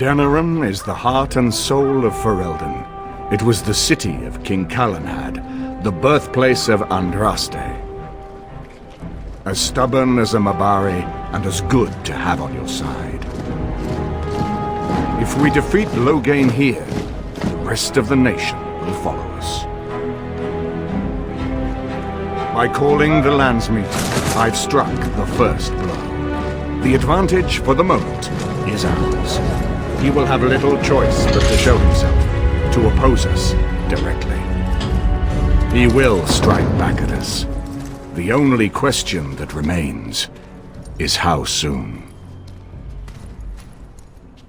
Denerim is the heart and soul of Ferelden. It was the city of King Calenhad, the birthplace of Andraste. As stubborn as a Mabari, and as good to have on your side. If we defeat Loghain here, the rest of the nation will follow us. By calling the Landsmeet, I've struck the first blow. The advantage, for the moment, is ours. He will have little choice but to show himself, to oppose us directly. He will strike back at us. The only question that remains is how soon.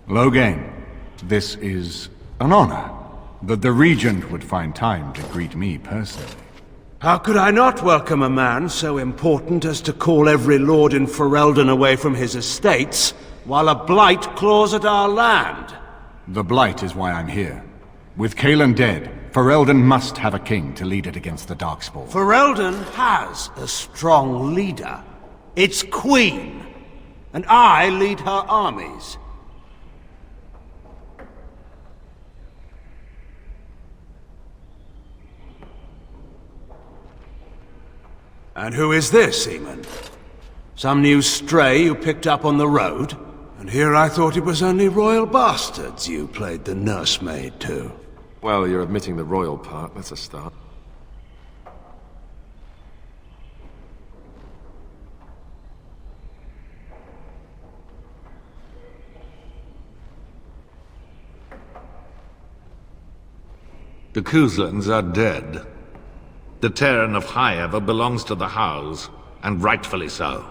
Loghain, this is an honor that the Regent would find time to greet me personally. How could I not welcome a man so important as to call every lord in Ferelden away from his estates, while a blight claws at our land? The blight is why I'm here. With Cailan dead, Ferelden must have a king to lead it against the Darkspawn. Ferelden has a strong leader. Its queen. And I lead her armies. And who is this, Eamon? Some new stray you picked up on the road? And here I thought it was only royal bastards you played the nursemaid to. Well, you're admitting the royal part. That's a start. The Kuzlans are dead. The Terran of Highever belongs to the House, and rightfully so.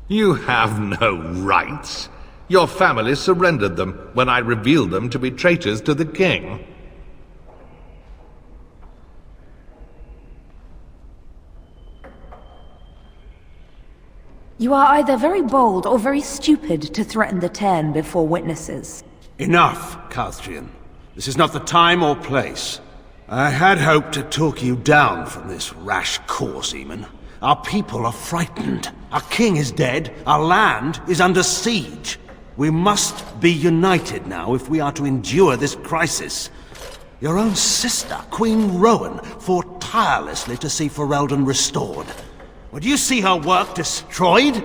You have no rights. Your family surrendered them when I revealed them to be traitors to the king. You are either very bold or very stupid to threaten the Ten before witnesses. Enough, Calthrian. This is not the time or place. I had hoped to talk you down from this rash course, Eamon. Our people are frightened. Our king is dead. Our land is under siege. We must be united now if we are to endure this crisis. Your own sister, Queen Rowan, fought tirelessly to see Ferelden restored. Would you see her work destroyed?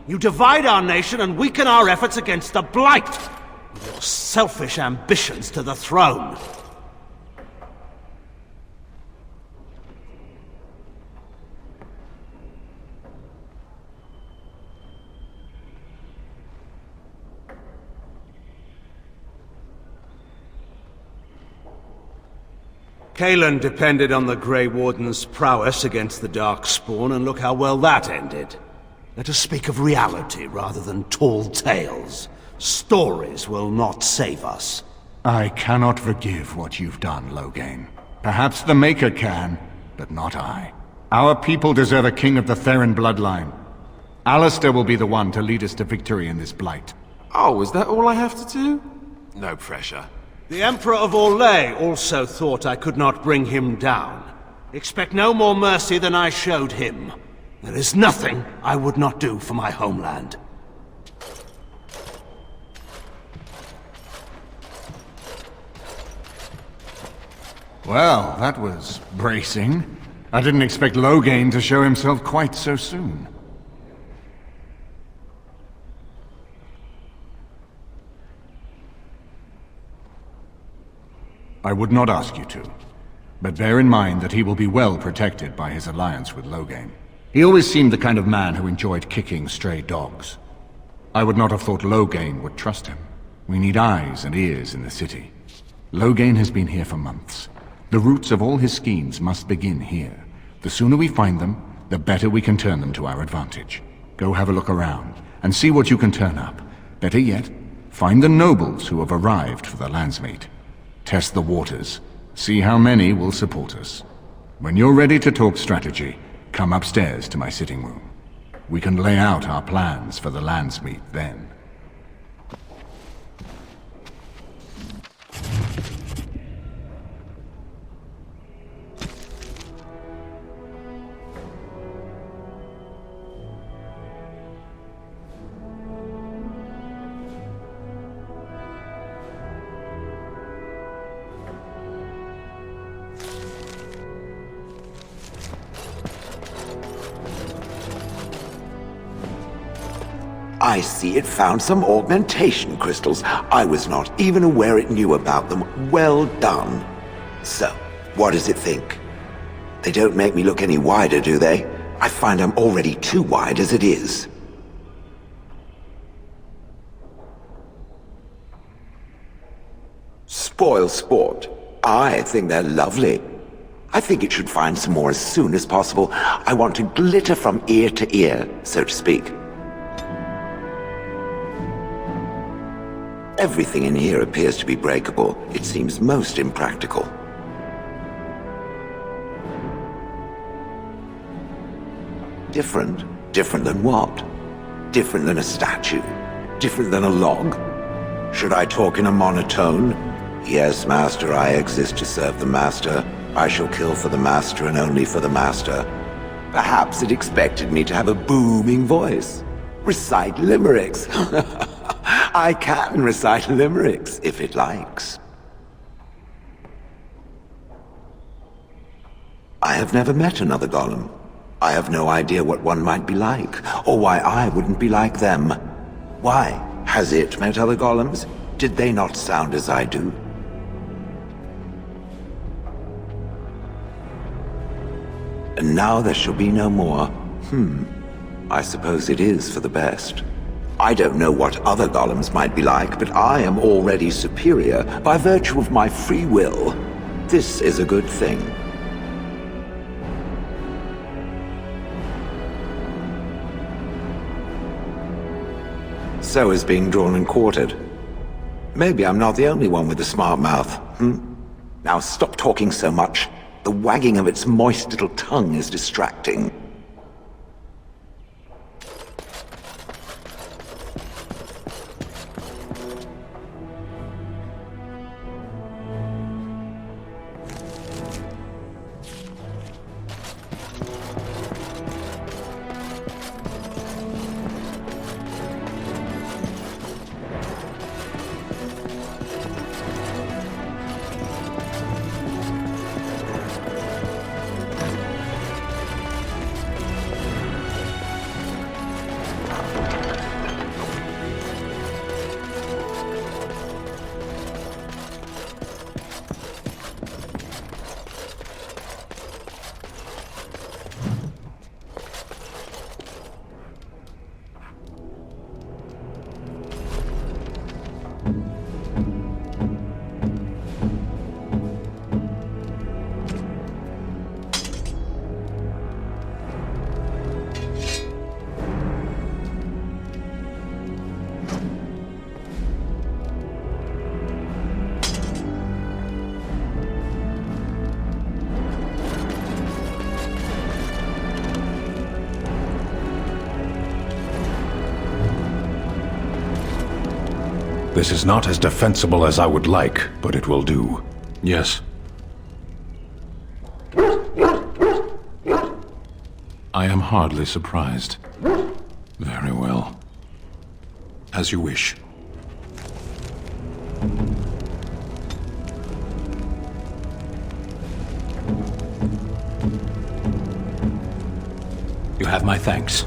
You divide our nation and weaken our efforts against the Blight, with your selfish ambitions to the throne. Cailan depended on the Grey Warden's prowess against the Darkspawn, and look how well that ended. Let us speak of reality rather than tall tales. Stories will not save us. I cannot forgive what you've done, Loghain. Perhaps the Maker can, but not I. Our people deserve a king of the Theron bloodline. Alistair will be the one to lead us to victory in this blight. Oh, is that all I have to do? No pressure. The Emperor of Orlais also thought I could not bring him down. Expect no more mercy than I showed him. There is nothing I would not do for my homeland. Well, that was bracing. I didn't expect Loghain to show himself quite so soon. I would not ask you to, but bear in mind that he will be well protected by his alliance with Loghain. He always seemed the kind of man who enjoyed kicking stray dogs. I would not have thought Loghain would trust him. We need eyes and ears in the city. Loghain has been here for months. The roots of all his schemes must begin here. The sooner we find them, the better we can turn them to our advantage. Go have a look around, and see what you can turn up. Better yet, find the nobles who have arrived for the Landsmeet. Test the waters. See how many will support us. When you're ready to talk strategy, come upstairs to my sitting room. We can lay out our plans for the Landsmeet then. I see it found some augmentation crystals. I was not even aware it knew about them. Well done. So, what does it think? They don't make me look any wider, do they? I find I'm already too wide as it is. Spoil sport. I think they're lovely. I think it should find some more as soon as possible. I want to glitter from ear to ear, so to speak. Everything in here appears to be breakable. It seems most impractical. Different? Different than what? Different than a statue? Different than a log? Should I talk in a monotone? Yes, Master, I exist to serve the Master. I shall kill for the Master and only for the Master. Perhaps it expected me to have a booming voice. Recite limericks. I can recite limericks, if it likes. I have never met another golem. I have no idea what one might be like, or why I wouldn't be like them. Why? Has it met other golems? Did they not sound as I do? And now there shall be no more. I suppose it is for the best. I don't know what other golems might be like, but I am already superior by virtue of my free will. This is a good thing. So is being drawn and quartered. Maybe I'm not the only one with a smart mouth, Now stop talking so much. The wagging of its moist little tongue is distracting. This is not as defensible as I would like, but it will do. Yes. I am hardly surprised. Very well. As you wish. You have my thanks.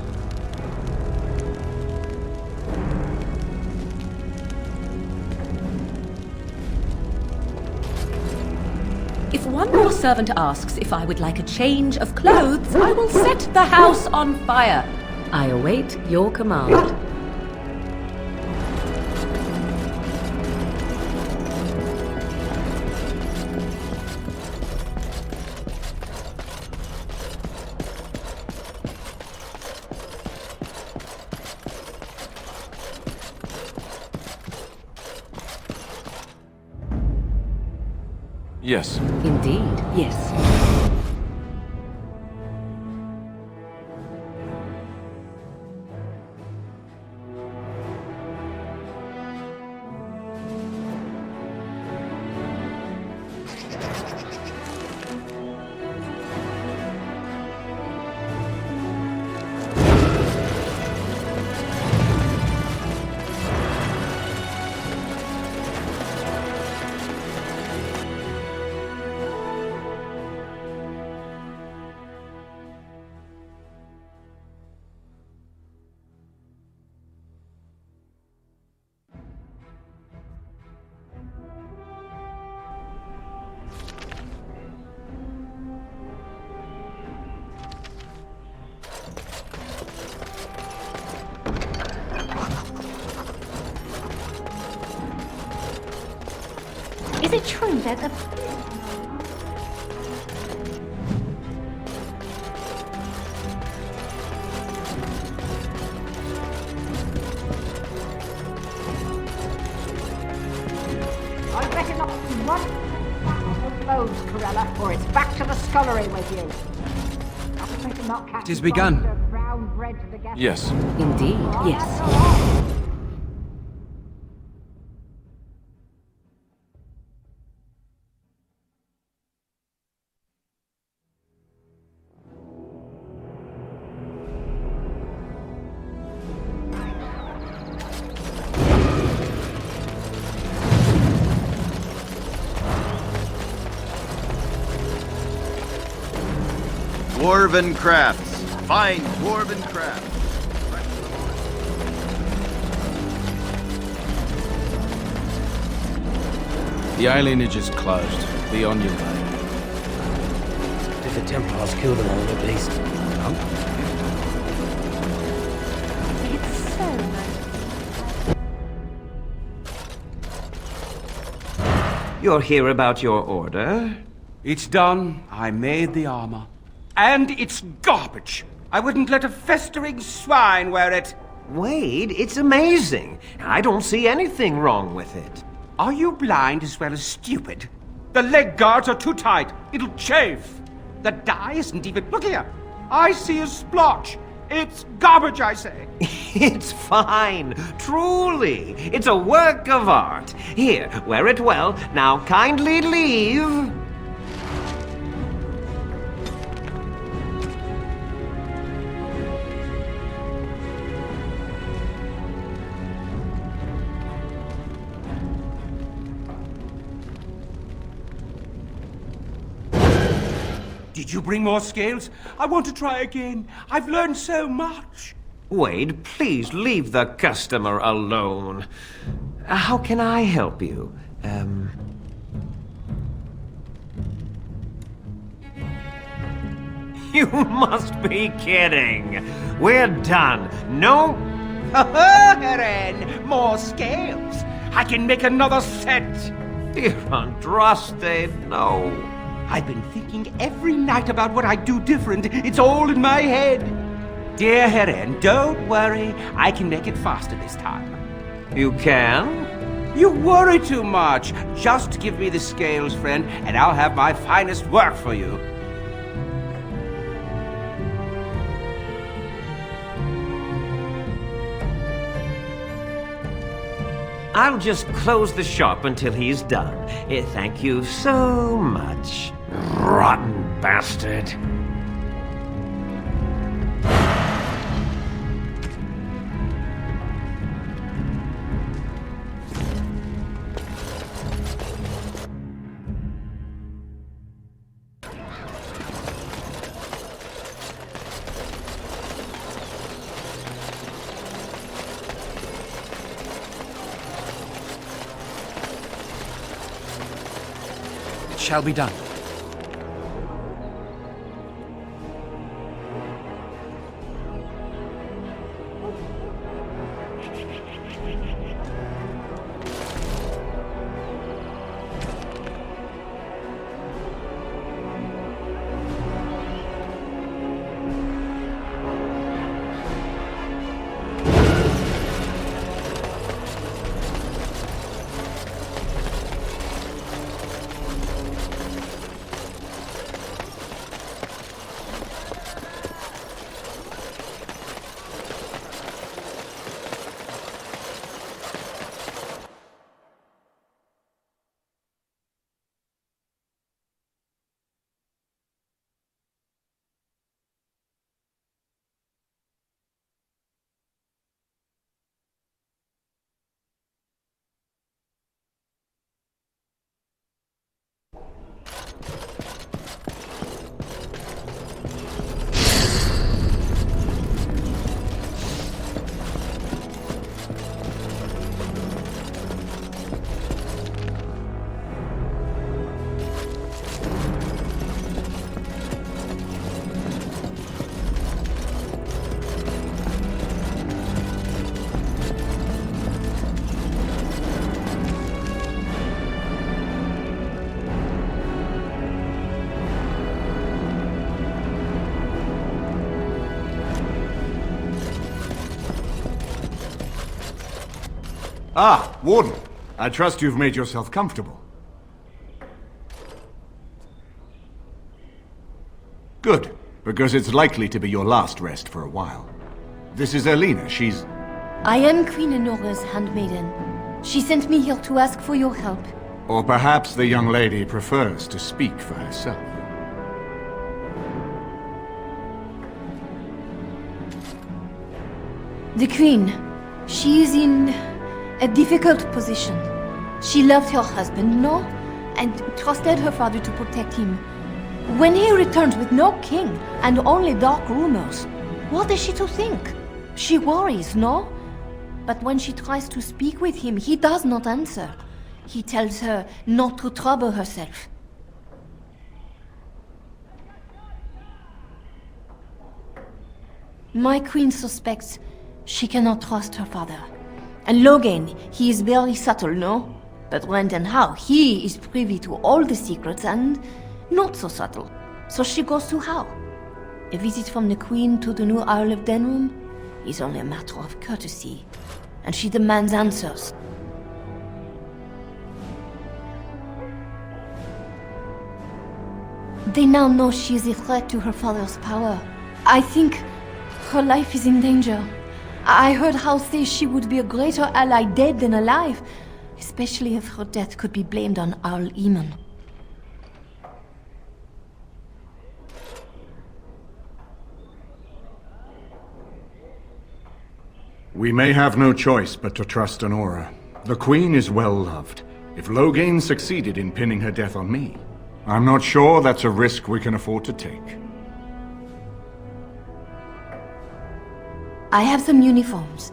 If one more servant asks if I would like a change of clothes, I will set the house on fire. I await your command. Yes. Indeed, yes. it true that the... I better not run clothes, Corella, or it's back to the scullery with you. It has begun. Yes. Indeed, yes. Dwarven crafts. Fine dwarven crafts. The Alienage is closed. Be on your way. If the Templars killed them all, at least. It's so nice. You're here about your order? It's done. I made the armor. And it's garbage. I wouldn't let a festering swine wear it. Wade, it's amazing. I don't see anything wrong with it. Are you blind as well as stupid? The leg guards are too tight. It'll chafe. The dye isn't even... Look here. I see a splotch. It's garbage, I say. It's fine. Truly. It's a work of art. Here, wear it well. Now kindly leave. Did you bring more scales? I want to try again. I've learned so much. Wade, please leave the customer alone. How can I help you? You must be kidding. We're done. No... Morrigan, more scales. I can make another set. Dear Andraste, no. I've been thinking every night about what I do different. It's all in my head. Dear Heren, don't worry. I can make it faster this time. You can? You worry too much. Just give me the scales, friend, and I'll have my finest work for you. I'll just close the shop until he's done. Thank you so much. Rotten bastard. Shall be done. Ah, Warden. I trust you've made yourself comfortable. Good, because it's likely to be your last rest for a while. This is Elena, she's... I am Queen Enora's handmaiden. She sent me here to ask for your help. Or perhaps the young lady prefers to speak for herself. The Queen, she is in a difficult position. She loved her husband, no? And trusted her father to protect him. When he returns with no king and only dark rumors, what is she to think? She worries, no? But when she tries to speak with him, he does not answer. He tells her not to trouble herself. My queen suspects she cannot trust her father. And Logan, he is very subtle, no? But when and how, he is privy to all the secrets and not so subtle. So she goes to how? A visit from the queen to the new Isle of Denrum is only a matter of courtesy. And she demands answers. They now know she is a threat to her father's power. I think her life is in danger. I heard Hal say she would be a greater ally dead than alive, especially if her death could be blamed on Arl Eamon. We may have no choice but to trust Honora. The Queen is well loved. If Logain succeeded in pinning her death on me, I'm not sure that's a risk we can afford to take. I have some uniforms.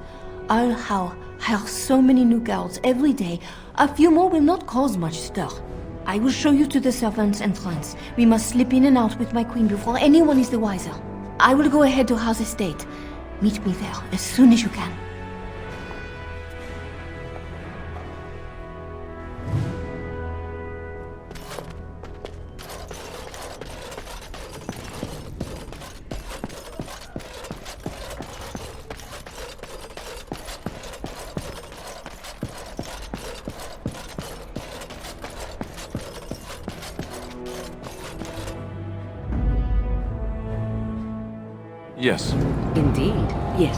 I'll hire so many new girls every day. A few more will not cause much stir. I will show you to the servants' entrance. We must slip in and out with my queen before anyone is the wiser. I will go ahead to House Estate. Meet me there as soon as you can. Yes. Indeed, yes.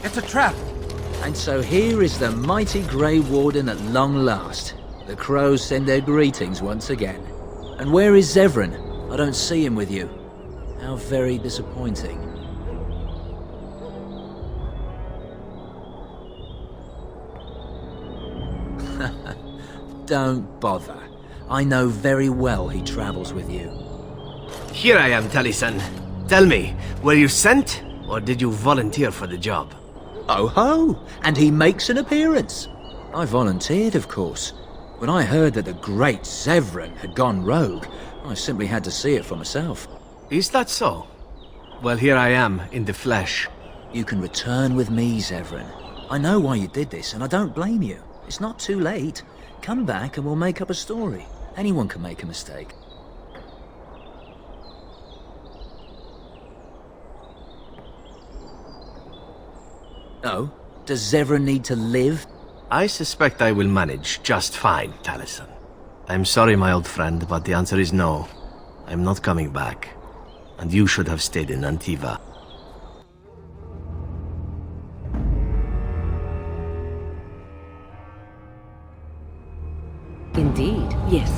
It's a trap! And so here is the mighty Grey Warden at long last. The crows send their greetings once again. And where is Zevran? I don't see him with you. How very disappointing. Don't bother. I know very well he travels with you. Here I am, Taliesin. Tell me, were you sent, or did you volunteer for the job? Oh ho! And he makes an appearance. I volunteered, of course. When I heard that the great Zevran had gone rogue, I simply had to see it for myself. Is that so? Well, here I am, in the flesh. You can return with me, Zevran. I know why you did this, and I don't blame you. It's not too late. Come back and we'll make up a story. Anyone can make a mistake. Oh? Does Zevran need to live? I suspect I will manage just fine, Taliesin. I'm sorry, my old friend, but the answer is no. I'm not coming back. And you should have stayed in Antiva. Indeed, yes.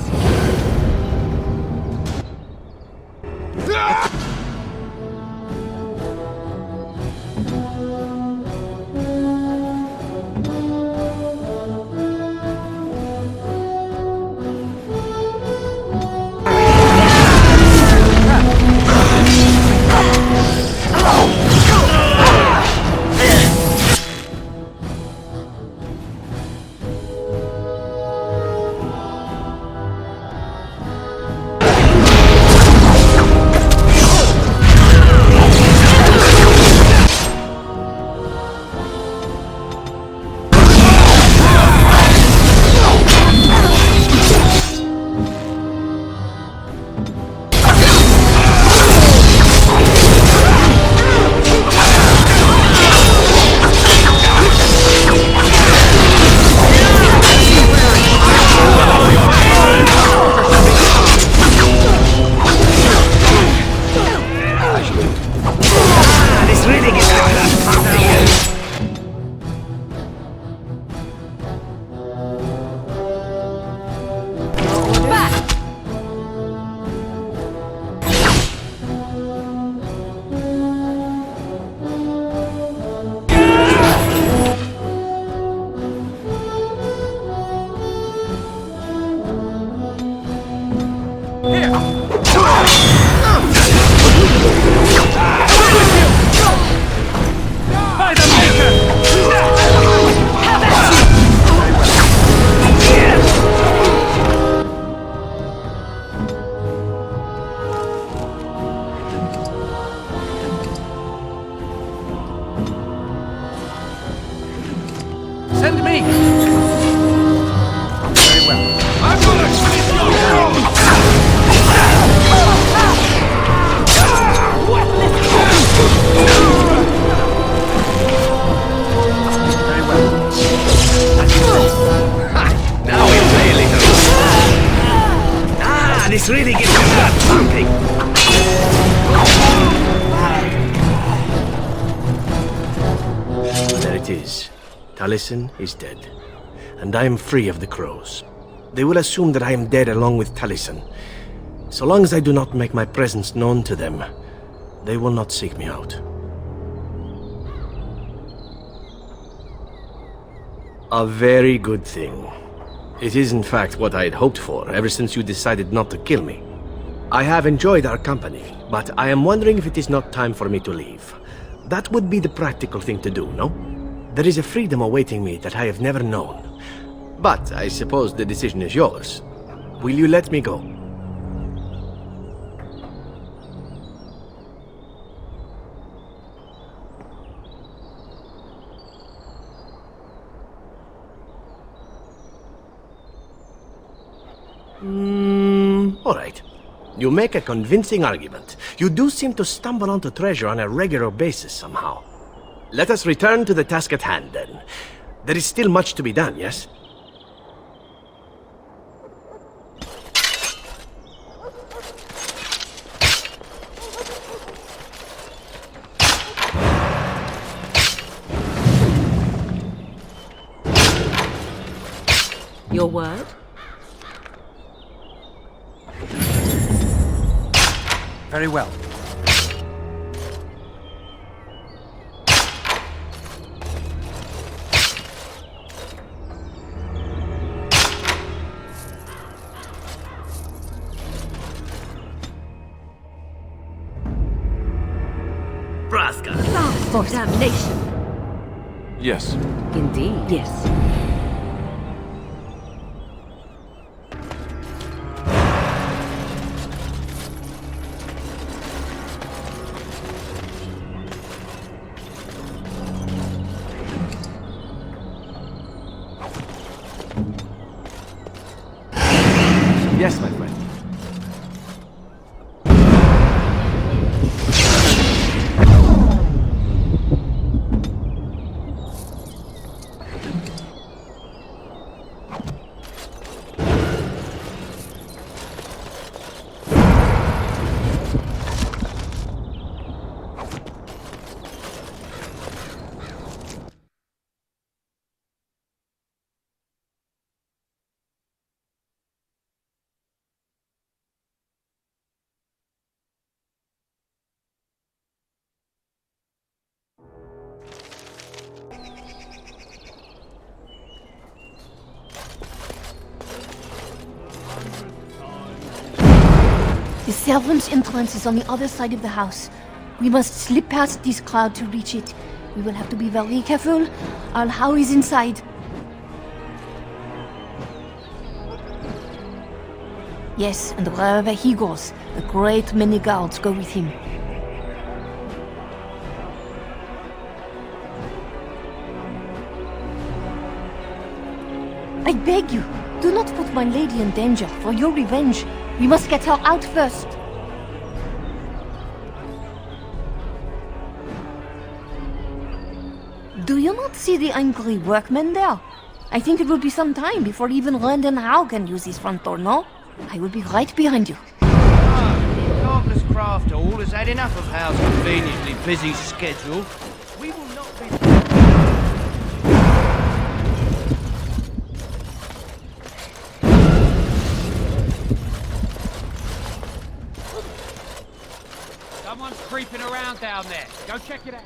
Send me! Very well. I'm gonna slit your throat! Very well. Now we play a little. Ah, this really gives you that pumping. There it is. Taliesin is dead, and I am free of the crows. They will assume that I am dead along with Taliesin. So long as I do not make my presence known to them, they will not seek me out. A very good thing. It is in fact what I had hoped for ever since you decided not to kill me. I have enjoyed our company, but I am wondering if it is not time for me to leave. That would be the practical thing to do, no? There is a freedom awaiting me that I have never known. But I suppose the decision is yours. Will you let me go? All right. You make a convincing argument. You do seem to stumble onto treasure on a regular basis somehow. Let us return to the task at hand, then. There is still much to be done, yes? Your word? Very well. For damnation. Yes. Indeed, yes. Yes, my friend. The servants' entrance is on the other side of the house. We must slip past this crowd to reach it. We will have to be very careful. Al-How is inside. Yes, and wherever he goes, a great many guards go with him. I beg you, do not put my lady in danger for your revenge. We must get her out first. Do you not see the angry workmen there? I think it will be some time before even Rand and Howe can use this front door, no? I will be right behind you. The Carter's Craft Hall has had enough of Howe's conveniently busy schedule. We will not be... Someone's creeping around down there. Go check it out.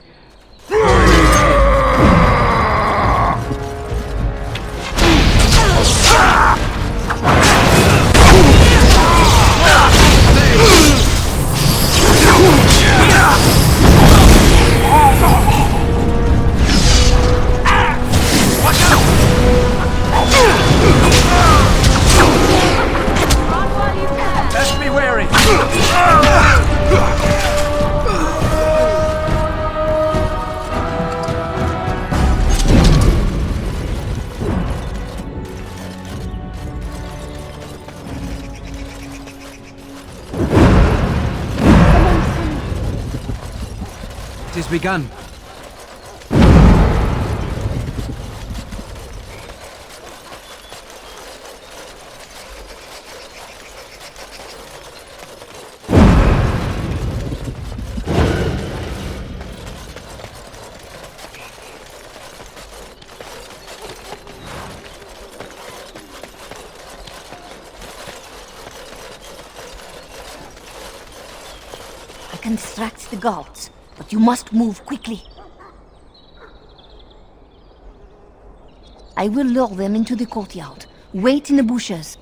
Best be wary. It has begun. I can distract the guards, but you must move quickly. I will lure them into the courtyard. Wait in the bushes.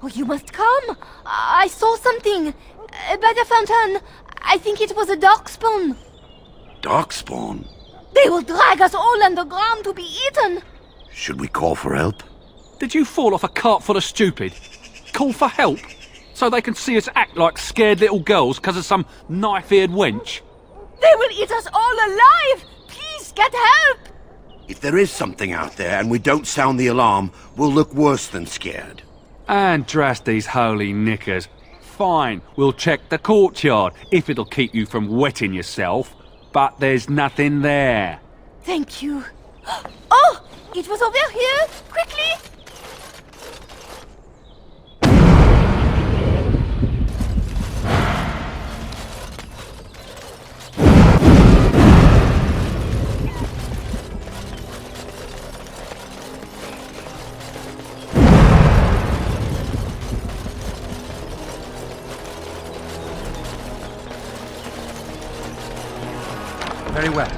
Oh, you must come! I saw something! By the fountain! I think it was a darkspawn! Darkspawn? They will drag us all underground to be eaten! Should we call for help? Did you fall off a cart full of stupid? Call for help? So they can see us act like scared little girls because of some knife-eared wench? They will eat us all alive! Please, get help! If there is something out there and we don't sound the alarm, we'll look worse than scared. And drast these holy knickers. Fine, we'll check the courtyard, if it'll keep you from wetting yourself. But there's nothing there. Thank you. Oh! It was over here! Quickly! Very well.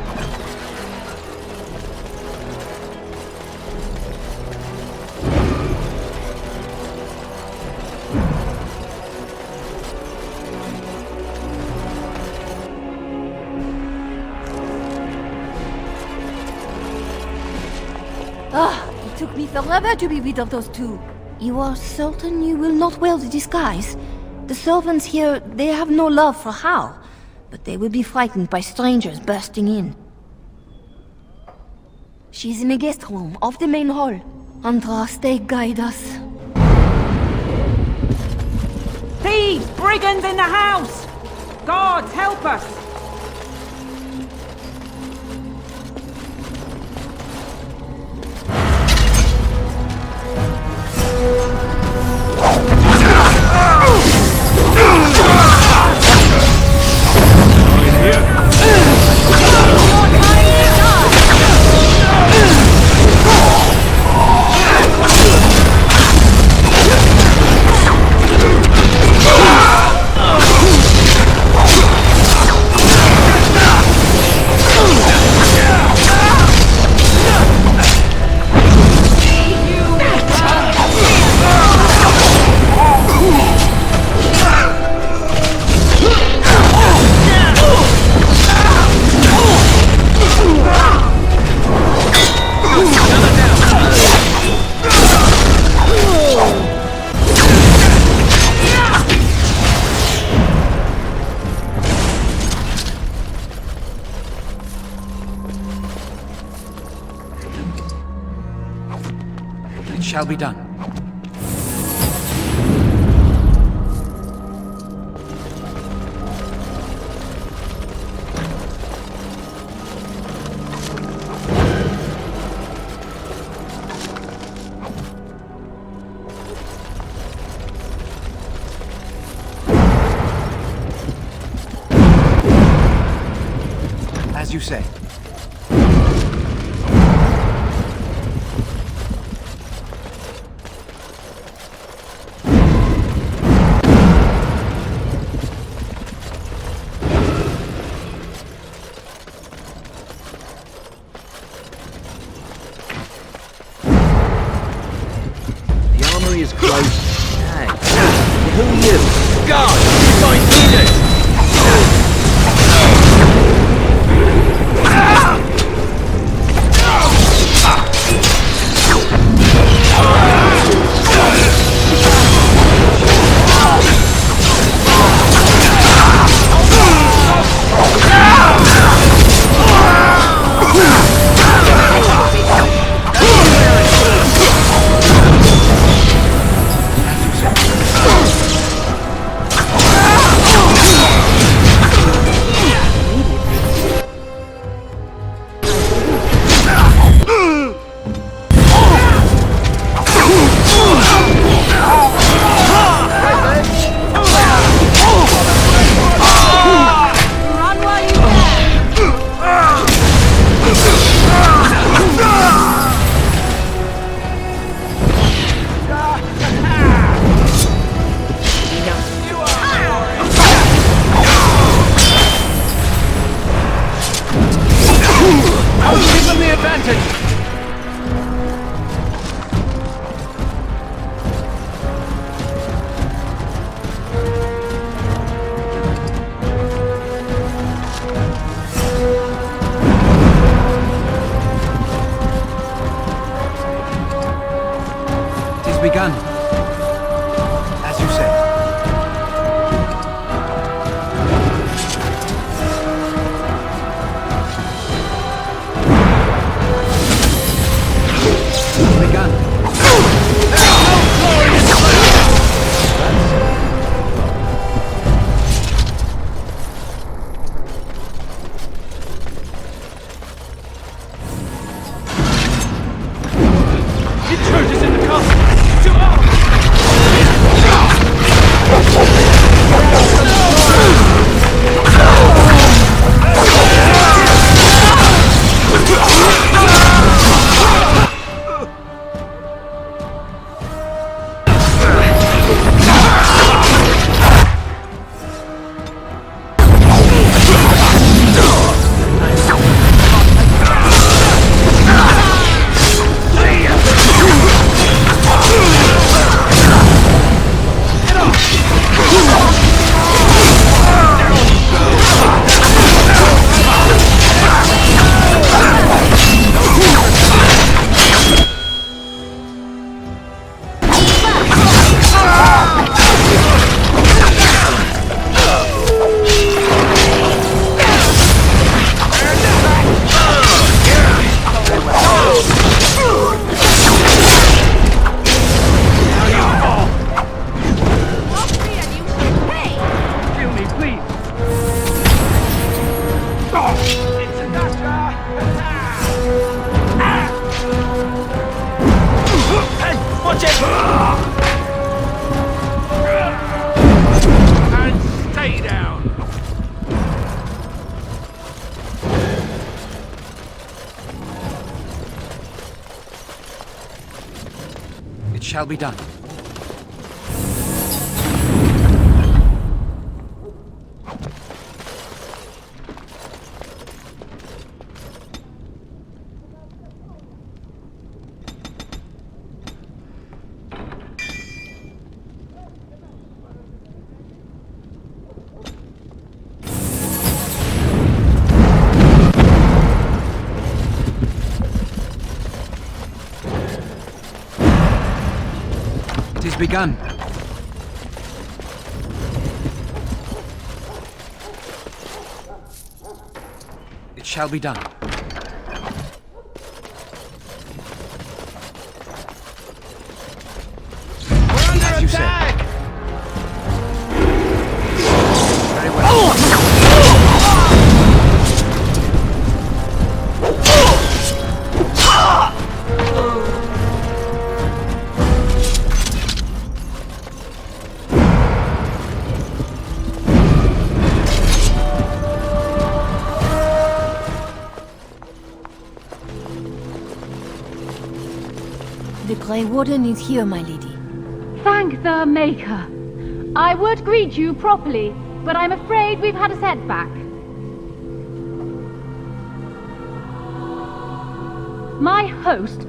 It took me forever to be rid of those two. You are certain you will not wear the disguise? The servants here, they have no love for Howe, but they will be frightened by strangers bursting in. She's in the guest room off the main hall. Andraste, guide us. Thieves! Brigands in the house! Gods, help us! It shall be done. As you say. The armory is close. Hey, who are you? God, you don't need it! Begun. As you say. Begun. Intruders in the castle! And stay down. It shall be done. It is begun. It shall be done. The Grey Warden is here, my lady. Thank the Maker. I would greet you properly, but I'm afraid we've had a setback. My host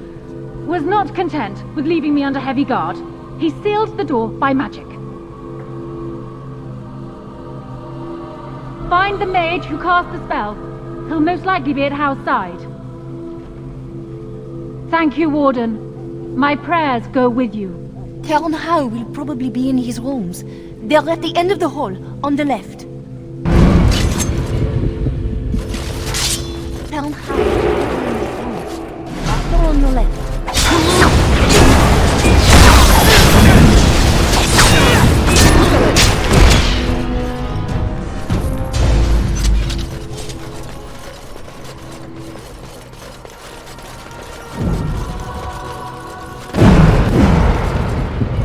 was not content with leaving me under heavy guard. He sealed the door by magic. Find the mage who cast the spell. He'll most likely be at Howe's side. Thank you, Warden. My prayers go with you. Count Howe will probably be in his rooms. They're at the end of the hall, on the left. Count Howe. On the left.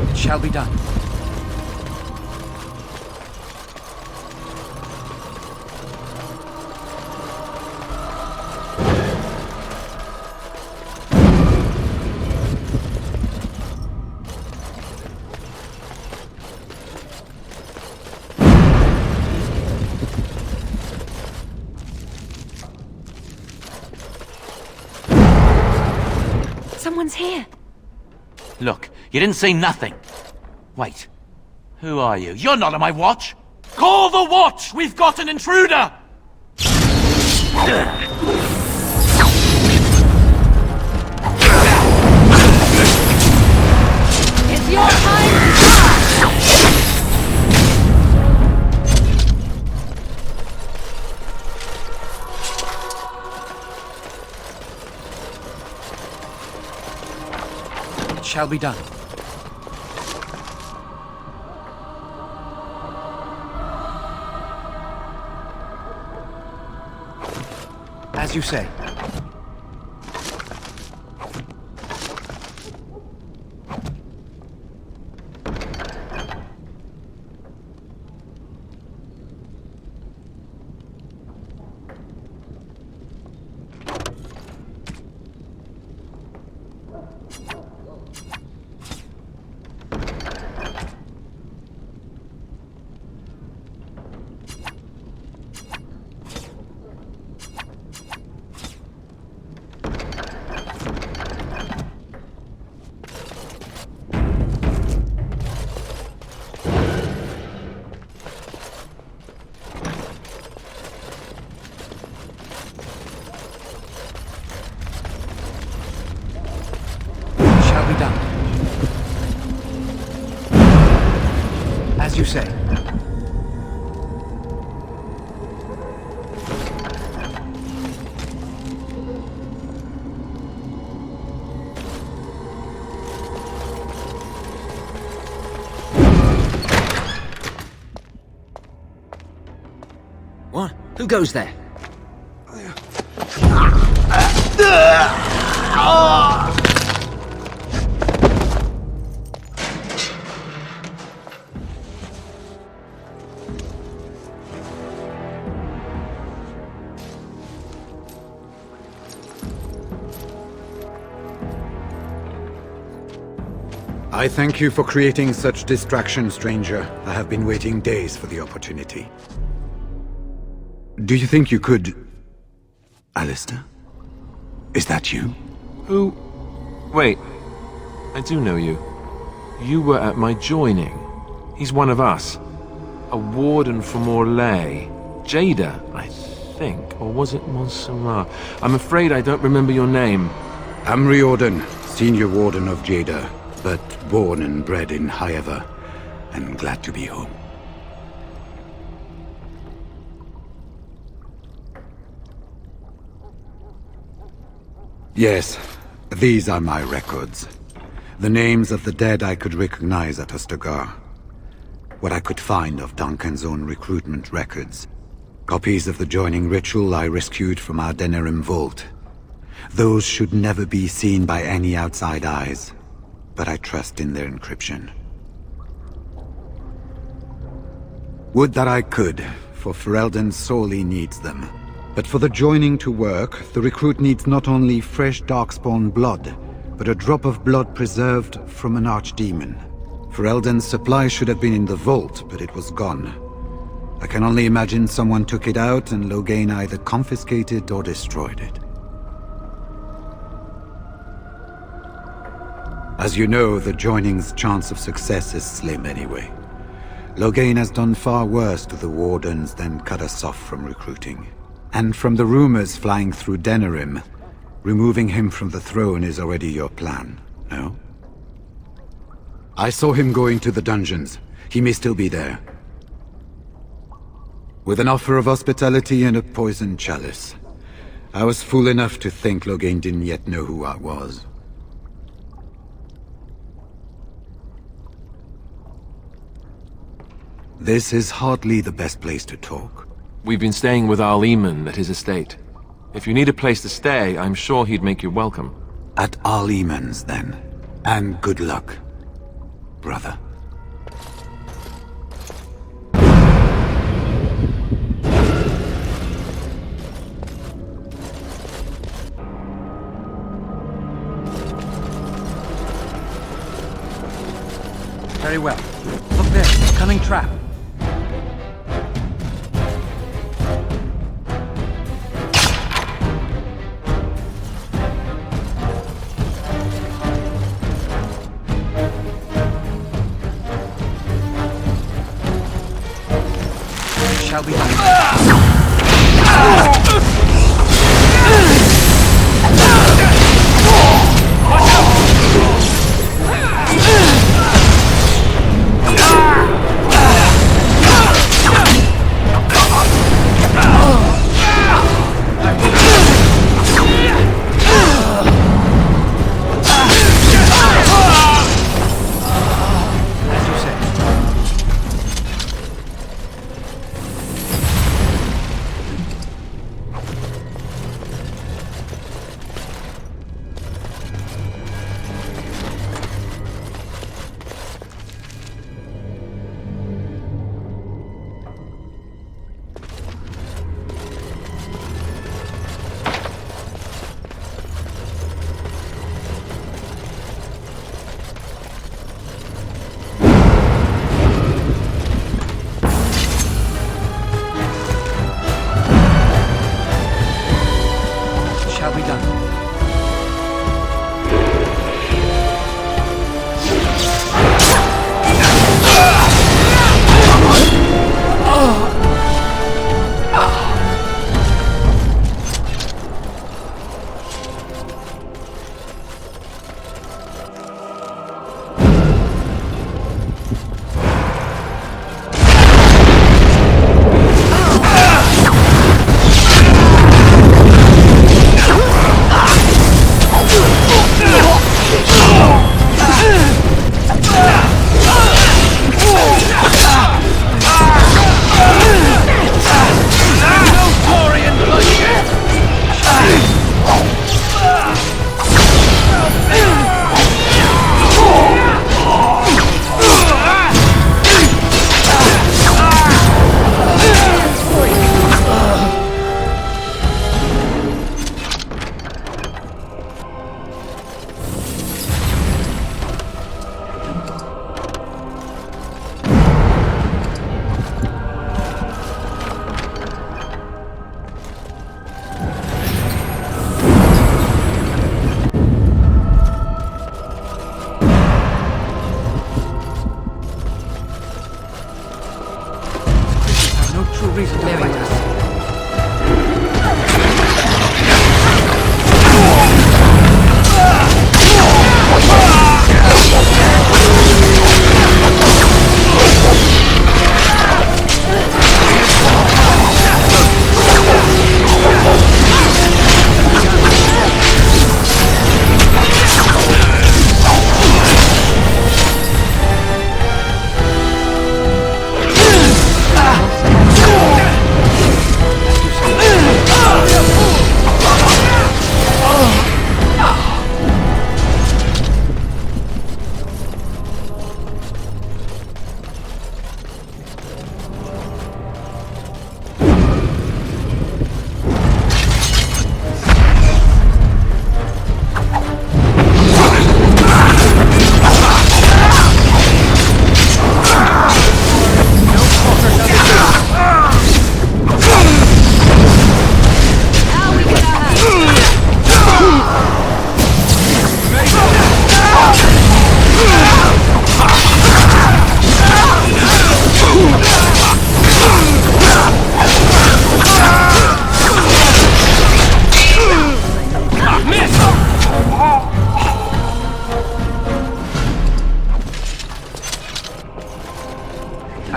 It shall be done. Someone's here. Look, you didn't say nothing. Wait. Who are you? You're not on my watch! Call the watch! We've got an intruder! It's your time to die! It shall be done. As you say. As you say. What? Who goes there? I thank you for creating such distraction, stranger. I have been waiting days for the opportunity. Do you think you could... Alistair? Is that you? Who? Wait. I do know you. You were at my joining. He's one of us. A warden from Orlais. Jada, I think. Or was it Montserrat? I'm afraid I don't remember your name. I'm Riordan, senior warden of Jada, but born and bred in Highever, and glad to be home. Yes, these are my records. The names of the dead I could recognize at Ostagar. What I could find of Duncan's own recruitment records. Copies of the joining ritual I rescued from our Denerim vault. Those should never be seen by any outside eyes, but I trust in their encryption. Would that I could, for Ferelden sorely needs them. But for the joining to work, the recruit needs not only fresh Darkspawn blood, but a drop of blood preserved from an archdemon. Ferelden's supply should have been in the vault, but it was gone. I can only imagine someone took it out and Loghain either confiscated or destroyed it. As you know, the joining's chance of success is slim anyway. Loghain has done far worse to the Wardens than cut us off from recruiting. And from the rumors flying through Denerim, removing him from the throne is already your plan, no? I saw him going to the dungeons. He may still be there. With an offer of hospitality and a poisoned chalice. I was fool enough to think Loghain didn't yet know who I was. This is hardly the best place to talk. We've been staying with Al-Eman at his estate. If you need a place to stay, I'm sure he'd make you welcome. At Al-Eman's, then. And good luck, brother. Very well. Look there, cunning trap. Shall be done.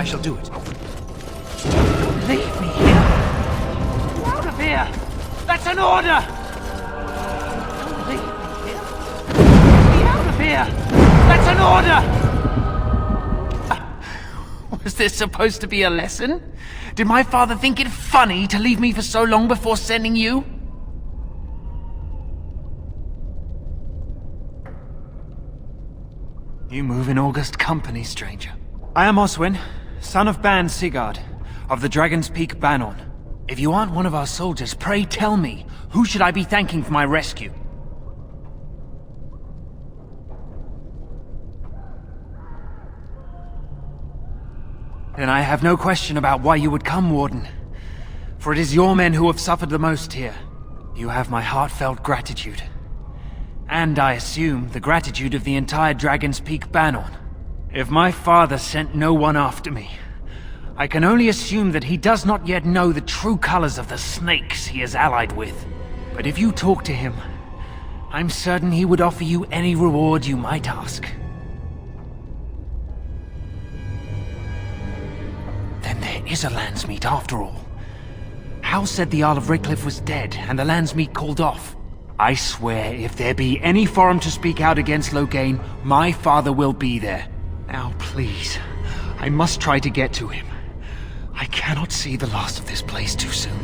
shall do it. Leave me here! Out of here! That's an order! Don't leave me here! Get me out of here! That's an order! Was this supposed to be a lesson? Did my father think it funny to leave me for so long before sending you? You move in august company, stranger. I am Oswin, son of Ban Sigurd, of the Dragon's Peak Banon. If you aren't one of our soldiers, pray tell me, who should I be thanking for my rescue? Then I have no question about why you would come, Warden. For it is your men who have suffered the most here. You have my heartfelt gratitude. And I assume the gratitude of the entire Dragon's Peak Banon. If my father sent no one after me, I can only assume that he does not yet know the true colors of the snakes he is allied with. But if you talk to him, I'm certain he would offer you any reward you might ask. Then there is a Landsmeet after all. Hal said the Jarl of Redcliffe was dead, and the Landsmeet called off. I swear, if there be any forum to speak out against Loghain, my father will be there. Now, please, I must try to get to him. I cannot see the last of this place too soon.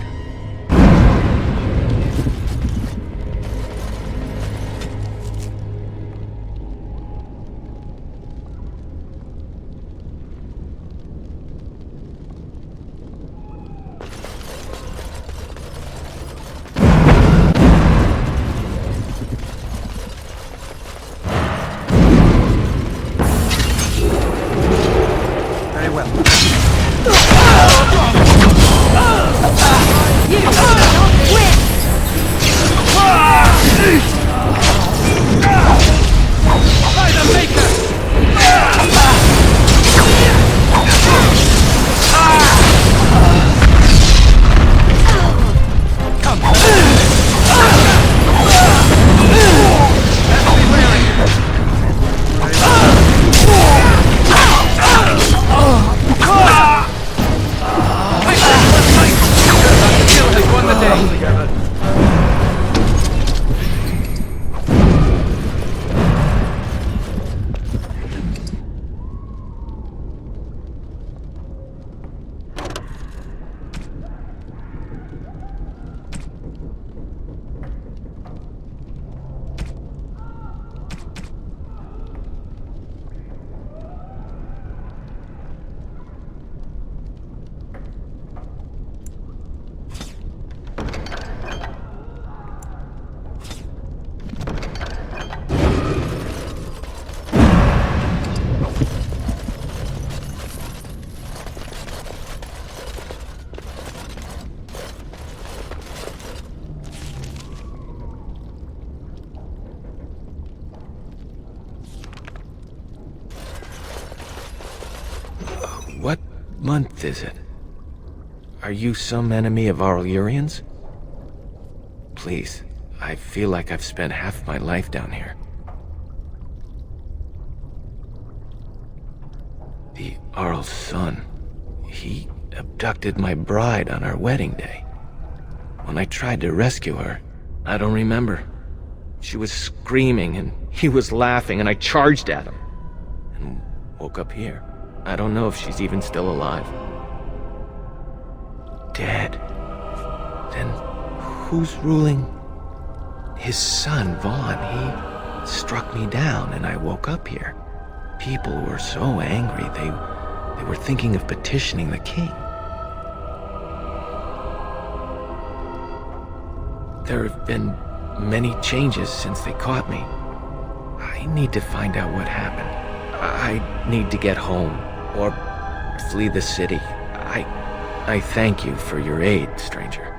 What month is it? Are you some enemy of Aurelian's? Please, I feel like I've spent half my life down here. The Arl's son, he abducted my bride on our wedding day. When I tried to rescue her, I don't remember. She was screaming and he was laughing and I charged at him. And woke up here. I don't know if she's even still alive. Dead. Then who's ruling? His son, Vaughn. He struck me down and I woke up here. People were so angry, they were thinking of petitioning the king. There have been many changes since they caught me. I need to find out what happened. I need to get home, or flee the city. I thank you for your aid, stranger.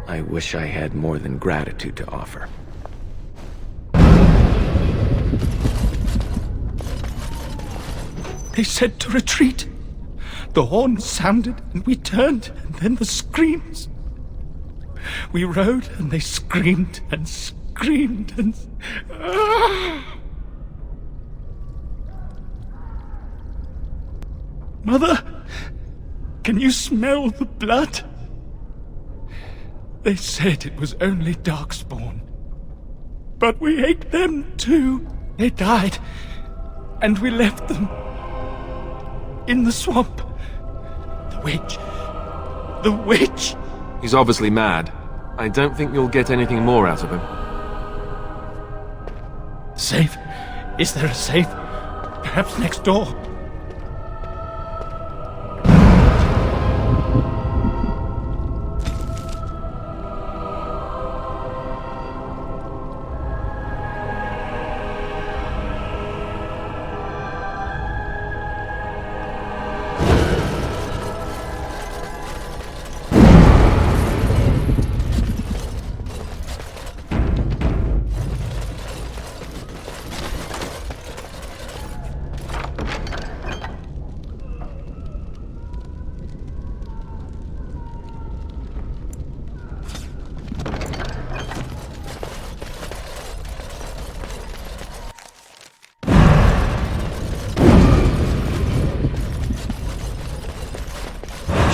I wish I had more than gratitude to offer. They said to retreat. The horn sounded, and we turned, and then the screams. We rode, and they screamed, and screamed, and... Mother! Can you smell the blood? They said it was only Darkspawn. But we ate them too. They died, and we left them in the swamp. The witch. The witch! He's obviously mad. I don't think you'll get anything more out of him. Safe? Is there a safe? Perhaps next door?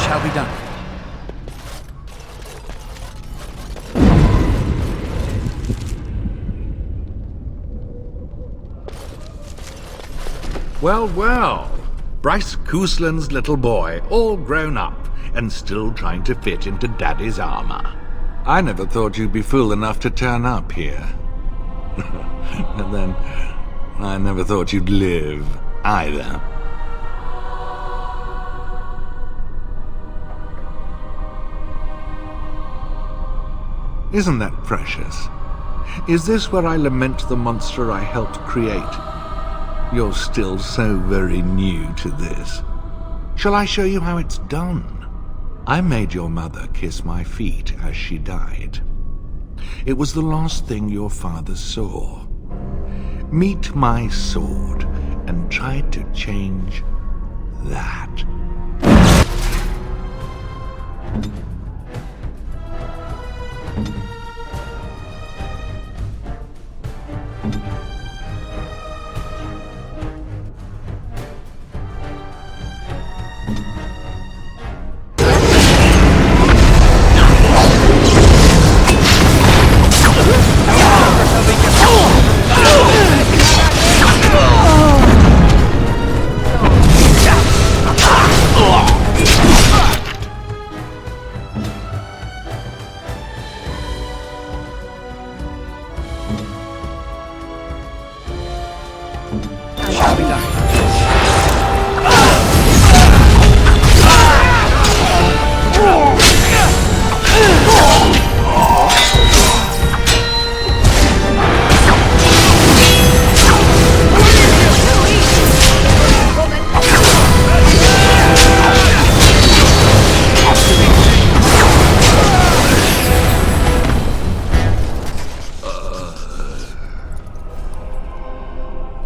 Shall be done. Well, well. Bryce Cousland's little boy, all grown up, and still trying to fit into Daddy's armor. I never thought you'd be fool enough to turn up here. And then, I never thought you'd live, either. Isn't that precious? Is this where I lament the monster I helped create? You're still so very new to this. Shall I show you how it's done? I made your mother kiss my feet as she died. It was the last thing your father saw. Meet my sword and try to change that.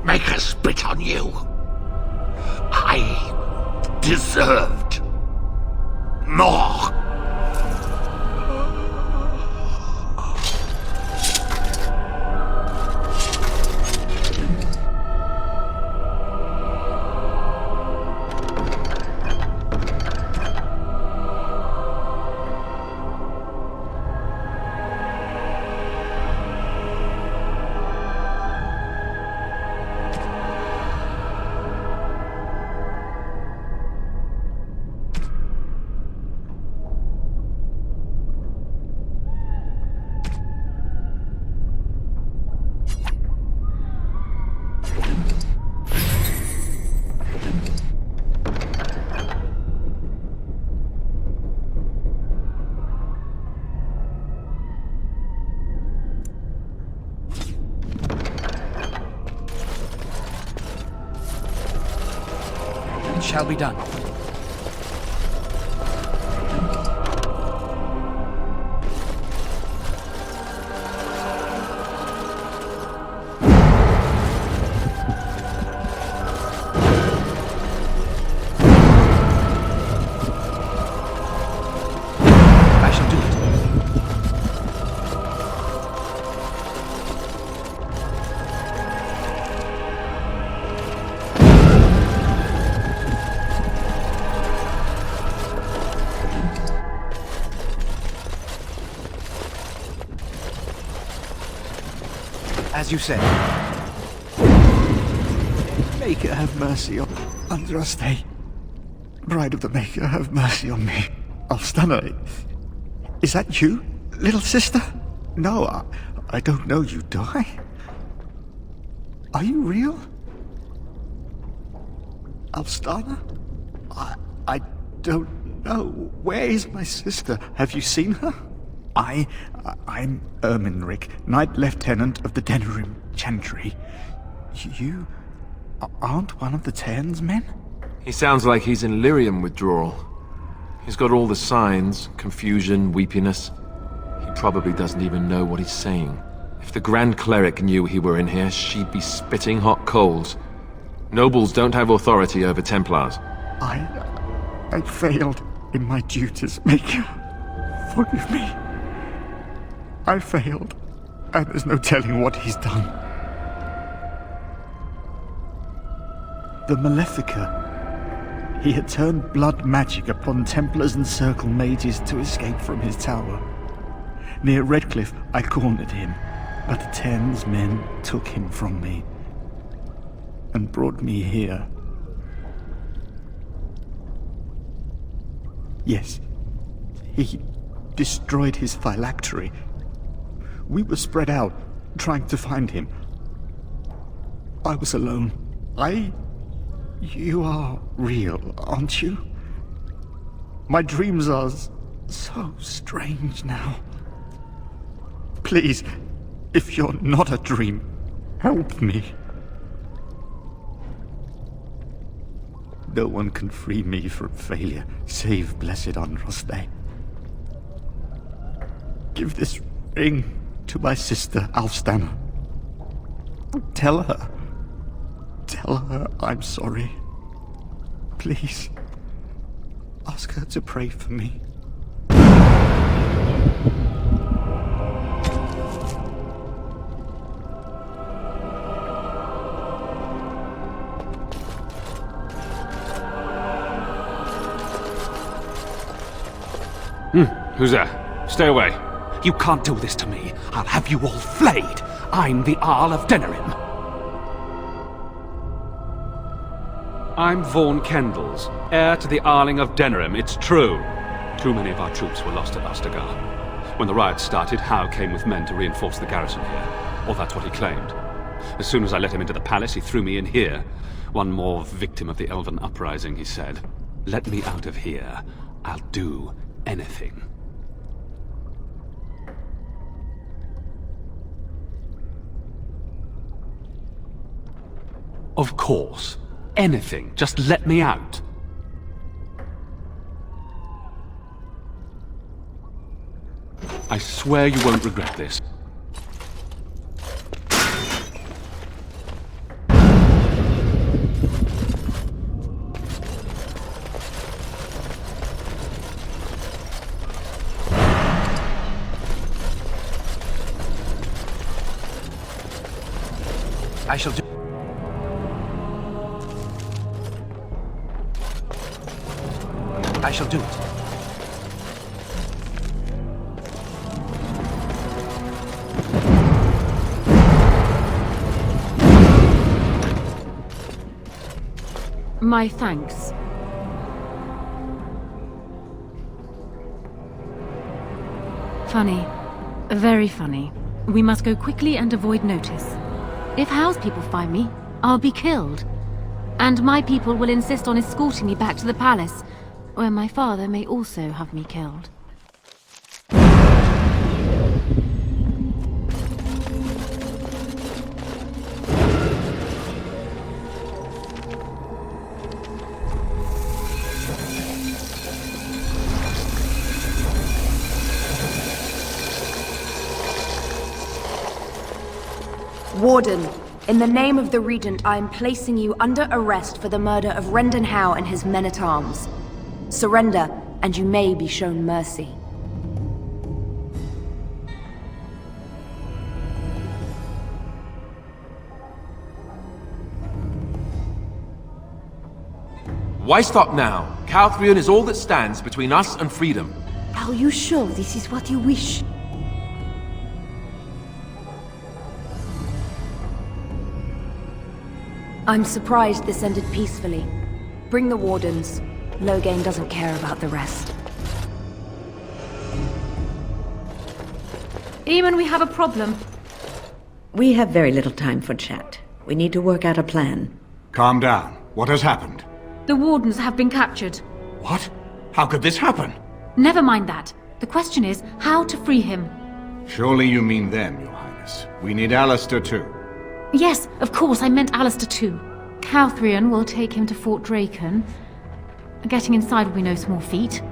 Make her spit on you. I deserved more. Shall be done. you say? Maker, have mercy on Unrest. Bride of the Maker, have mercy on me. Alstana, is that you, little sister? No, I don't know you, do I? Are you real? Alstana? I don't know. Where is my sister? Have you seen her? I'm Erminric, Knight Lieutenant of the Denerim Chantry. You aren't one of the Terns men? He sounds like he's in lyrium withdrawal. He's got all the signs, confusion, weepiness. He probably doesn't even know what he's saying. If the Grand Cleric knew he were in here, she'd be spitting hot coals. Nobles don't have authority over Templars. I failed in my duties, Maker. Forgive me. I failed, and there's no telling what he's done. The Malefica. He had turned blood magic upon Templars and Circle Mages to escape from his tower. Near Redcliffe, I cornered him, but the Terns men took him from me and brought me here. Yes, he destroyed his phylactery. We were spread out, trying to find him. I was alone. You are real, aren't you? My dreams are so strange now. Please, if you're not a dream, help me. No one can free me from failure, save Blessed Unrest. Give this ring to my sister, Alstana. Tell her I'm sorry. Please, ask her to pray for me. Who's there? Stay away. You can't do this to me. I'll have you all flayed. I'm the Arl of Denerim. I'm Vaughan Kendalls, heir to the Arling of Denerim, it's true. Too many of our troops were lost at Ostagar. When the riots started, Howe came with men to reinforce the garrison here. Or that's what he claimed. As soon as I let him into the palace, he threw me in here. One more victim of the Elven Uprising, he said. Let me out of here. I'll do anything. Of course. Anything. Just let me out. I swear you won't regret this. I shall do... I shall do it. My thanks. Funny. Very funny. We must go quickly and avoid notice. If Howe's people find me, I'll be killed. And my people will insist on escorting me back to the palace, where my father may also have me killed. Warden, in the name of the Regent, I am placing you under arrest for the murder of Rendon Howe and his men-at-arms. Surrender, and you may be shown mercy. Why stop now? Calthrion is all that stands between us and freedom. Are you sure this is what you wish? I'm surprised this ended peacefully. Bring the wardens. Loghain doesn't care about the rest. Eamon, we have a problem. We have very little time for chat. We need to work out a plan. Calm down. What has happened? The wardens have been captured. What? How could this happen? Never mind that. The question is how to free him. Surely you mean them, Your Highness. We need Alistair too. Yes, of course, I meant Alistair too. Calthrion will take him to Fort Draken. Getting inside will be no small feat.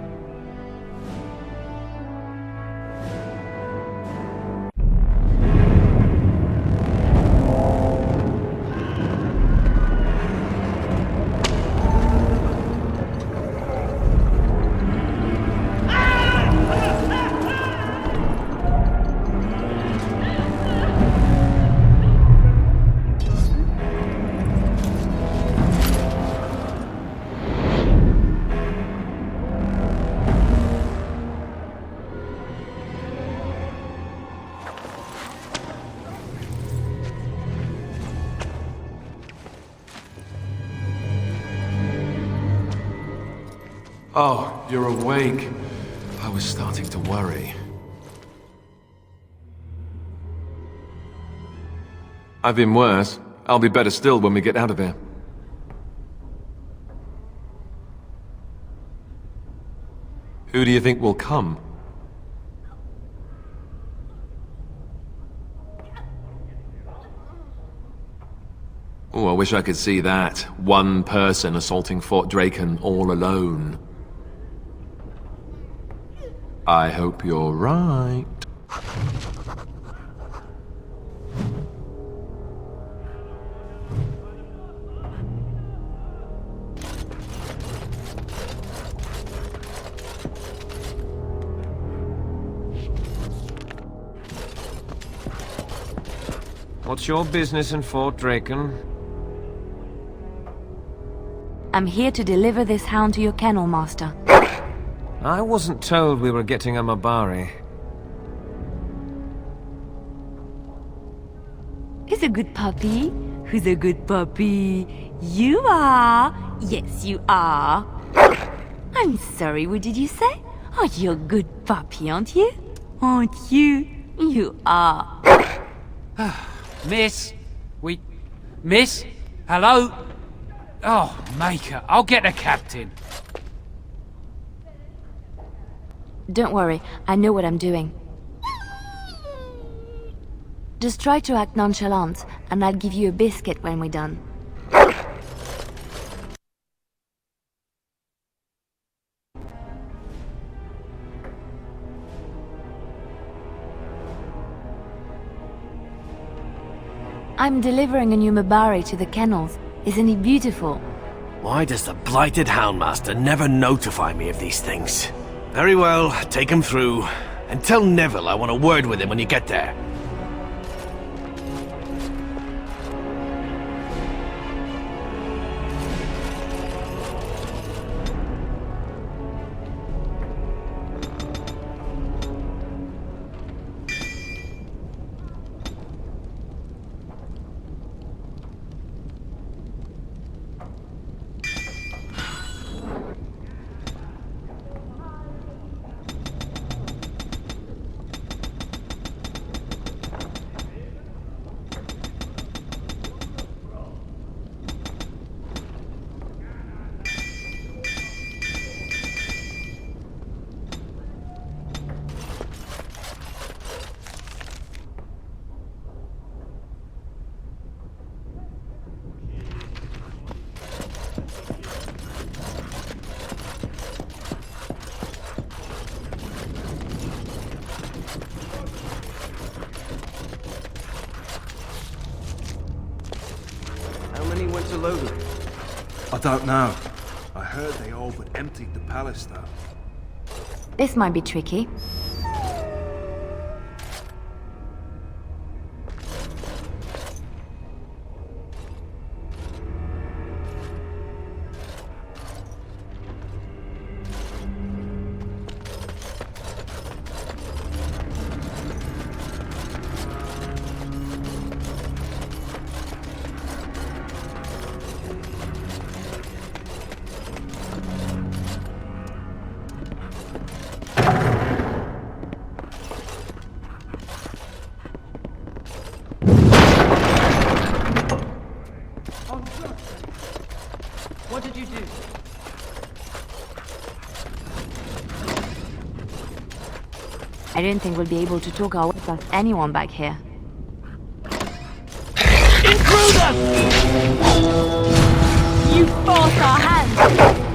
Oh, you're awake. I was starting to worry. I've been worse. I'll be better still when we get out of here. Who do you think will come? Oh, I wish I could see that. One person assaulting Fort Draken all alone. I hope you're right. What's your business in Fort Draken? I'm here to deliver this hound to your kennel, Master. I wasn't told we were getting a Mabari. Who's a good puppy? Who's a good puppy? You are! Yes, you are! I'm sorry, what did you say? Oh, you're a good puppy, aren't you? Aren't you? You are. Miss? Miss? Hello? Oh, Maker, I'll get the captain. Don't worry, I know what I'm doing. Just try to act nonchalant, and I'll give you a biscuit when we're done. I'm delivering a new Mabari to the kennels. Isn't he beautiful? Why does the blighted Houndmaster never notify me of these things? Very well, take him through. And tell Neville I want a word with him when you get there. I don't know. I heard they all but emptied the palace, though. This might be tricky. What did you do? I don't think we'll be able to talk our way past anyone back here. Intruder! You forced our hands!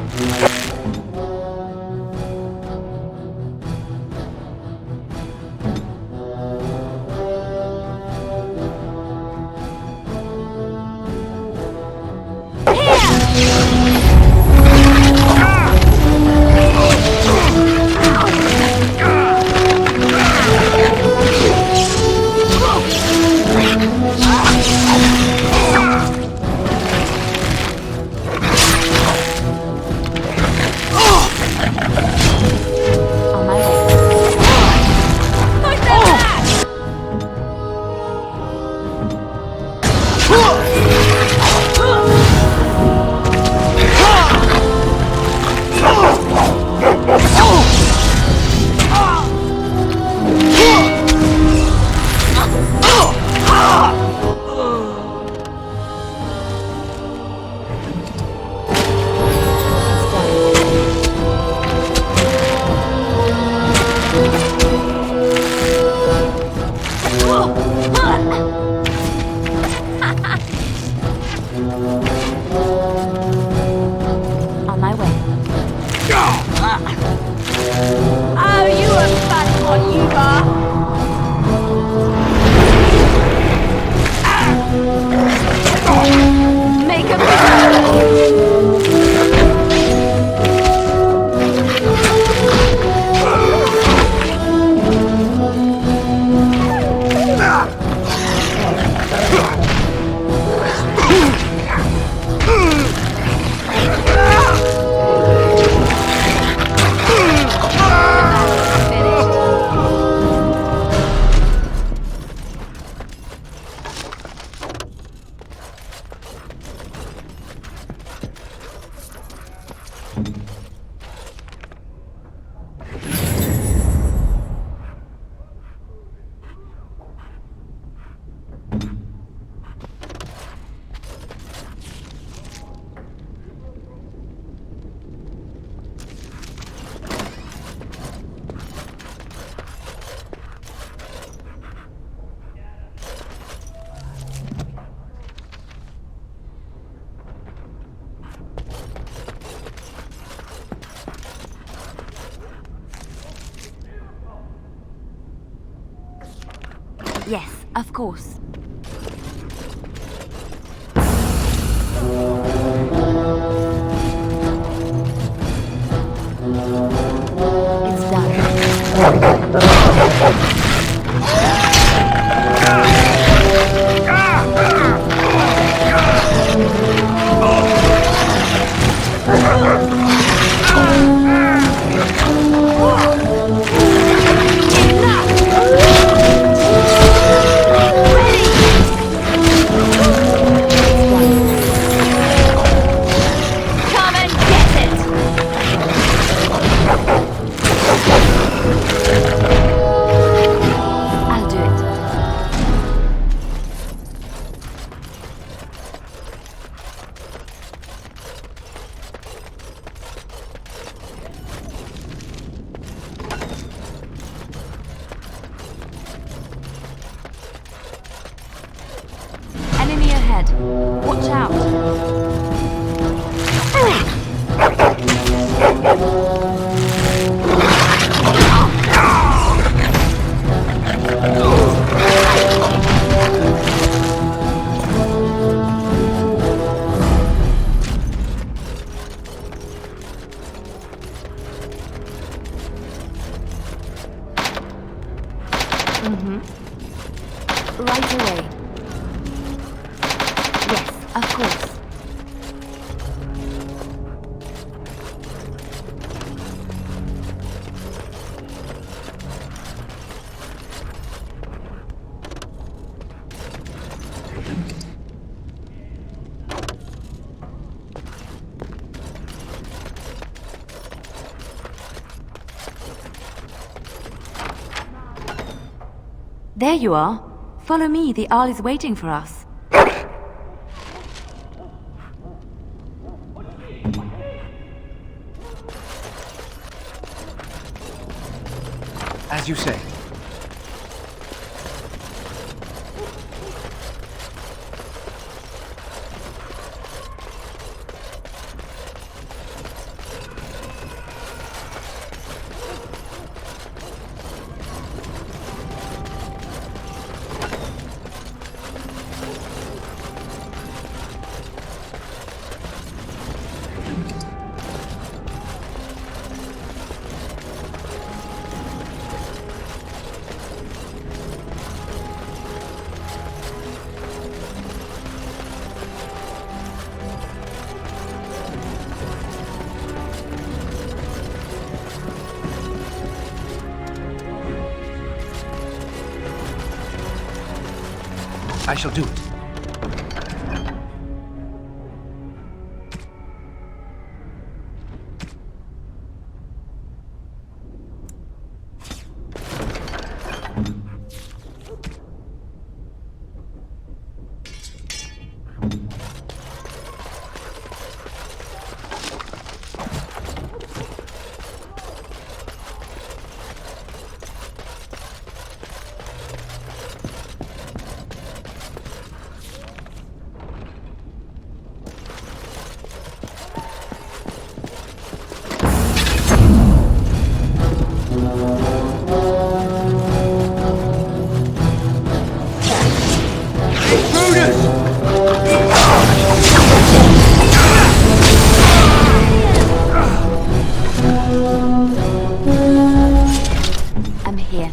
Yes, of course. It's done. Enemy ahead. Watch out. Right away. Yes, of course. There you are. Follow me, the Arl is waiting for us. As you say. I shall do it. I'm here.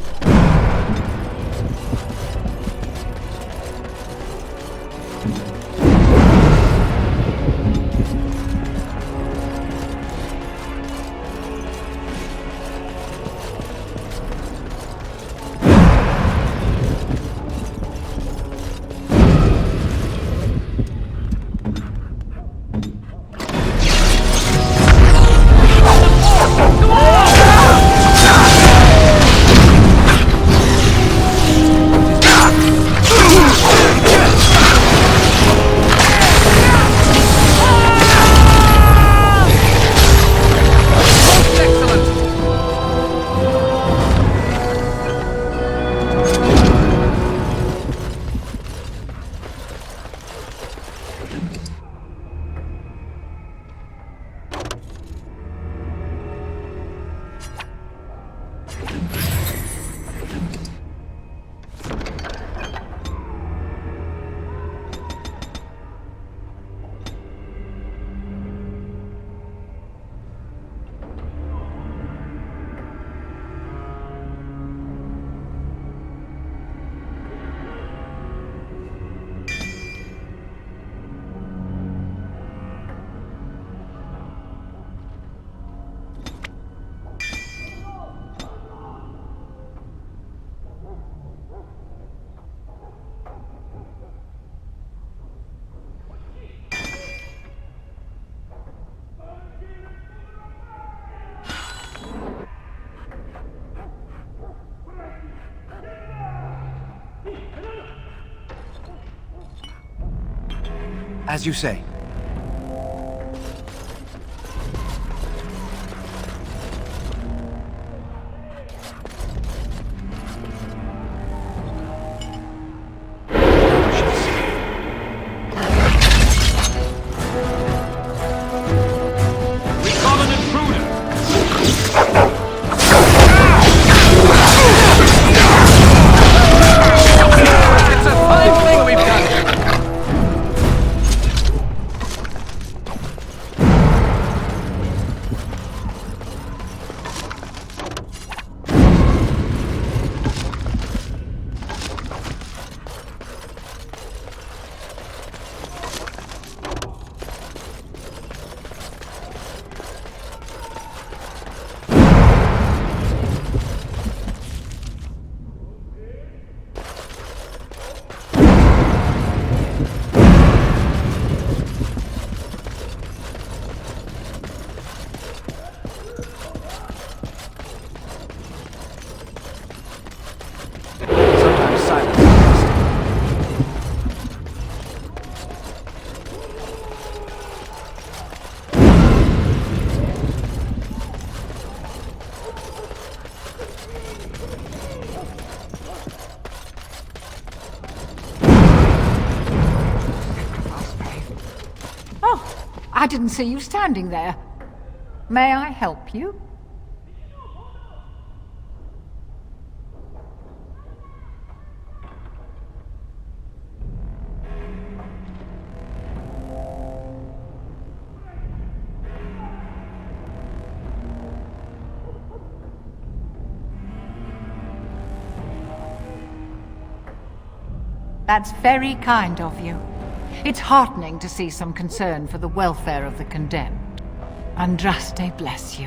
As you say. I didn't see you standing there. May I help you? That's very kind of you. It's heartening to see some concern for the welfare of the condemned. Andraste bless you.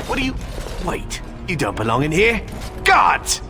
What do you... Wait, you don't belong in here? Gods!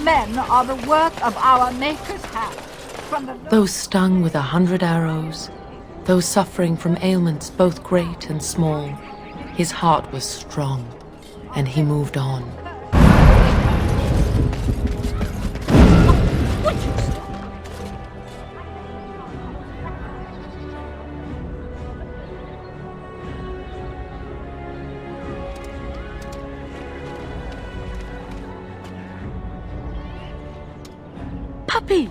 Men are the work of our Maker's hand. From the Those stung with 100 arrows, those suffering from ailments both great and small, his heart was strong, and he moved on. Puppy!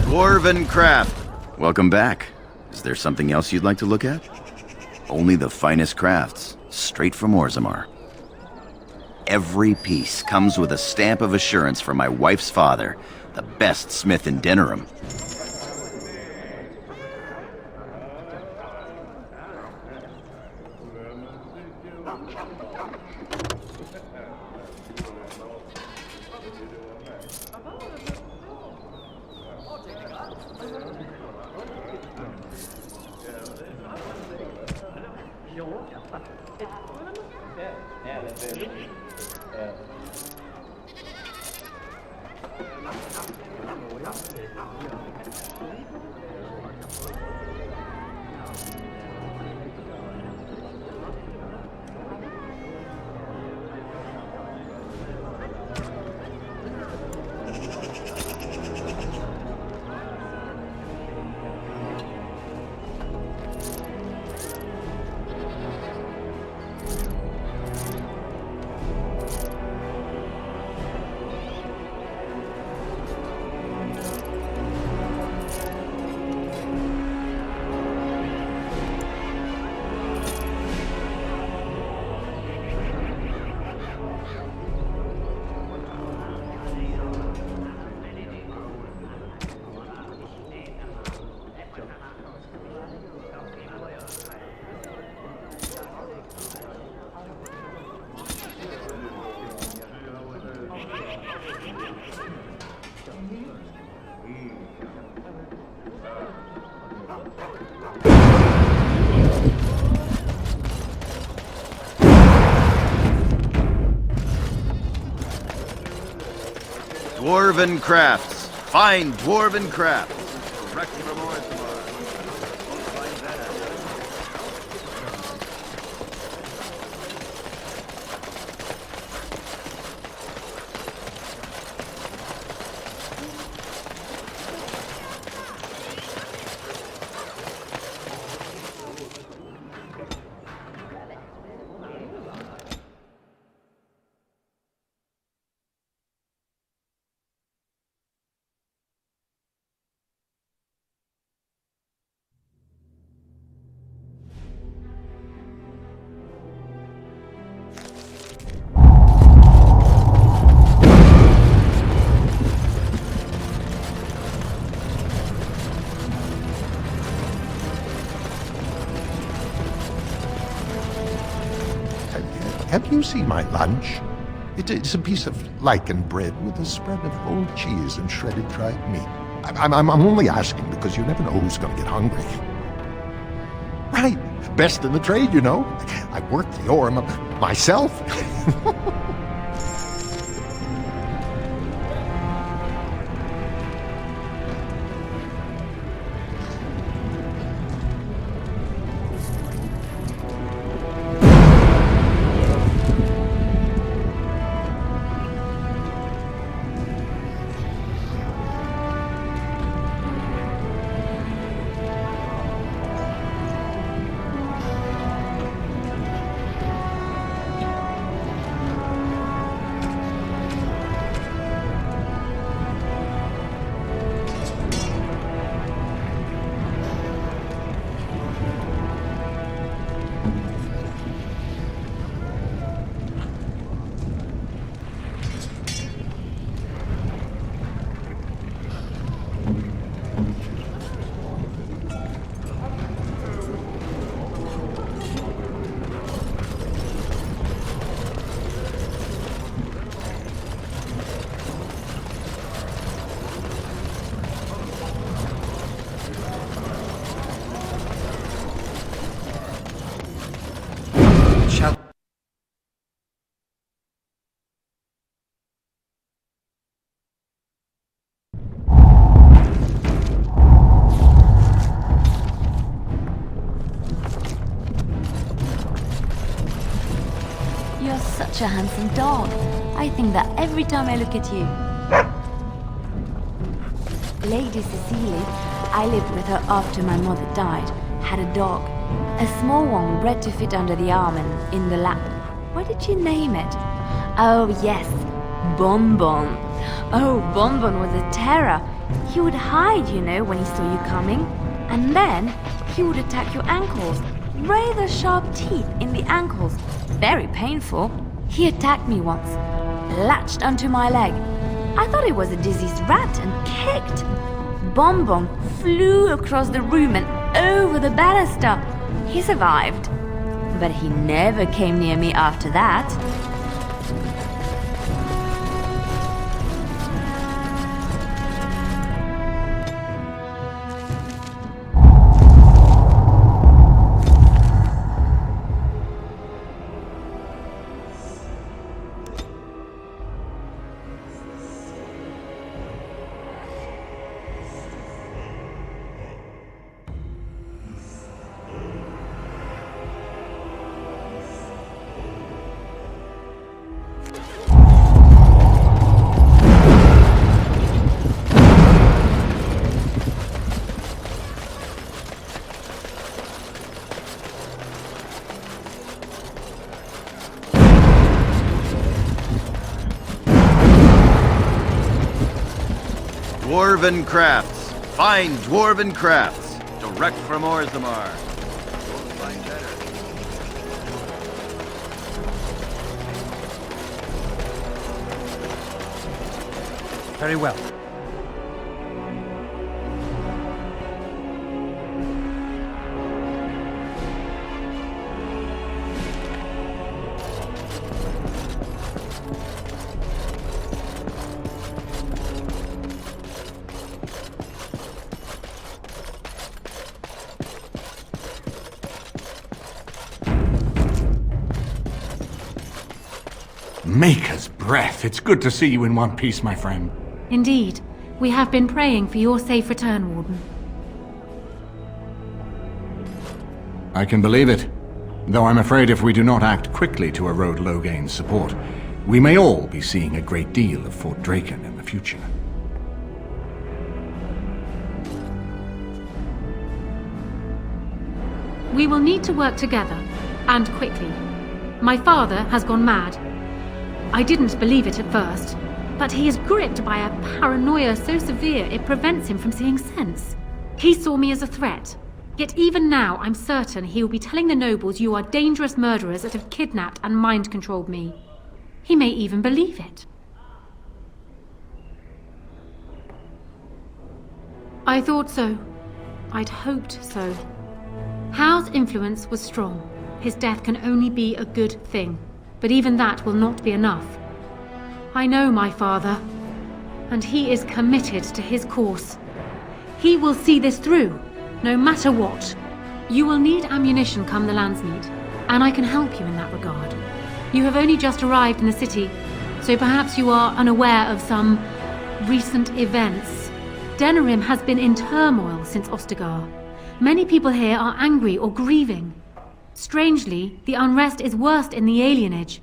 Dwarven craft. Welcome back. Is there something else you'd like to look at? Only the finest crafts, straight from Orzammar. Every piece comes with a stamp of assurance from my wife's father, the best smith in Denerim. Dwarven crafts. Fine dwarven crafts. Direct from Orzammar. Won't find that. Have you seen my lunch? It's a piece of lichen bread with a spread of old cheese and shredded dried meat. I'm only asking because you never know who's going to get hungry. Right, best in the trade, you know. I worked the ore myself. You're such a handsome dog. I think that every time I look at you. Lady Cecilie, I lived with her after my mother died, had a dog. A small one bred to fit under the arm and in the lap. What did you name it? Oh yes, Bonbon. Oh, Bonbon was a terror. He would hide, you know, when he saw you coming. And then he would attack your ankles. Rather sharp teeth in the ankles. Very painful. He attacked me once. Latched onto my leg. I thought it was a diseased rat and kicked. Bonbon flew across the room and over the banister. He survived. But he never came near me after that. Dwarven crafts. Fine dwarven crafts. Direct from Orzammar. Won't find better. Very well. Maker's breath. It's good to see you in one piece, my friend. Indeed. We have been praying for your safe return, Warden. I can believe it. Though I'm afraid if we do not act quickly to erode Logain's support, we may all be seeing a great deal of Fort Draken in the future. We will need to work together, and quickly. My father has gone mad. I didn't believe it at first, but he is gripped by a paranoia so severe it prevents him from seeing sense. He saw me as a threat, yet even now I'm certain he will be telling the nobles you are dangerous murderers that have kidnapped and mind-controlled me. He may even believe it. I thought so. I'd hoped so. Hao's influence was strong. His death can only be a good thing, but even that will not be enough. I know my father, and he is committed to his course. He will see this through, no matter what. You will need ammunition come the Landsmeet, and I can help you in that regard. You have only just arrived in the city, so perhaps you are unaware of some recent events. Denerim has been in turmoil since Ostagar. Many people here are angry or grieving. Strangely, the unrest is worst in the Alienage.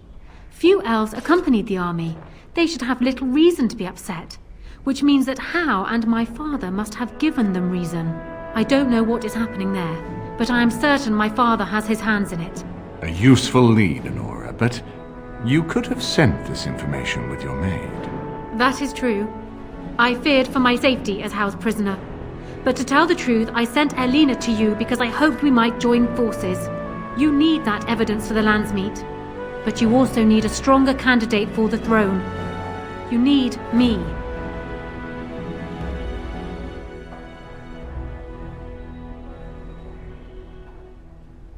Few elves accompanied the army. They should have little reason to be upset, which means that Hao and my father must have given them reason. I don't know what is happening there, but I am certain my father has his hands in it. A useful lead, Honora, but you could have sent this information with your maid. That is true. I feared for my safety as Hao's prisoner. But to tell the truth, I sent Elena to you because I hoped we might join forces. You need that evidence for the Landsmeet. But you also need a stronger candidate for the throne. You need me.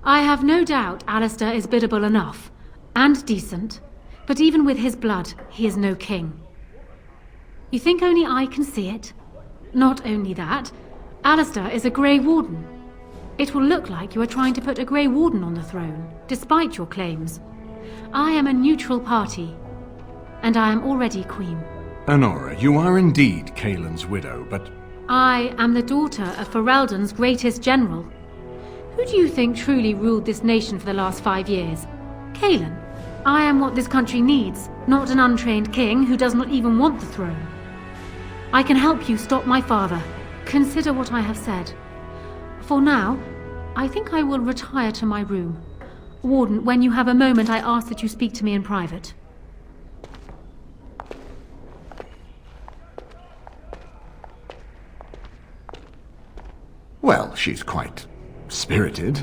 I have no doubt Alistair is biddable enough, and decent, but even with his blood, he is no king. You think only I can see it? Not only that, Alistair is a Grey Warden. It will look like you are trying to put a Grey Warden on the throne, despite your claims. I am a neutral party, and I am already queen. Honora, you are indeed Kaelin's widow, but... I am the daughter of Ferelden's greatest general. Who do you think truly ruled this nation for the last 5 years? Kaelin. I am what this country needs, not an untrained king who does not even want the throne. I can help you stop my father. Consider what I have said. For now, I think I will retire to my room. Warden, when you have a moment, I ask that you speak to me in private. Well, she's quite spirited.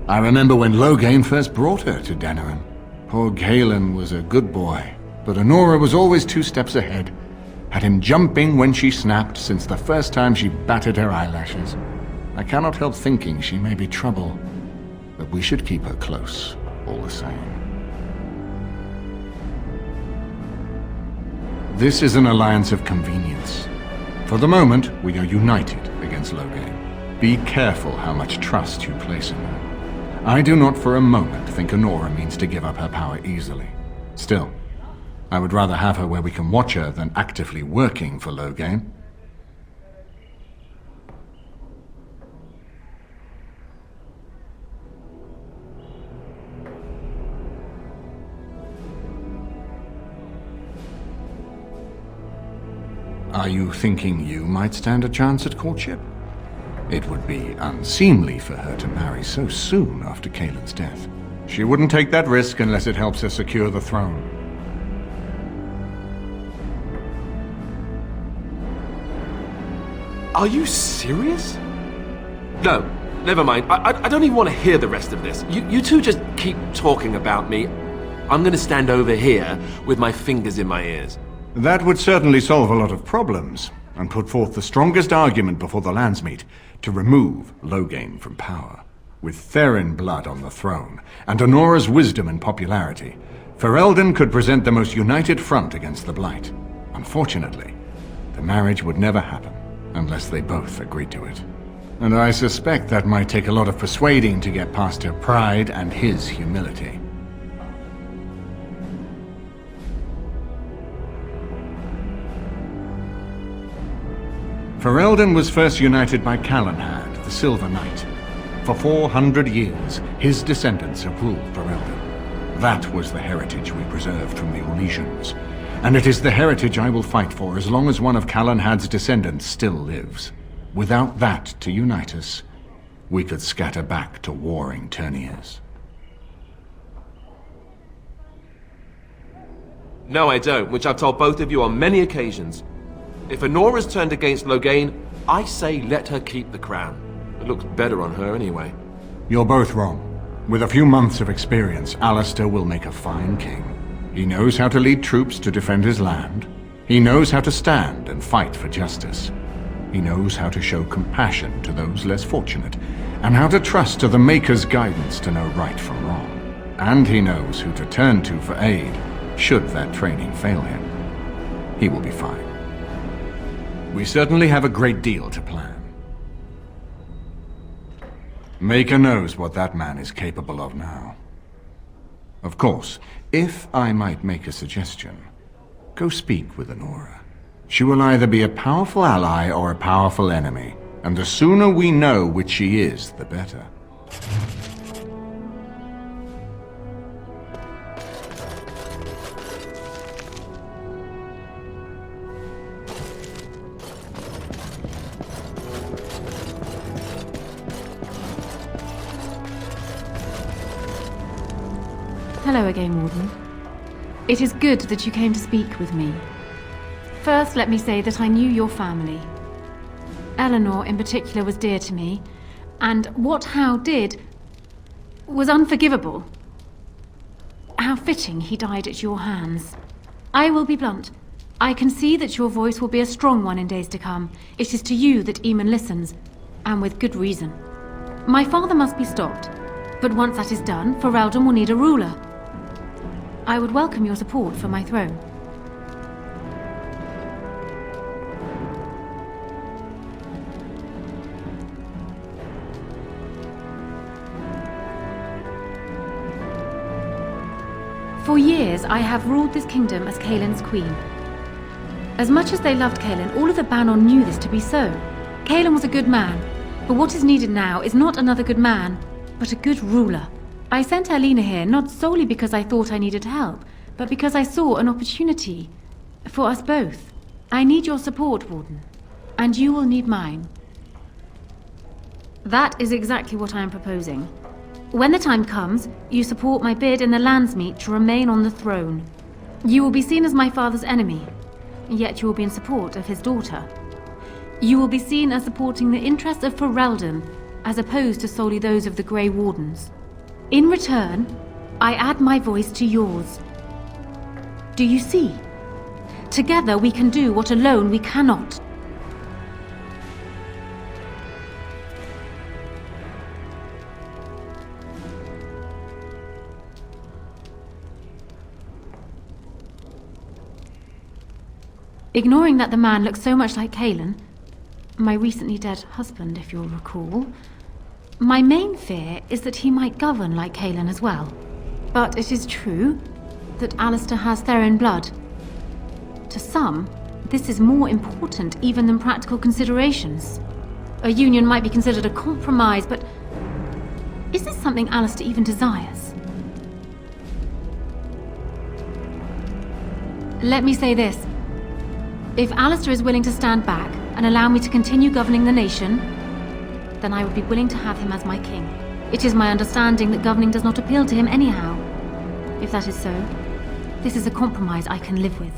I remember when Logain first brought her to Denerim. Poor Kaelin was a good boy, but Honora was always 2 steps ahead. Had him jumping when she snapped since the first time she batted her eyelashes. I cannot help thinking she may be trouble, but we should keep her close, all the same. This is an alliance of convenience. For the moment, we are united against Logain. Be careful how much trust you place in her. I do not for a moment think Honora means to give up her power easily. Still, I would rather have her where we can watch her than actively working for Logain. Are you thinking you might stand a chance at courtship? It would be unseemly for her to marry so soon after Kaelin's death. She wouldn't take that risk unless it helps her secure the throne. Are you serious? No, never mind. I don't even want to hear the rest of this. You two just keep talking about me. I'm gonna stand over here with my fingers in my ears. That would certainly solve a lot of problems, and put forth the strongest argument before the Landsmeet to remove Logain from power. With Therin blood on the throne, and Honora's wisdom and popularity, Ferelden could present the most united front against the Blight. Unfortunately, the marriage would never happen, unless they both agreed to it. And I suspect that might take a lot of persuading to get past her pride and his humility. Ferelden was first united by Calenhad, the Silver Knight. For 400 years, his descendants have ruled Ferelden. That was the heritage we preserved from the Orlesians. And it is the heritage I will fight for as long as one of Calenhad's descendants still lives. Without that to unite us, we could scatter back to warring Terniers. No, I don't, which I've told both of you on many occasions. If Honora's turned against Loghain, I say let her keep the crown. It looks better on her anyway. You're both wrong. With a few months of experience, Alistair will make a fine king. He knows how to lead troops to defend his land. He knows how to stand and fight for justice. He knows how to show compassion to those less fortunate, and how to trust to the Maker's guidance to know right from wrong. And he knows who to turn to for aid, should that training fail him. He will be fine. We certainly have a great deal to plan. Maker knows what that man is capable of now. Of course, if I might make a suggestion, go speak with Honora. She will either be a powerful ally or a powerful enemy, and the sooner we know which she is, the better. Hello again, Warden. It is good that you came to speak with me. First, let me say that I knew your family. Eleanor, in particular, was dear to me, and what Hal did was unforgivable. How fitting he died at your hands. I will be blunt. I can see that your voice will be a strong one in days to come. It is to you that Eamon listens, and with good reason. My father must be stopped, but once that is done, Ferelden will need a ruler. I would welcome your support for my throne. For years, I have ruled this kingdom as Kaelin's queen. As much as they loved Kaelin, all of the Banon knew this to be so. Kaelin was a good man, but what is needed now is not another good man, but a good ruler. I sent Alina here not solely because I thought I needed help, but because I saw an opportunity for us both. I need your support, Warden, and you will need mine. That is exactly what I am proposing. When the time comes, you support my bid in the Landsmeet to remain on the throne. You will be seen as my father's enemy, yet you will be in support of his daughter. You will be seen as supporting the interests of Ferelden, as opposed to solely those of the Grey Wardens. In return, I add my voice to yours. Do you see? Together we can do what alone we cannot. Ignoring that the man looks so much like Kaelin, my recently dead husband, if you'll recall, my main fear is that he might govern like Kaelin as well. But it is true that Alistair has Therin blood. To some, this is more important even than practical considerations. A union might be considered a compromise, but is this something Alistair even desires? Let me say this. If Alistair is willing to stand back and allow me to continue governing the nation, then I would be willing to have him as my king. It is my understanding that governing does not appeal to him anyhow. If that is so, this is a compromise I can live with.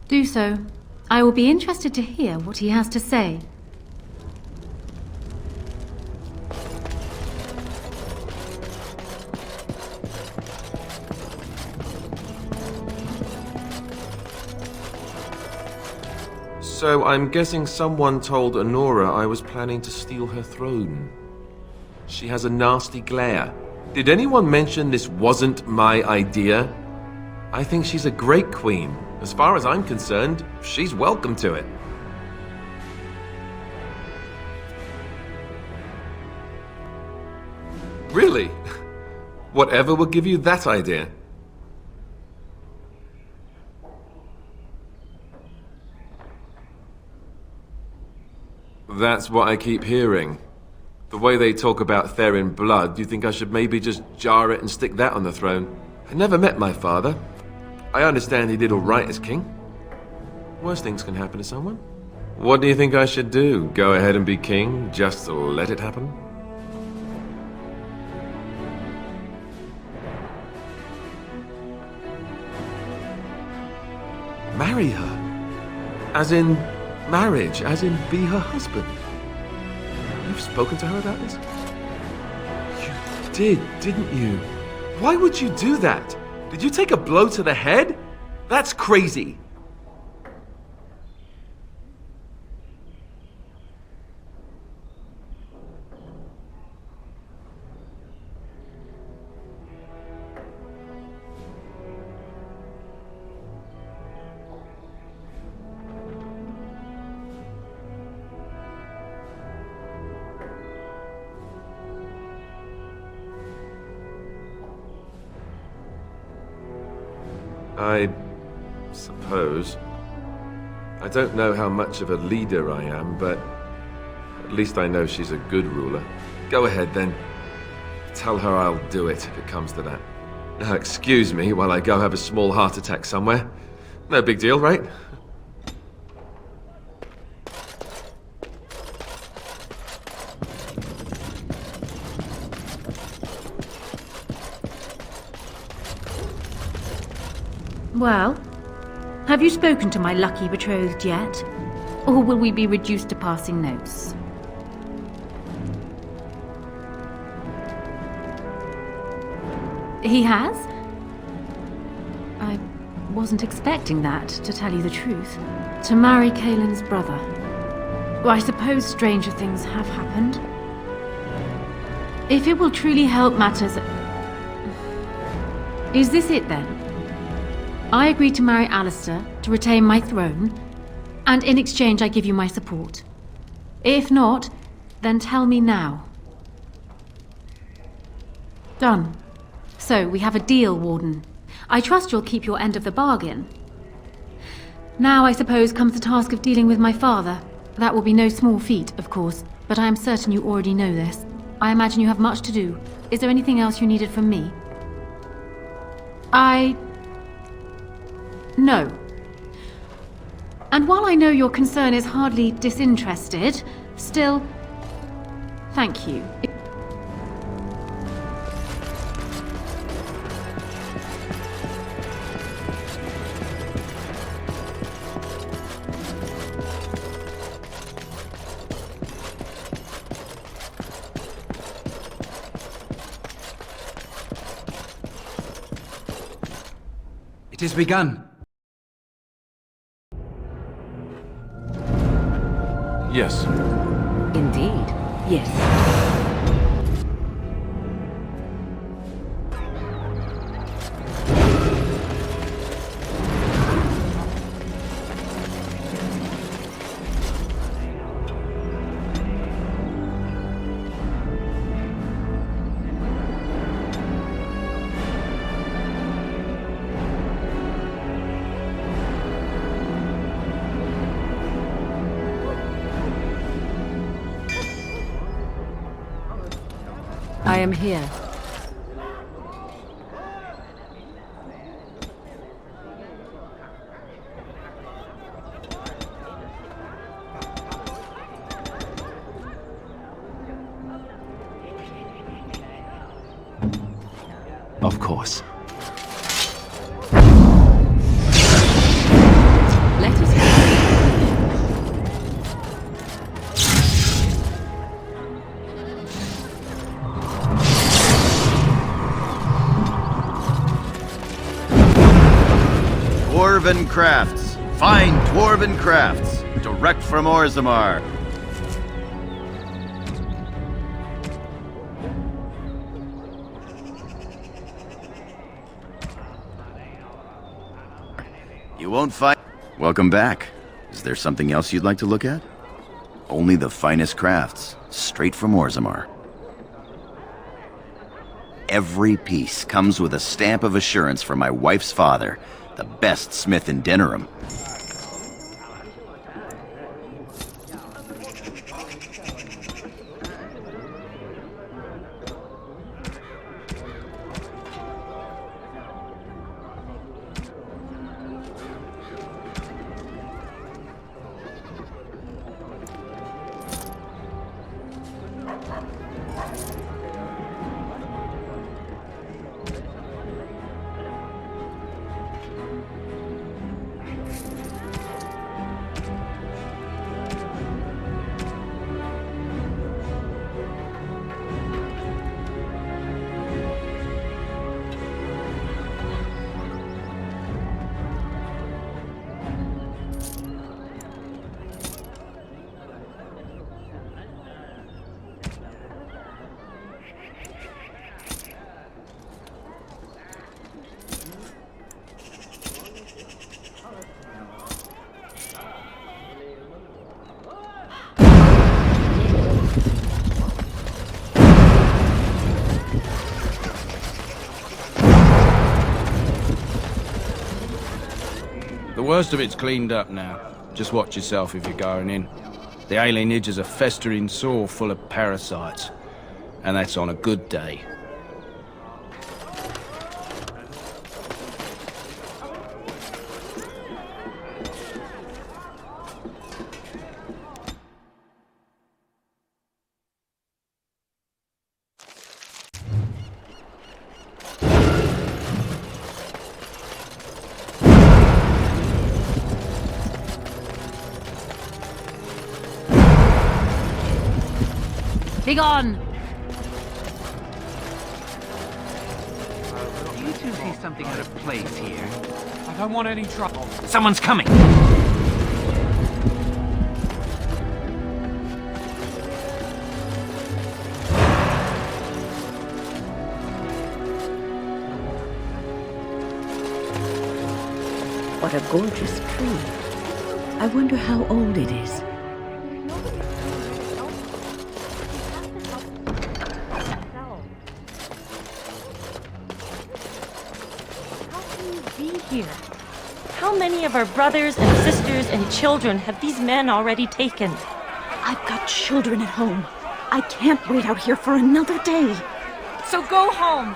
Do so. I will be interested to hear what he has to say. So I'm guessing someone told Honora I was planning to steal her throne. She has a nasty glare. Did anyone mention this wasn't my idea? I think she's a great queen. As far as I'm concerned, she's welcome to it. Really? Whatever will give you that idea? That's what I keep hearing. The way they talk about Therin blood, you think I should maybe just jar it and stick that on the throne? I never met my father. I understand he did all right as king. Worst things can happen to someone. What do you think I should do? Go ahead and be king? Just let it happen? Marry her? As in marriage? As in be her husband? You've spoken to her about this? You did, didn't you? Why would you do that? Did you take a blow to the head? That's crazy. I suppose. I don't know how much of a leader I am, but at least I know she's a good ruler. Go ahead, then. Tell her I'll do it if it comes to that. Now, excuse me while I go have a small heart attack somewhere. No big deal, right? Well, have you spoken to my lucky betrothed yet? Or will we be reduced to passing notes? He has? I wasn't expecting that, to tell you the truth. To marry Kaelin's brother. Well, I suppose stranger things have happened. If it will truly help matters... Is this it then? I agree to marry Alistair to retain my throne, and in exchange I give you my support. If not, then tell me now. Done. So, we have a deal, Warden. I trust you'll keep your end of the bargain. Now, I suppose, comes the task of dealing with my father. That will be no small feat, of course, but I am certain you already know this. I imagine you have much to do. Is there anything else you needed from me? No. And while I know your concern is hardly disinterested, still, thank you. It has begun. Yes. Indeed, yes. I am here. Of course. Let us go. Dwarven crafts. Fine dwarven crafts. Direct from Orzammar. You won't find... Welcome back. Is there something else you'd like to look at? Only the finest crafts. Straight from Orzammar. Every piece comes with a stamp of assurance from my wife's father, the best smith in Denerim. The worst of it's cleaned up now. Just watch yourself if you're going in. The Alienage is a festering sore full of parasites. And that's on a good day. Begone! You two see something out of place here. I don't want any trouble. Someone's coming! What a gorgeous tree. I wonder how old it is. Here. How many of our brothers and sisters and children have these men already taken? I've got children at home. I can't wait out here for another day. So go home.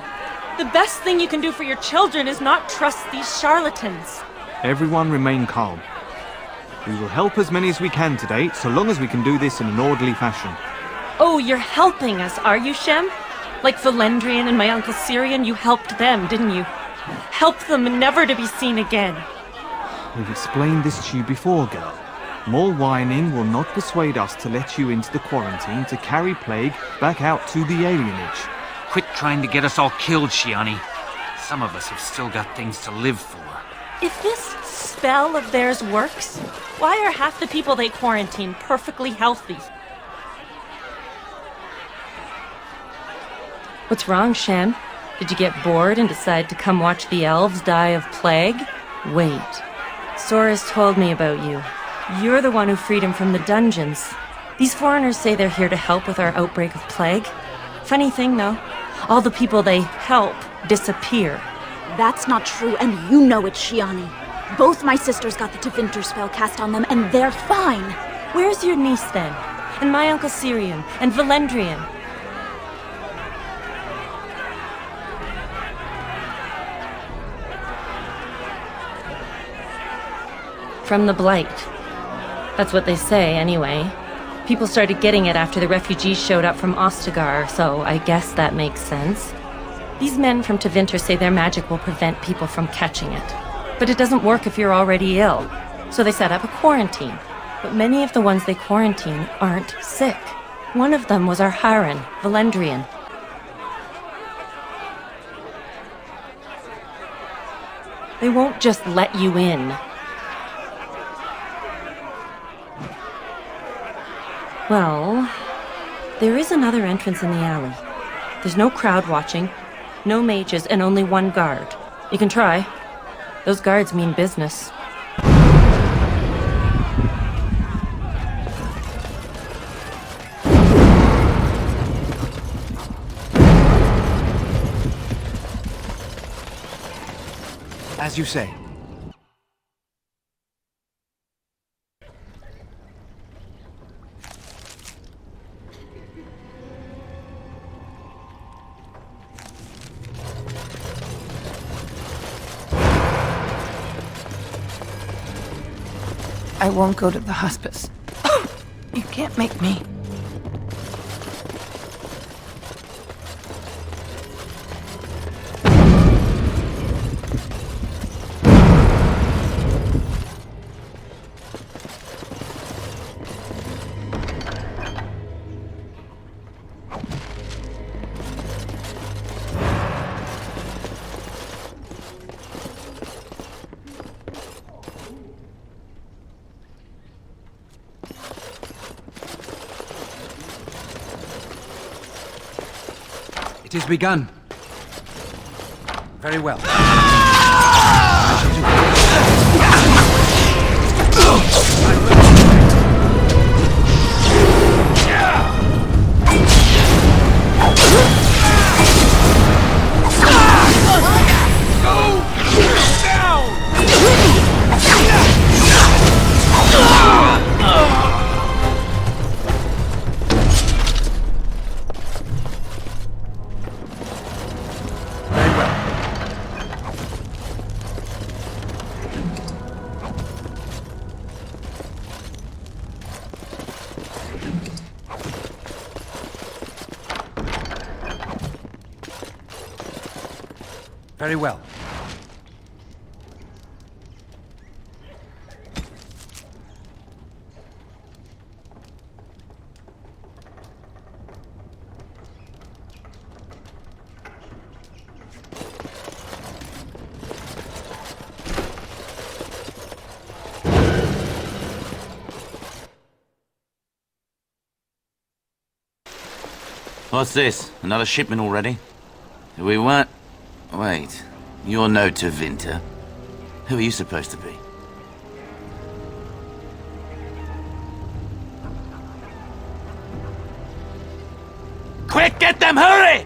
The best thing you can do for your children is not trust these charlatans. Everyone remain calm. We will help as many as we can today, so long as we can do this in an orderly fashion. Oh, you're helping us, are you, Shem? Like Valendrian and my Uncle Syrian, you helped them, didn't you? Help them never to be seen again. We've explained this to you before, girl. More whining will not persuade us to let you into the quarantine to carry plague back out to the Alienage. Quit trying to get us all killed, Shiani. Some of us have still got things to live for. If this spell of theirs works, why are half the people they quarantine perfectly healthy? What's wrong, Shem? Did you get bored and decide to come watch the elves die of plague? Wait. Sora's told me about you. You're the one who freed him from the dungeons. These foreigners say they're here to help with our outbreak of plague. Funny thing, though. All the people they help disappear. That's not true, and you know it, Shiani. Both my sisters got the Tevinter spell cast on them, and they're fine. Where's your niece, then? And my Uncle Syrian? And Valendrian? From the Blight. That's what they say, anyway. People started getting it after the refugees showed up from Ostagar, so I guess that makes sense. These men from Tevinter say their magic will prevent people from catching it. But it doesn't work if you're already ill. So they set up a quarantine. But many of the ones they quarantine aren't sick. One of them was our Hiren, Valendrian. They won't just let you in. Well, there is another entrance in the alley. There's no crowd watching, no mages, and only one guard. You can try. Those guards mean business. As you say. I won't go to the hospice. You can't make me. It has begun. Very well. Go down! Very well. What's this? Another shipment already? We weren't... Wait. You're no Tevinter. Who are you supposed to be? Quick, get them, hurry!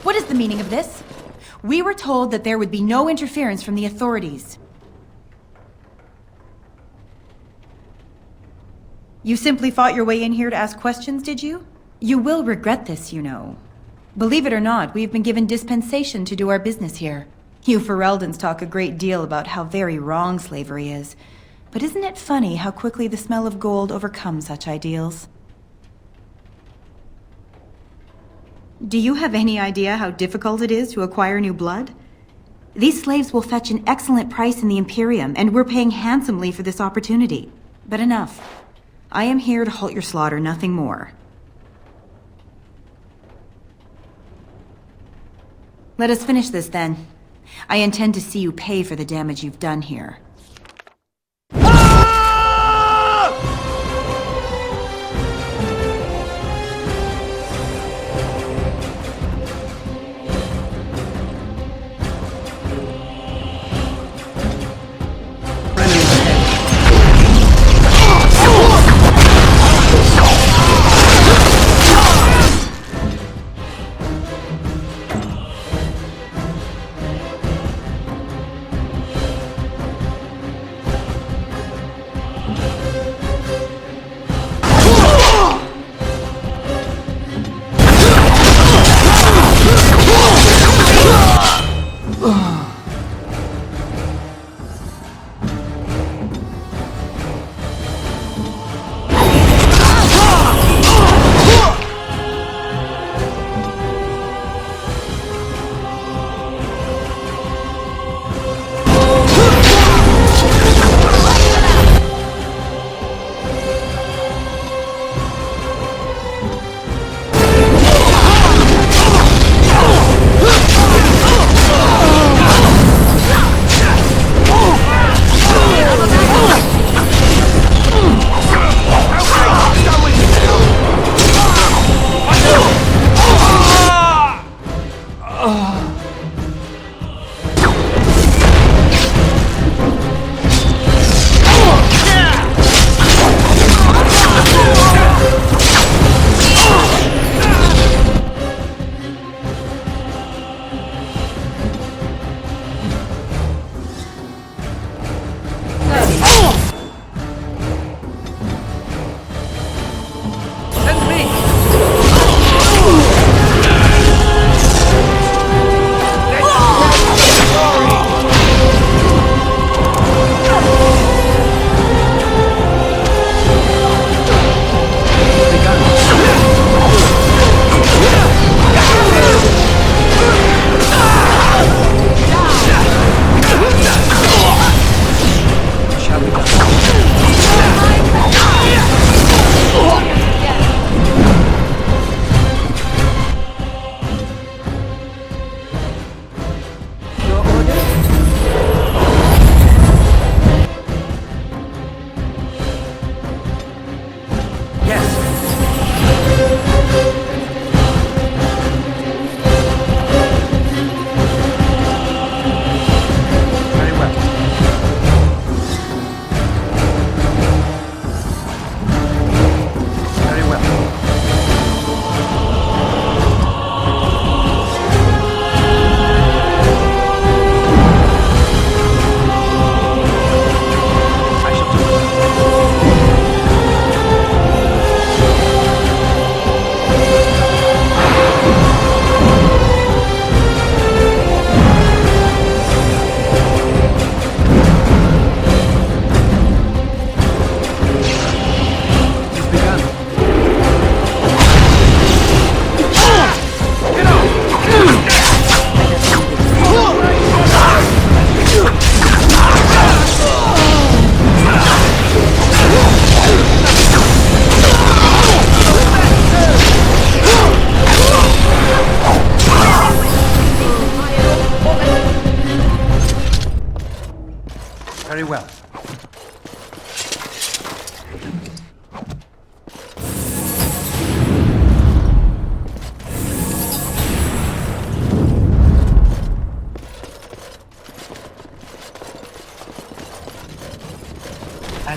What is the meaning of this? We were told that there would be no interference from the authorities. You simply fought your way in here to ask questions, did you? You will regret this, you know. Believe it or not, we've been given dispensation to do our business here. You Fereldans talk a great deal about how very wrong slavery is. But isn't it funny how quickly the smell of gold overcomes such ideals? Do you have any idea how difficult it is to acquire new blood? These slaves will fetch an excellent price in the Imperium, and we're paying handsomely for this opportunity. But enough. I am here to halt your slaughter, nothing more. Let us finish this then. I intend to see you pay for the damage you've done here.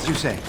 As you say.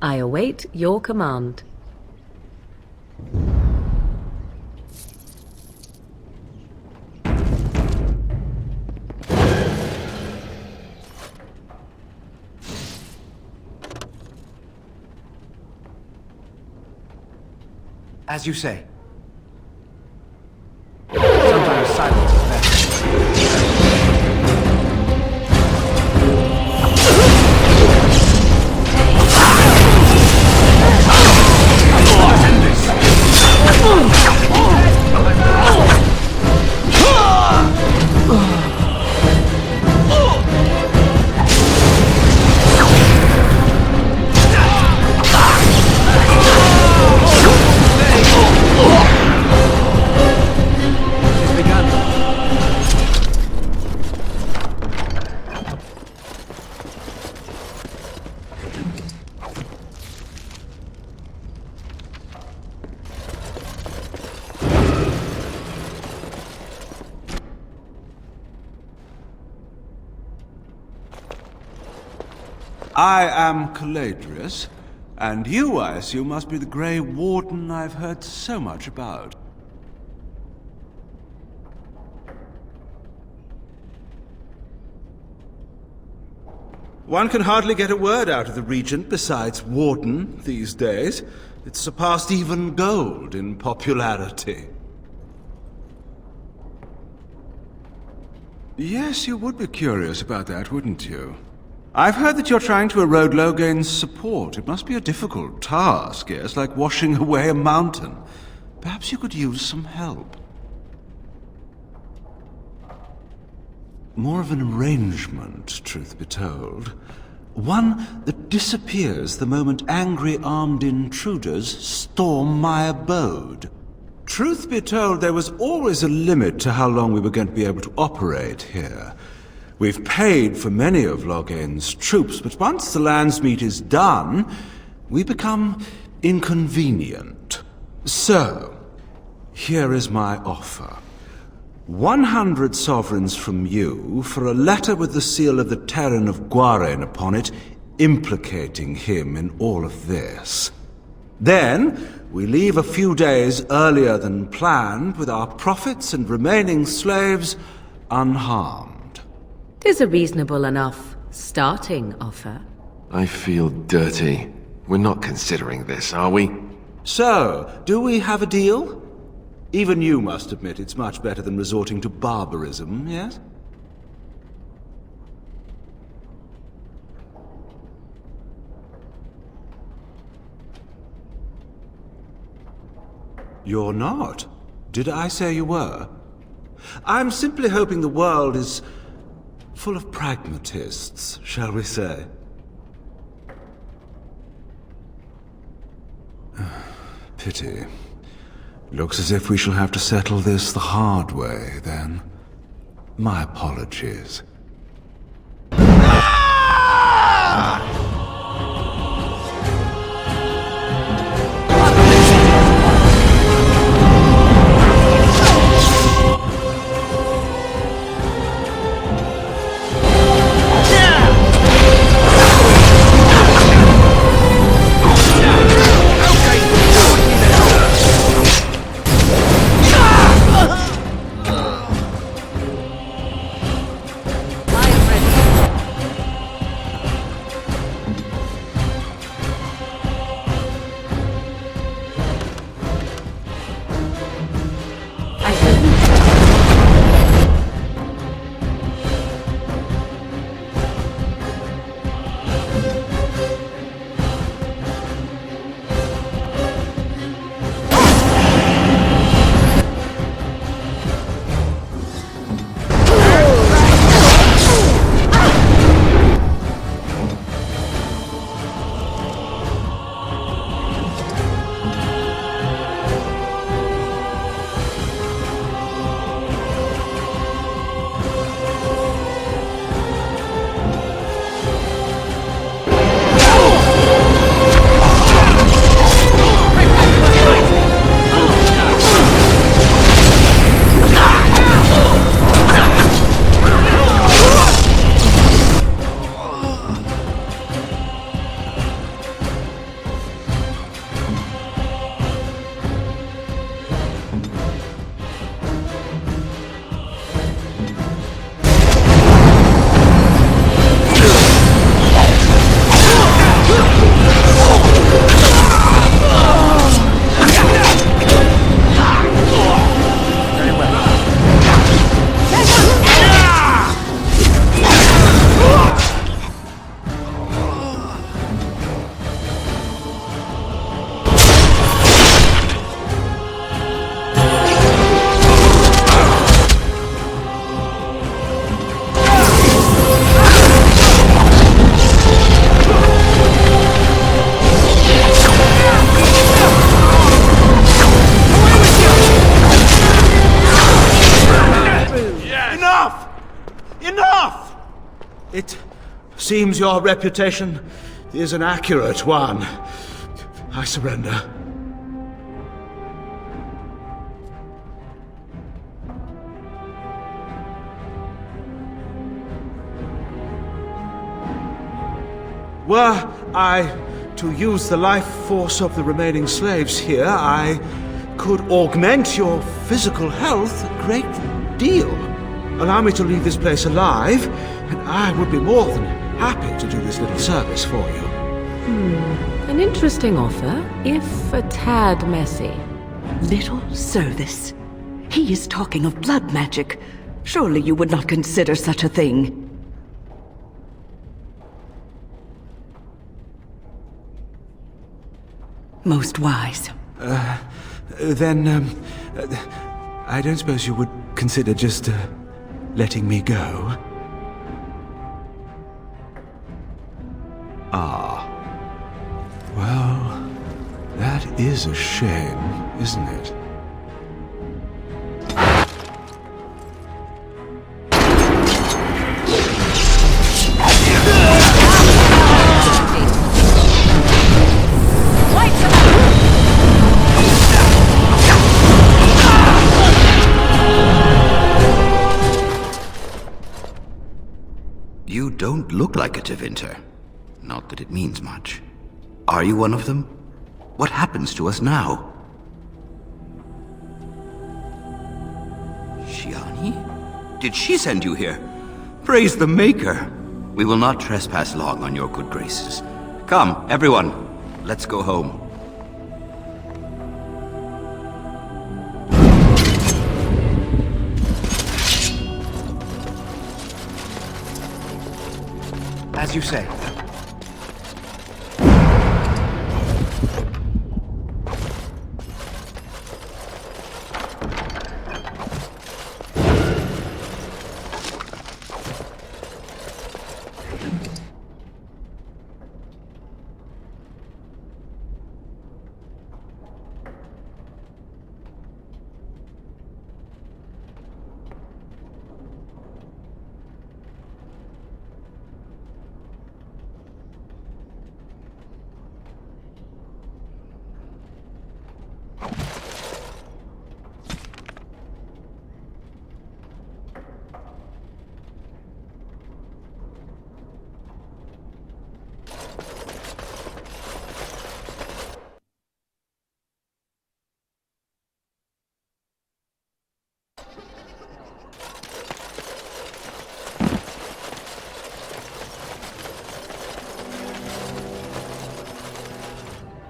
I await your command. As you say. Sometimes silence is best. I am Caladrius, and you, I assume, must be the Grey Warden I've heard so much about. One can hardly get a word out of the Regent besides Warden these days. It's surpassed even gold in popularity. Yes, you would be curious about that, wouldn't you? I've heard that you're trying to erode Logain's support. It must be a difficult task, yes, like washing away a mountain. Perhaps you could use some help. More of an arrangement, truth be told. One that disappears the moment angry armed intruders storm my abode. Truth be told, there was always a limit to how long we were going to be able to operate here. We've paid for many of Logain's troops, but once the Landsmeet is done, we become inconvenient. So, here is my offer. 100 sovereigns from you for a letter with the seal of the Terran of Guaren upon it, implicating him in all of this. Then, we leave a few days earlier than planned with our profits and remaining slaves unharmed. 'Tis a reasonable enough starting offer. I feel dirty. We're not considering this, are we? So, do we have a deal? Even you must admit it's much better than resorting to barbarism, yes? You're not. Did I say you were? I'm simply hoping the world is full of pragmatists, shall we say. Pity. Looks as if we shall have to settle this the hard way, then. My apologies. seems your reputation is an accurate one. I surrender. Were I to use the life force of the remaining slaves here, I could augment your physical health a great deal. Allow me to leave this place alive, and I would be more than happy to do this little service for you. An interesting offer, if a tad messy. Little service? He is talking of blood magic. Surely you would not consider such a thing. Most wise. Then, I don't suppose you would consider just, letting me go? Ah. Well, that is a shame, isn't it? You don't look like a Tevinter. Not that it means much. Are you one of them? What happens to us now? Shiani? Did she send you here? Praise the Maker! We will not trespass long on your good graces. Come, everyone, let's go home. As you say.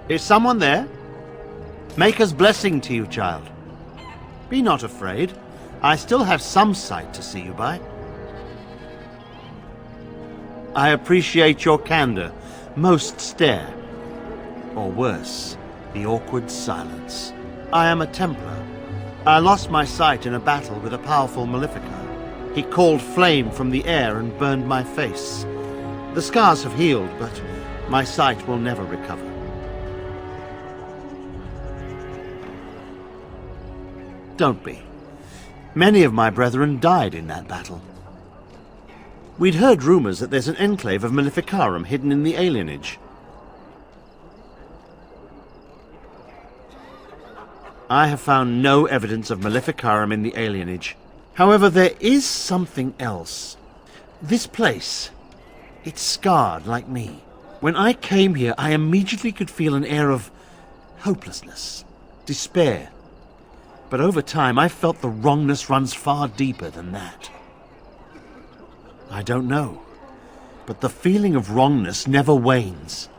Is someone there? Maker's blessing to you, child. Be not afraid. I still have some sight to see you by. I appreciate your candor. Most stare. Or worse, the awkward silence. I am a Templar. I lost my sight in a battle with a powerful Maleficar. He called flame from the air and burned my face. The scars have healed, but my sight will never recover. Don't be. Many of my brethren died in that battle. We'd heard rumors that there's an enclave of Maleficarum hidden in the Alienage. I have found no evidence of Maleficarum in the Alienage. However, there is something else. This place, it's scarred like me. When I came here, I immediately could feel an air of hopelessness, despair. But over time, I felt the wrongness runs far deeper than that. I don't know, but the feeling of wrongness never wanes.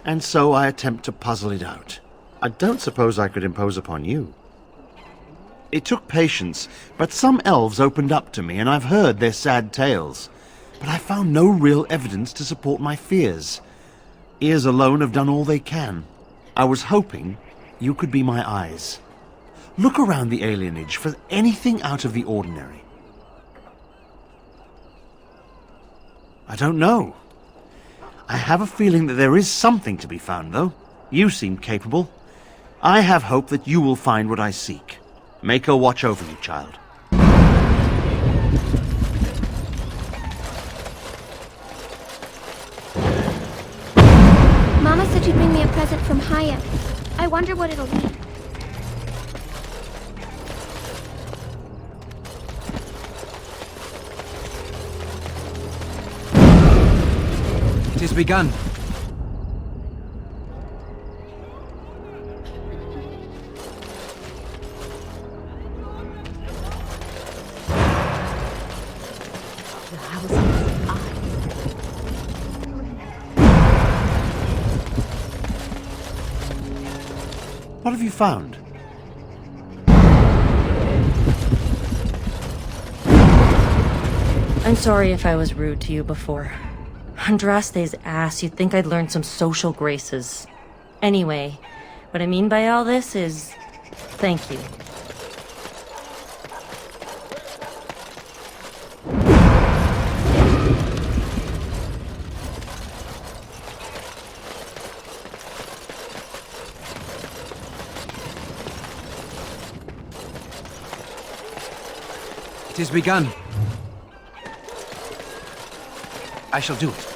And so I attempt to puzzle it out. I don't suppose I could impose upon you. It took patience, but some elves opened up to me, and I've heard their sad tales. But I found no real evidence to support my fears. Ears alone have done all they can. I was hoping you could be my eyes. Look around the Alienage for anything out of the ordinary. I don't know. I have a feeling that there is something to be found, though. You seem capable. I have hope that you will find what I seek. Maker watch over you, child. — me a present from Haya. I wonder what it'll be. It has begun. What have you found? I'm sorry if I was rude to you before. Andraste's ass, you'd think I'd learned some social graces. Anyway, what I mean by all this is... thank you. It has begun. I shall do it.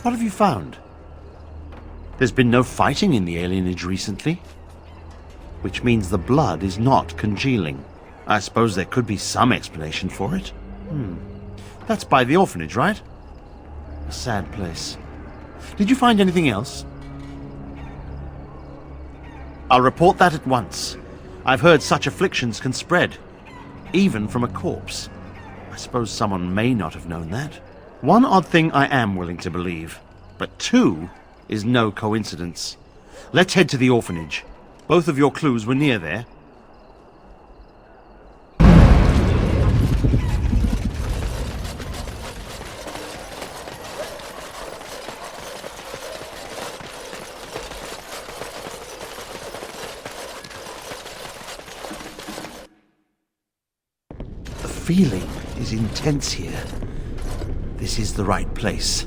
What have you found? There's been no fighting in the Alienage recently, which means the blood is not congealing. I suppose there could be some explanation for it. That's by the orphanage, right? A sad place. Did you find anything else? I'll report that at once. I've heard such afflictions can spread, even from a corpse. I suppose someone may not have known that. One odd thing I am willing to believe, but two is no coincidence. Let's head to the orphanage. Both of your clues were near there. The feeling is intense here. This is the right place.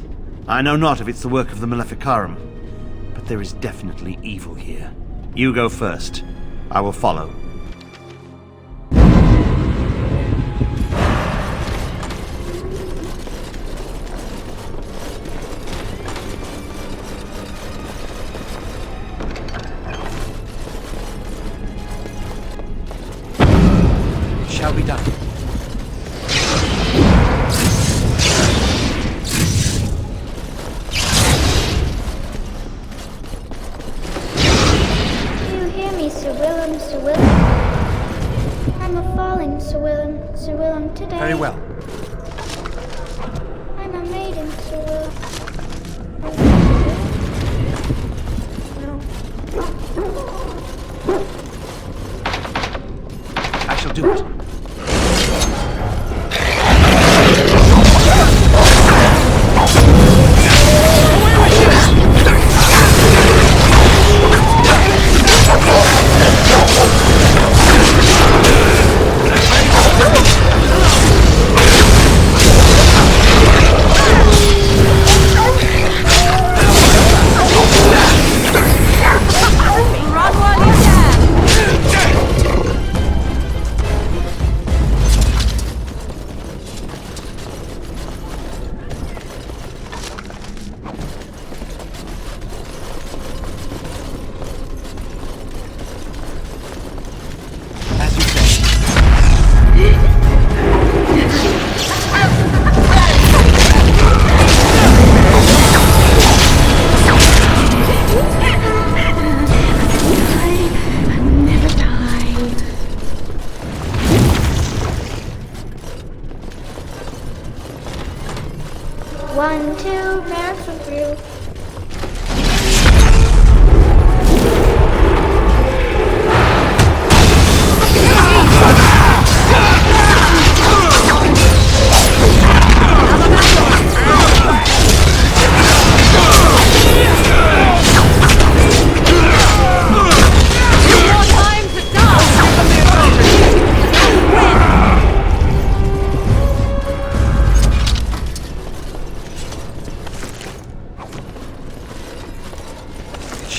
I know not if it's the work of the Maleficarum, but there is definitely evil here. You go first. I will follow. It shall be done. Today. Very well. I'm a maiden, Sir Will. I shall do it.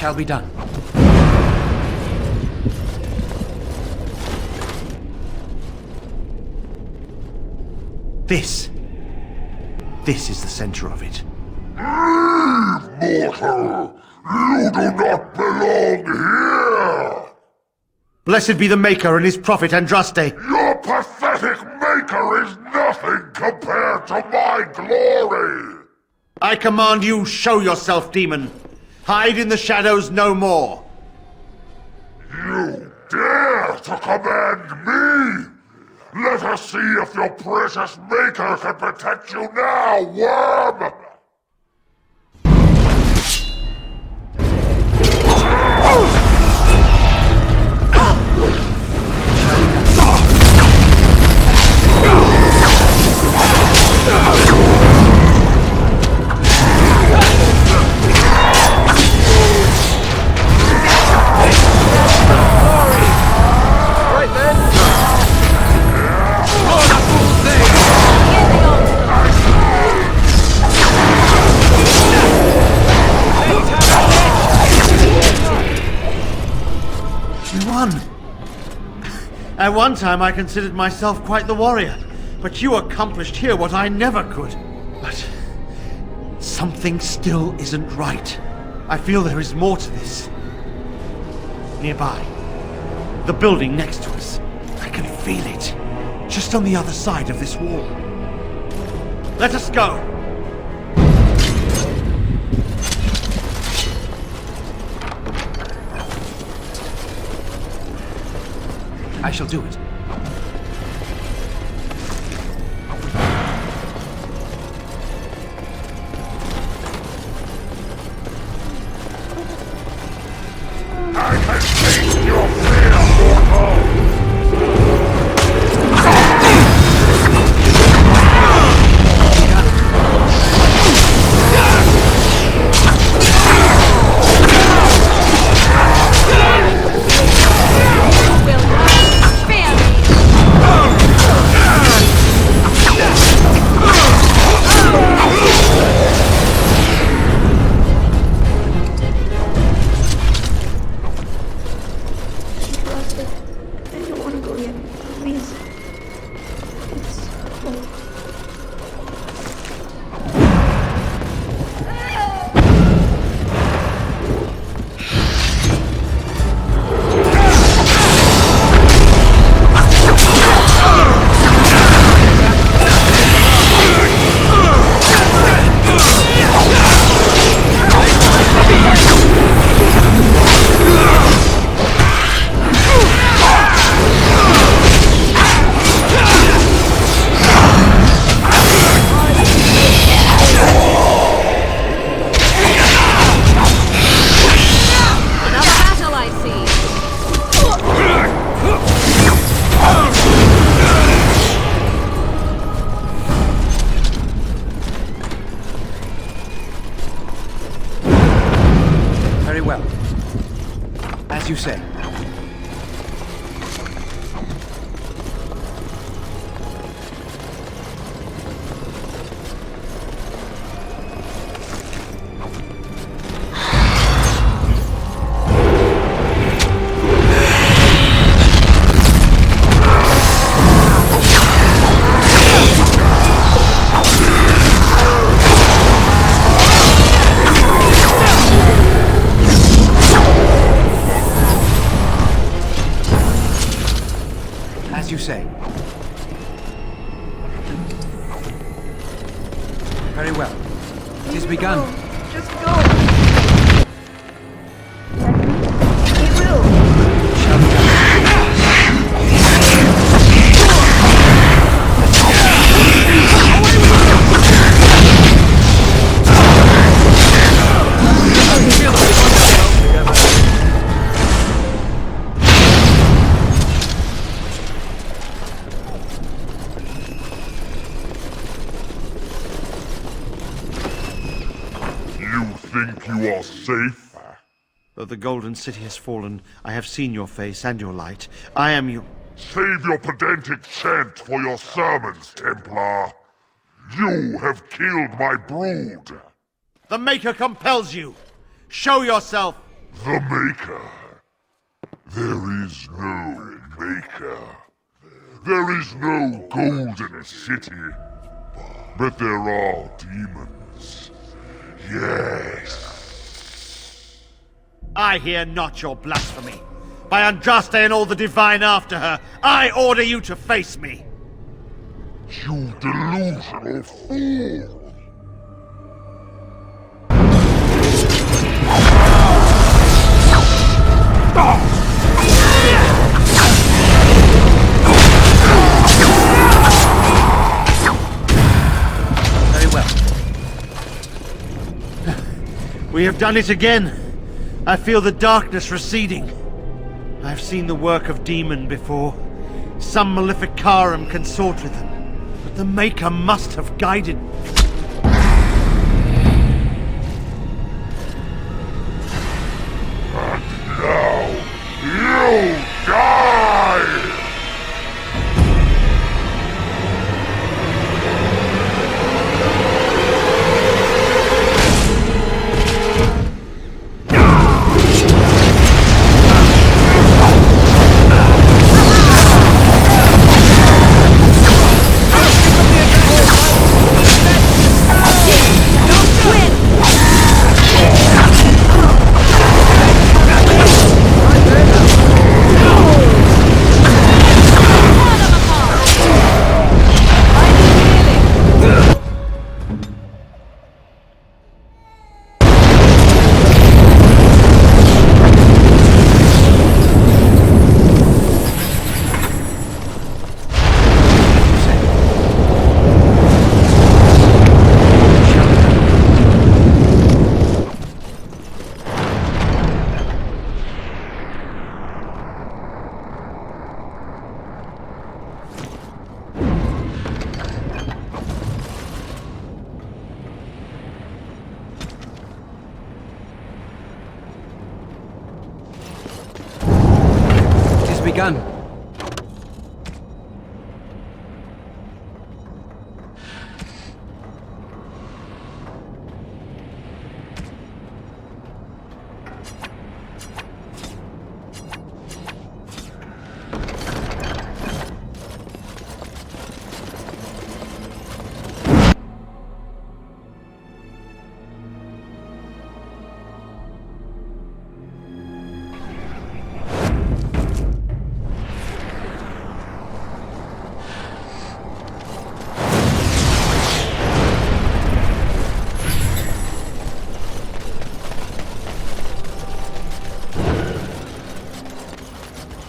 shall be done. This is the center of it. Mortal! You do not belong here! Blessed be the Maker and his prophet Andraste. Your pathetic Maker is nothing compared to my glory! I command you, show yourself, demon. Hide in the shadows no more. You dare to command me? Let us see if your precious Maker can protect you now, worm! At one time I considered myself quite the warrior, but you accomplished here what I never could. But something still isn't right. I feel there is more to this. Nearby, the building next to us. I can feel it, just on the other side of this wall. Let us go! I shall do it. I can taste your fear, mortal! As you say. As you say. Very well. It is begun. Just go. It will. Shall be done. Think you are safe? Though the Golden City has fallen, I have seen your face and your light. I am you. Save your pedantic chant for your sermons, Templar. You have killed my brood. The Maker compels you. Show yourself. The Maker. There is no Maker. There is no Golden City. But there are demons. Yes. I hear not your blasphemy. By Andraste and all the divine after her, I order you to face me! You delusional fool! Very well. We have done it again. I feel the darkness receding. I've seen the work of demon before. Some Maleficarum consort with them. But the Maker must have guided... Now, you die! Begun.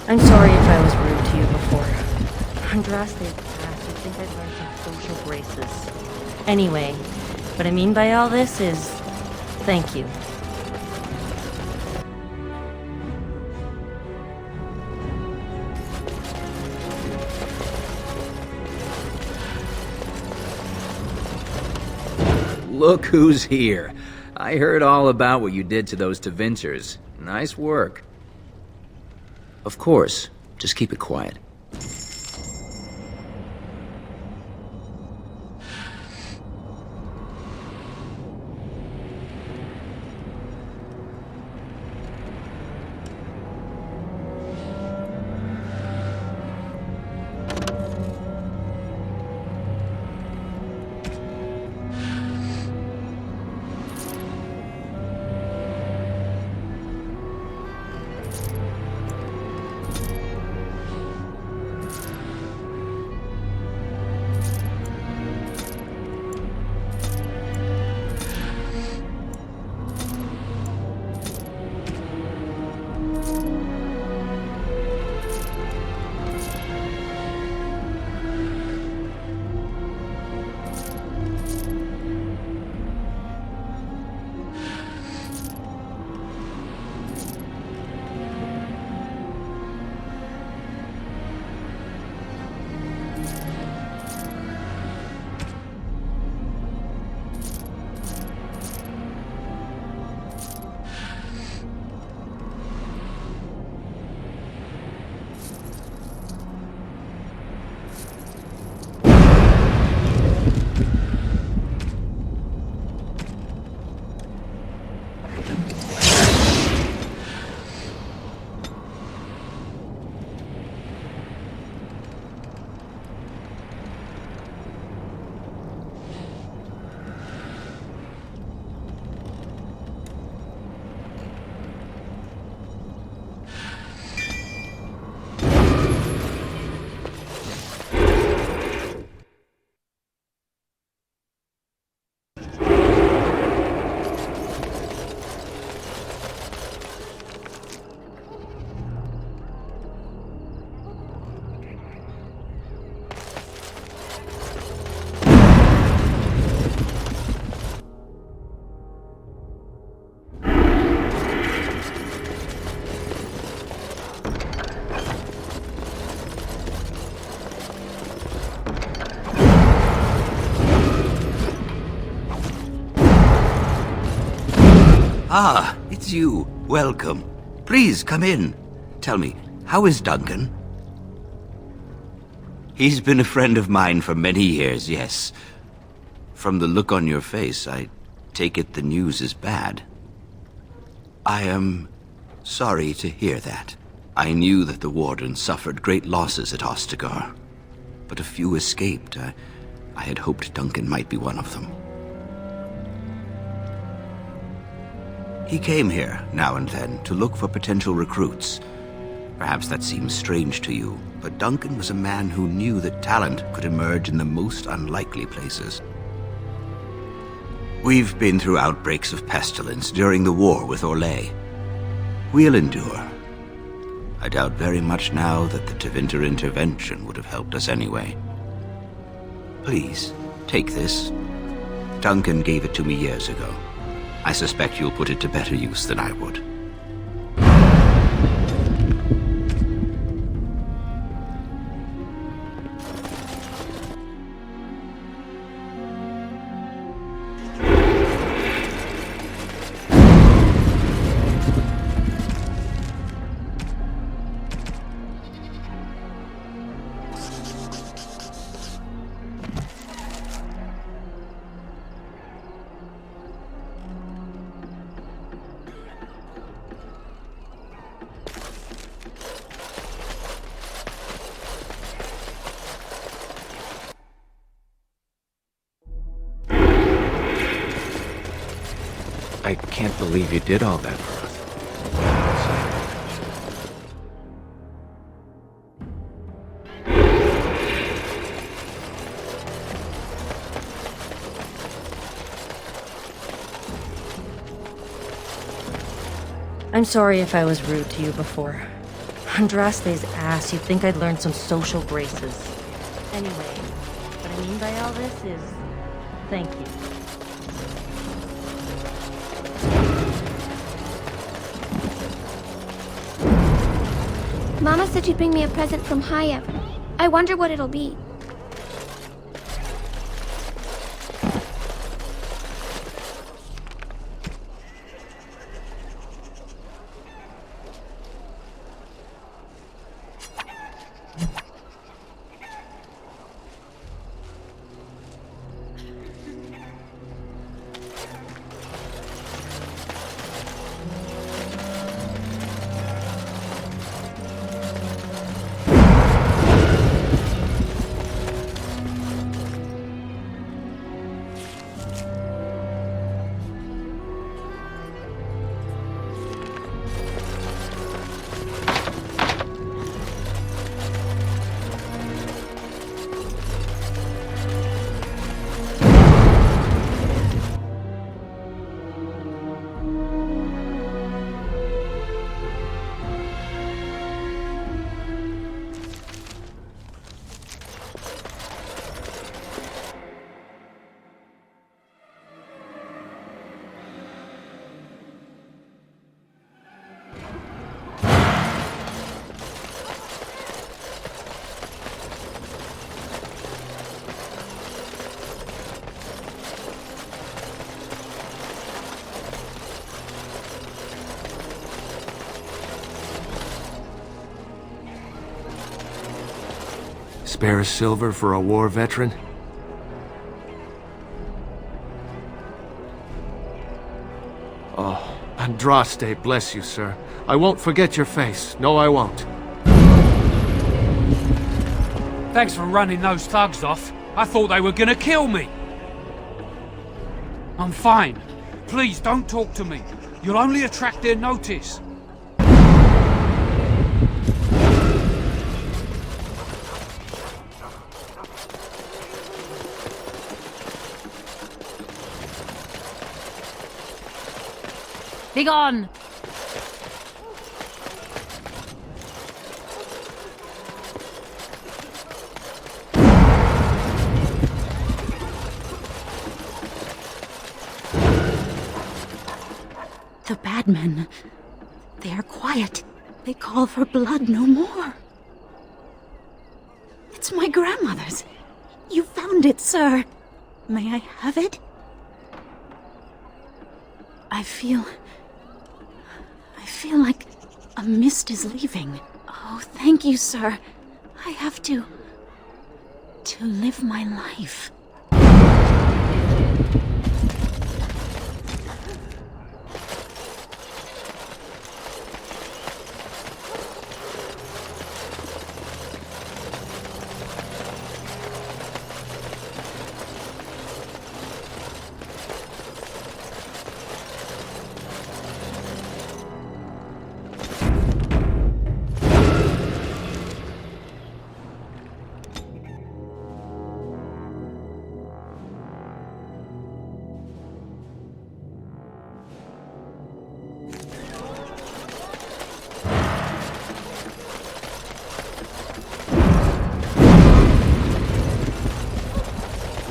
I'm sorry if I was rude to you before. Andraste is past. You'd think I'd learned some social graces. Anyway, what I mean by all this is... thank you. Look who's here. I heard all about what you did to those Tevinters. Nice work. Of course, just keep it quiet. Ah, it's you. Welcome. Please, come in. Tell me, how is Duncan? He's been a friend of mine for many years, yes. From the look on your face, I take it the news is bad. I am sorry to hear that. I knew that the Warden suffered great losses at Ostagar, but a few escaped. I had hoped Duncan might be one of them. He came here, now and then, to look for potential recruits. Perhaps that seems strange to you, but Duncan was a man who knew that talent could emerge in the most unlikely places. We've been through outbreaks of pestilence during the war with Orlais. We'll endure. I doubt very much now that the Tevinter intervention would have helped us anyway. Please, take this. Duncan gave it to me years ago. I suspect you'll put it to better use than I would. I can't believe you did all that for us. I'm sorry if I was rude to you before. Andraste's ass, you'd think I'd learned some social graces. Anyway, what I mean by all this is... thank you. Mama said she'd bring me a present from Haya. I wonder what it'll be. Spare a silver for a war veteran? Oh, Andraste, bless you, sir. I won't forget your face. No, I won't. Thanks for running those thugs off. I thought they were gonna kill me. I'm fine. Please, don't talk to me. You'll only attract their notice. Begone! The bad men. They are quiet. They call for blood no more. It's my grandmother's. You found it, sir. May I have it? I feel feel like a mist is leaving. Oh, thank you, sir. I have to live my life.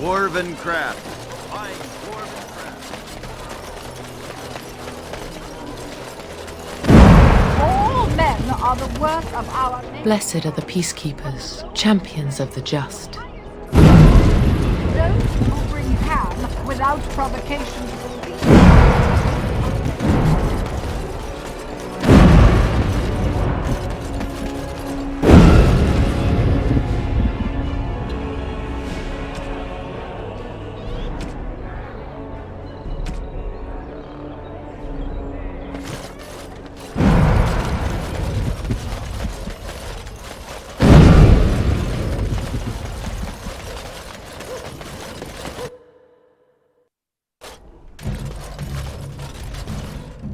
Dwarven craft. All men are the work of our nation. Blessed are the peacekeepers, champions of the just. Those who bring ham without provocation will be.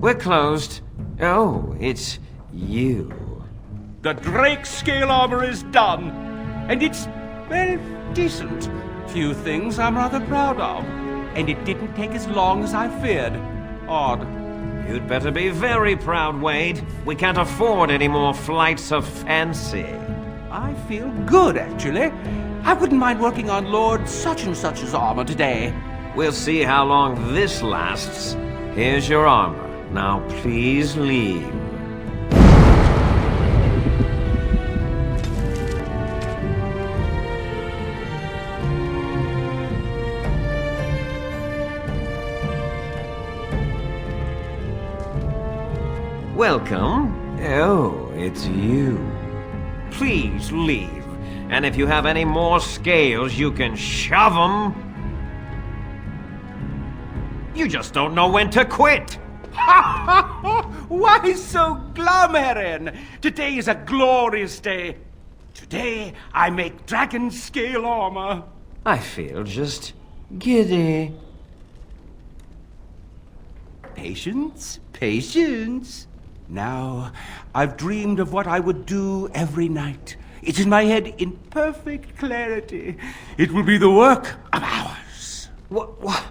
We're closed. Oh, it's you. The Drake scale armor is done, and it's, well, decent. Few things I'm rather proud of, and it didn't take as long as I feared. Odd. You'd better be very proud, Wade. We can't afford any more flights of fancy. I feel good, actually. I wouldn't mind working on Lord such-and-such's armor today. We'll see how long this lasts. Here's your armor. Now please leave. Welcome. Oh, it's you. Please leave. And if you have any more scales, you can shove them. You just don't know when to quit. Why so glum, Heron? Today is a glorious day. Today I make dragon scale armor. I feel just giddy. Patience, patience. Now, I've dreamed of what I would do every night. It's in my head in perfect clarity. It will be the work of hours. What?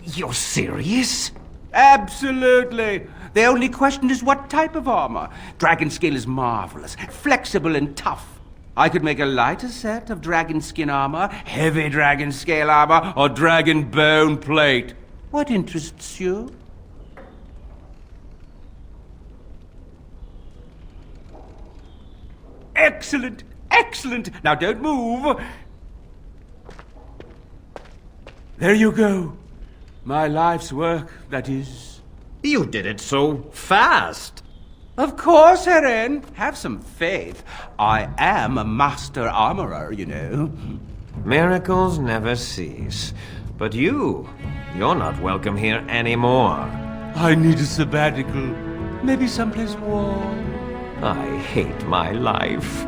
You're serious? Absolutely. The only question is what type of armor. Dragon scale is marvelous, flexible and tough. I could make a lighter set of dragon skin armor, heavy dragon scale armor, or dragon bone plate. What interests you? Excellent, excellent. Now don't move. There you go. My life's work, that is. You did it so fast. Of course, Heron. Have some faith. I am a master armorer, you know. Miracles never cease. But you're not welcome here anymore. I need a sabbatical. Maybe someplace warm. I hate my life.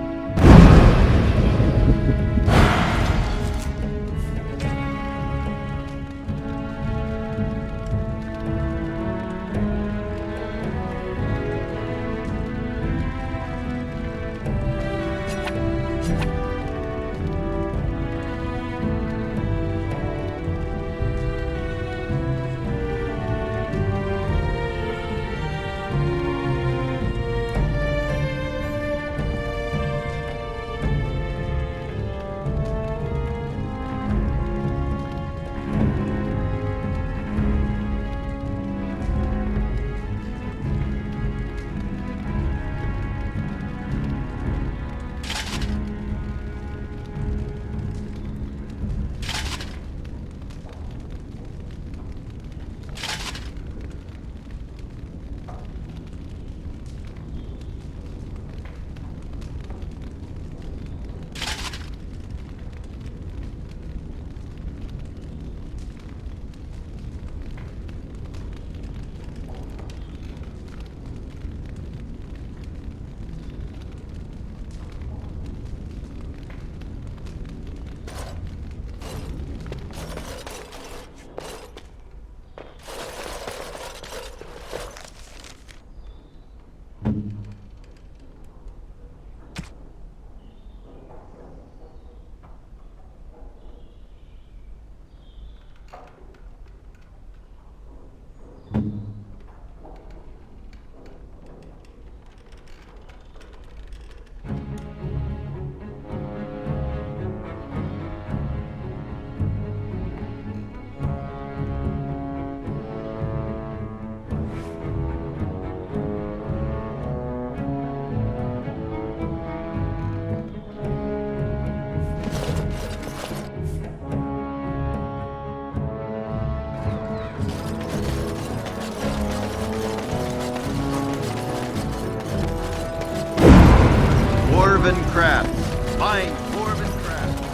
Dwarven Crafts. Find Dwarven Crafts.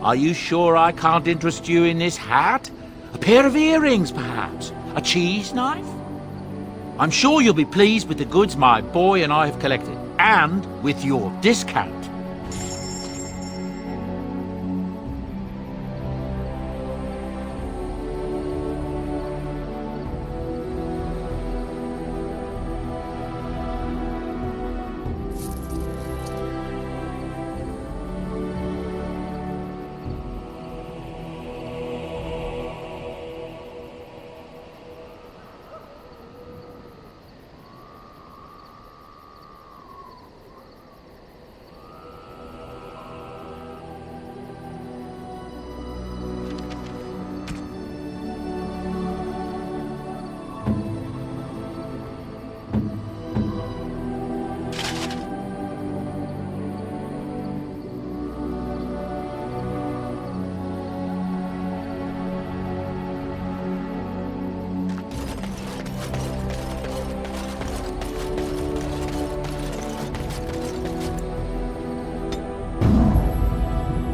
Are you sure I can't interest you in this hat? A pair of earrings, perhaps? A cheese knife? I'm sure you'll be pleased with the goods my boy and I have collected, and with your discount.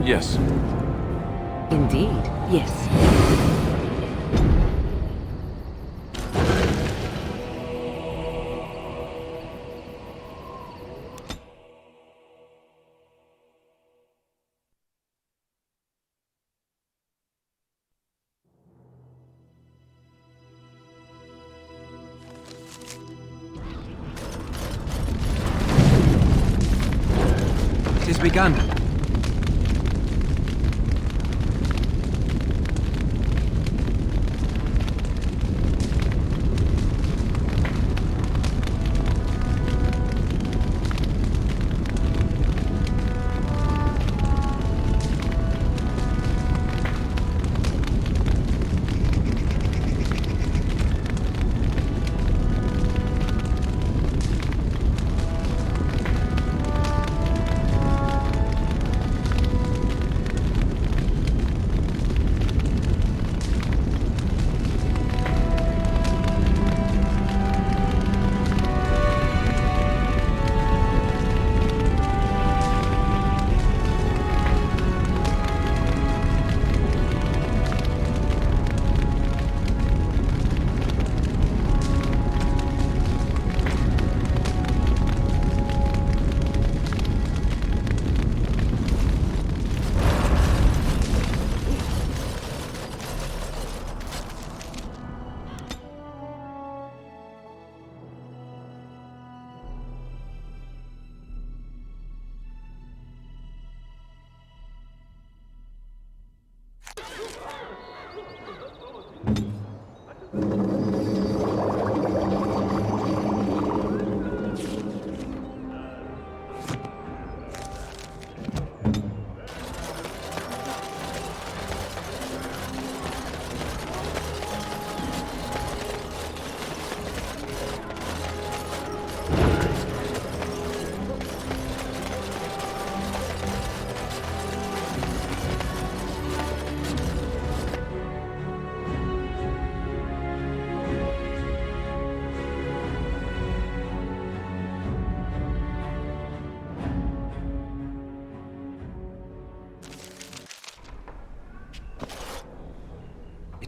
Yes. Indeed, yes. It has begun.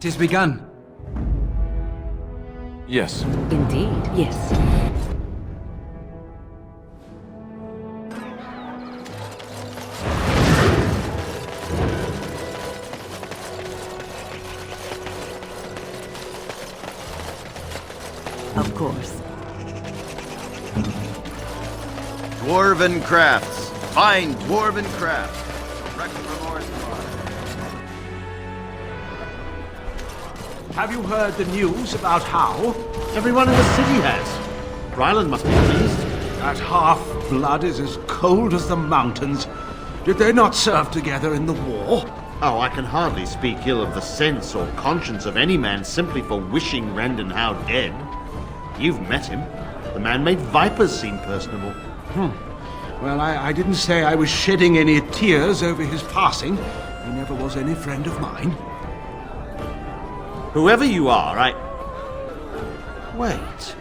'Tis begun. Yes. Indeed. Yes. Of course. Dwarven crafts. Fine dwarven crafts. Direct from Orzammar. Have you heard the news about how? Everyone in the city has. Ryland must be pleased. That half-blood is as cold as the mountains. Did they not serve together in the war? Oh, I can hardly speak ill of the sense or conscience of any man simply for wishing Rendon Howe dead. You've met him. The man made vipers seem personable. Well, I didn't say I was shedding any tears over his passing. He never was any friend of mine. Whoever you are, Wait.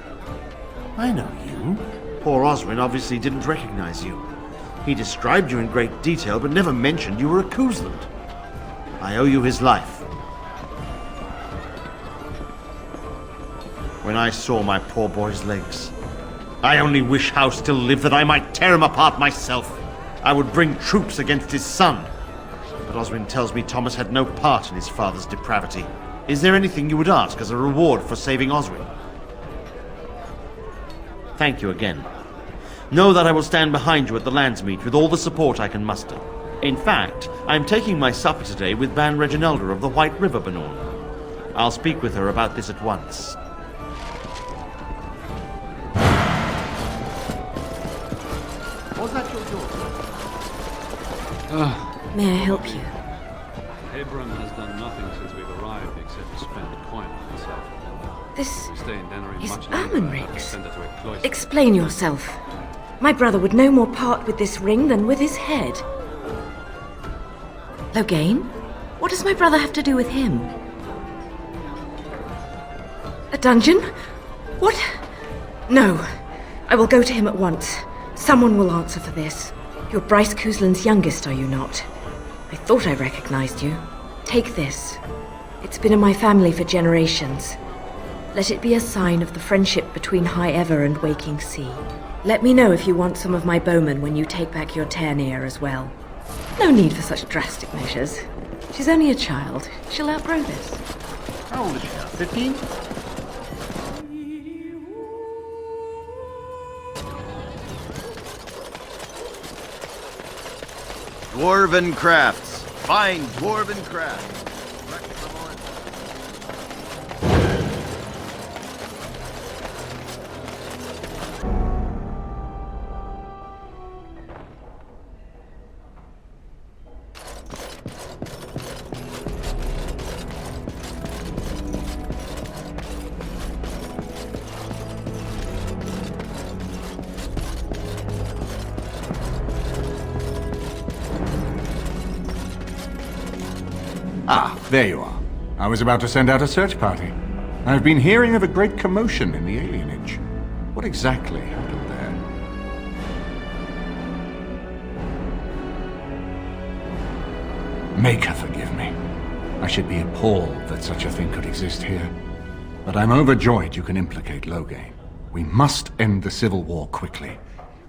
I know you. Poor Oswin obviously didn't recognize you. He described you in great detail, but never mentioned you were a Koosland. I owe you his life. When I saw my poor boy's legs, I only wish Howe still lived that I might tear him apart myself. I would bring troops against his son. But Oswin tells me Thomas had no part in his father's depravity. Is there anything you would ask as a reward for saving Oswin? Thank you again. Know that I will stand behind you at the Landsmeet with all the support I can muster. In fact, I am taking my supper today with Ban Reginalda of the White River Banorn. I'll speak with her about this at once. Was that your daughter? May I help you? Abram has done nothing since we've arrived except spend coin on himself. This We stay in Dennery is much longer and have to Amonrix. send her to a cloister. Explain yourself. My brother would no more part with this ring than with his head. Loghain? What does my brother have to do with him? A dungeon? What? No. I will go to him at once. Someone will answer for this. You're Bryce Koosland's youngest, are you not? I thought I recognized you. Take this. It's been in my family for generations. Let it be a sign of the friendship between High Ever and Waking Sea. Let me know if you want some of my bowmen when you take back your Tairneer as well. No need for such drastic measures. She's only a child. She'll outgrow this. How old is she now? 15? Dwarven crafts. Fine dwarven crafts. Ah, there you are. I was about to send out a search party. I've been hearing of a great commotion in the Alienage. What exactly happened there? Make her forgive me. I should be appalled that such a thing could exist here. But I'm overjoyed you can implicate Loghain. We must end the civil war quickly.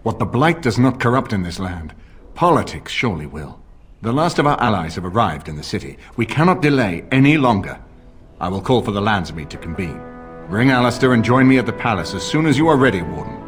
What the Blight does not corrupt in this land, politics surely will. The last of our allies have arrived in the city. We cannot delay any longer. I will call for the Landsmeet to convene. Bring Alistair and join me at the palace as soon as you are ready, Warden.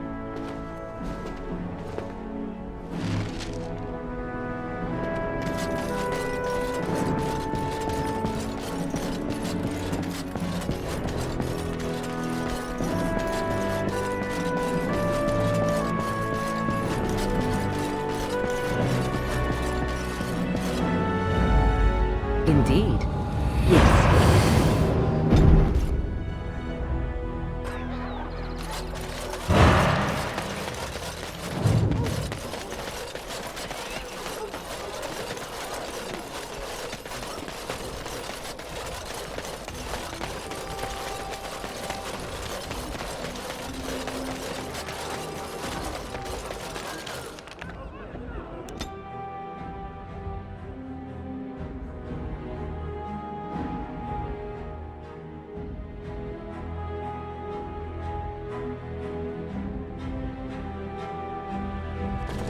Indeed.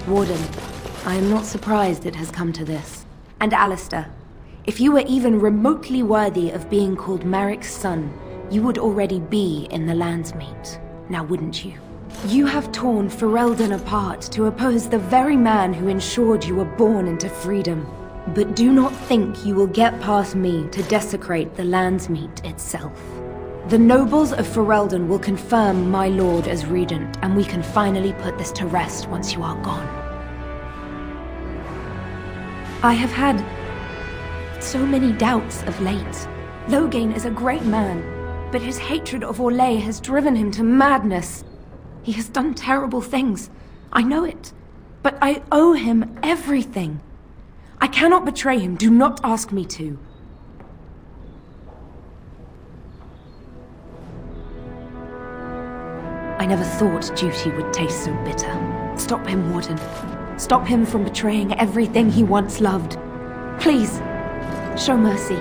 Warden, I am not surprised it has come to this. And Alistair, if you were even remotely worthy of being called Merrick's son, you would already be in the Landsmeet, now wouldn't you? You have torn Ferelden apart to oppose the very man who ensured you were born into freedom. But do not think you will get past me to desecrate the Landsmeet itself. The nobles of Ferelden will confirm my lord as regent, and we can finally put this to rest once you are gone. I have had so many doubts of late. Loghain is a great man, but his hatred of Orlais has driven him to madness. He has done terrible things. I know it. But I owe him everything. I cannot betray him. Do not ask me to. I never thought duty would taste so bitter. Stop him, Warden. Stop him from betraying everything he once loved. Please, show mercy.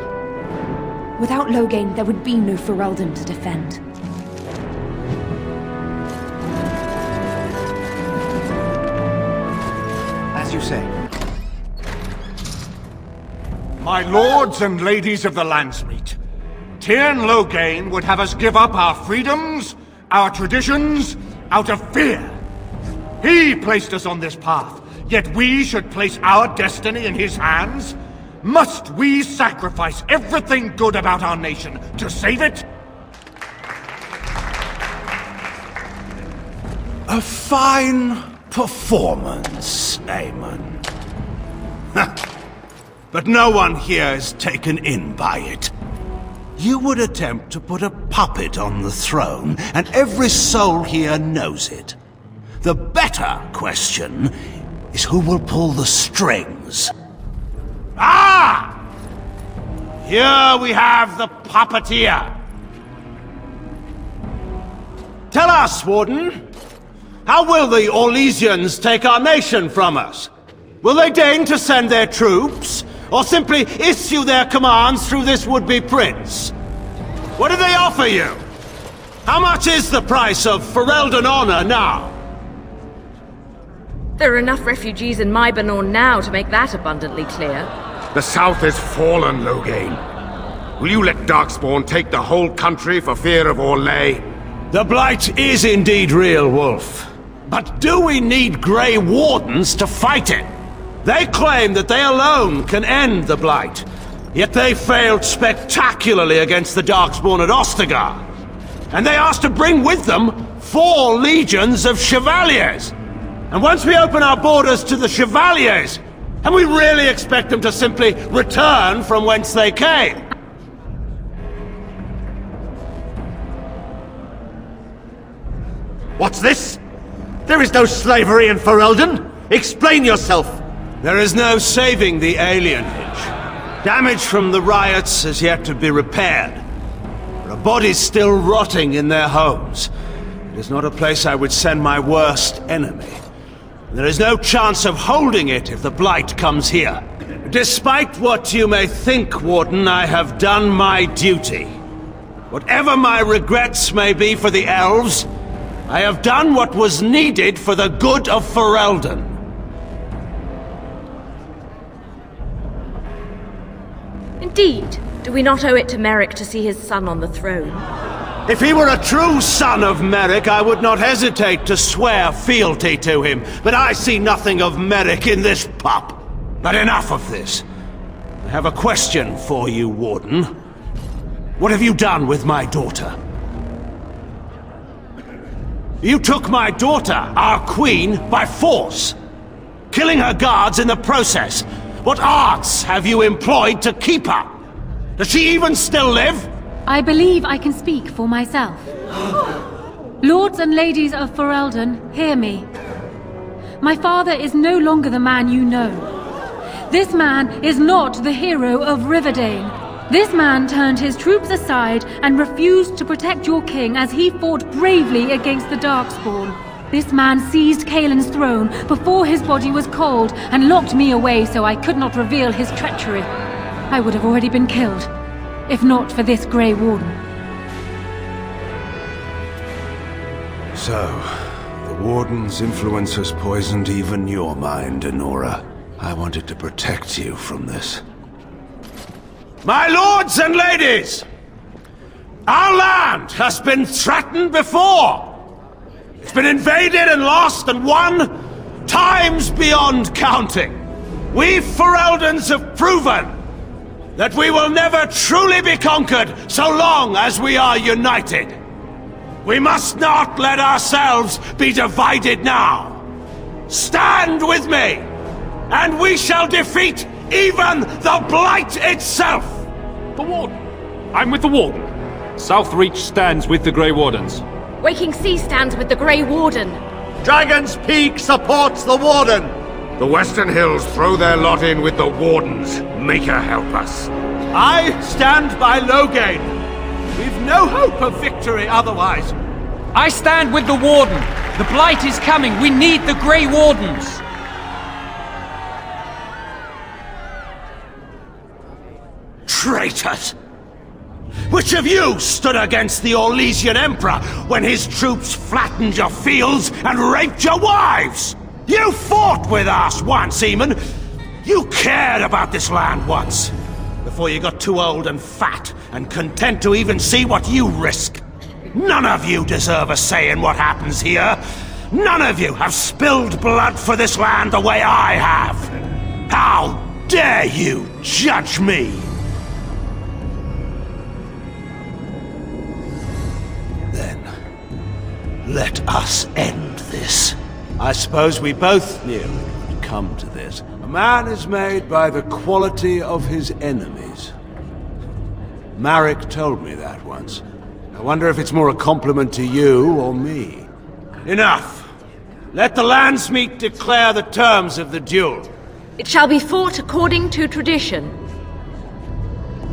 Without Loghain, there would be no Ferelden to defend. As you say. My lords and ladies of the Landsmeet, Tyrn Loghain would have us give up our freedoms, our traditions, out of fear. He placed us on this path, yet we should place our destiny in his hands? Must we sacrifice everything good about our nation to save it? A fine performance, Aemon. But no one here is taken in by it. You would attempt to put a puppet on the throne, and every soul here knows it. The better question is who will pull the strings. Ah! Here we have the puppeteer. Tell us, Warden, how will the Orlesians take our nation from us? Will they deign to send their troops, or simply issue their commands through this would-be prince? What do they offer you? How much is the price of Ferelden honor now? There are enough refugees in Mybanor now to make that abundantly clear. The South has fallen, Loghain. Will you let Darkspawn take the whole country for fear of Orlais? The Blight is indeed real, Wolf. But do we need Grey Wardens to fight it? They claim that they alone can end the Blight, yet they failed spectacularly against the Darkspawn at Ostagar. And they asked to bring with them 4 legions of Chevaliers. And once we open our borders to the Chevaliers, and we really expect them to simply return from whence they came? What's this? There is no slavery in Ferelden! Explain yourself! There is no saving the alienage. Damage from the riots has yet to be repaired. There are bodies still rotting in their homes. It is not a place I would send my worst enemy. There is no chance of holding it if the Blight comes here. Despite what you may think, Warden, I have done my duty. Whatever my regrets may be for the elves, I have done what was needed for the good of Ferelden. Indeed. Do we not owe it to Merrick to see his son on the throne? If he were a true son of Merrick, I would not hesitate to swear fealty to him. But I see nothing of Merrick in this pup. But enough of this. I have a question for you, Warden. What have you done with my daughter? You took my daughter, our queen, by force, killing her guards in the process. What arts have you employed to keep her? Does she even still live? I believe I can speak for myself. Lords and ladies of Ferelden, hear me. My father is no longer the man you know. This man is not the hero of Riverdane. This man turned his troops aside and refused to protect your king as he fought bravely against the Darkspawn. This man seized Kaelin's throne before his body was cold and locked me away so I could not reveal his treachery. I would have already been killed, if not for this Grey Warden. So, The Warden's influence has poisoned even your mind, Enora. I wanted to protect you from this. My lords and ladies! Our land has been threatened before! It's been invaded and lost and won times beyond counting. We Fereldans have proven that we will never truly be conquered so long as we are united. We must not let ourselves be divided now. Stand with me, and we shall defeat even the Blight itself! The Warden! I'm with the Warden. Southreach stands with the Grey Wardens. Waking Sea stands with the Grey Warden. Dragon's Peak supports the Warden! The Western Hills throw their lot in with the Wardens. Make her help us. I stand by Loghain. We've no hope of victory otherwise. I stand with the Warden. The Blight is coming. We need the Grey Wardens. Traitors! Which of you stood against the Orlesian Emperor when his troops flattened your fields and raped your wives? You fought with us once, Eamon. You cared about this land once. Before you got too old and fat and content to even see what you risk. None of you deserve a say in what happens here. None of you have spilled blood for this land the way I have. How dare you judge me? Let us end this. I suppose we both knew it would come to this. A man is made by the quality of his enemies. Marek told me that once. I wonder if it's more a compliment to you or me. Enough! Let the Landsmeet declare the terms of the duel. It shall be fought according to tradition.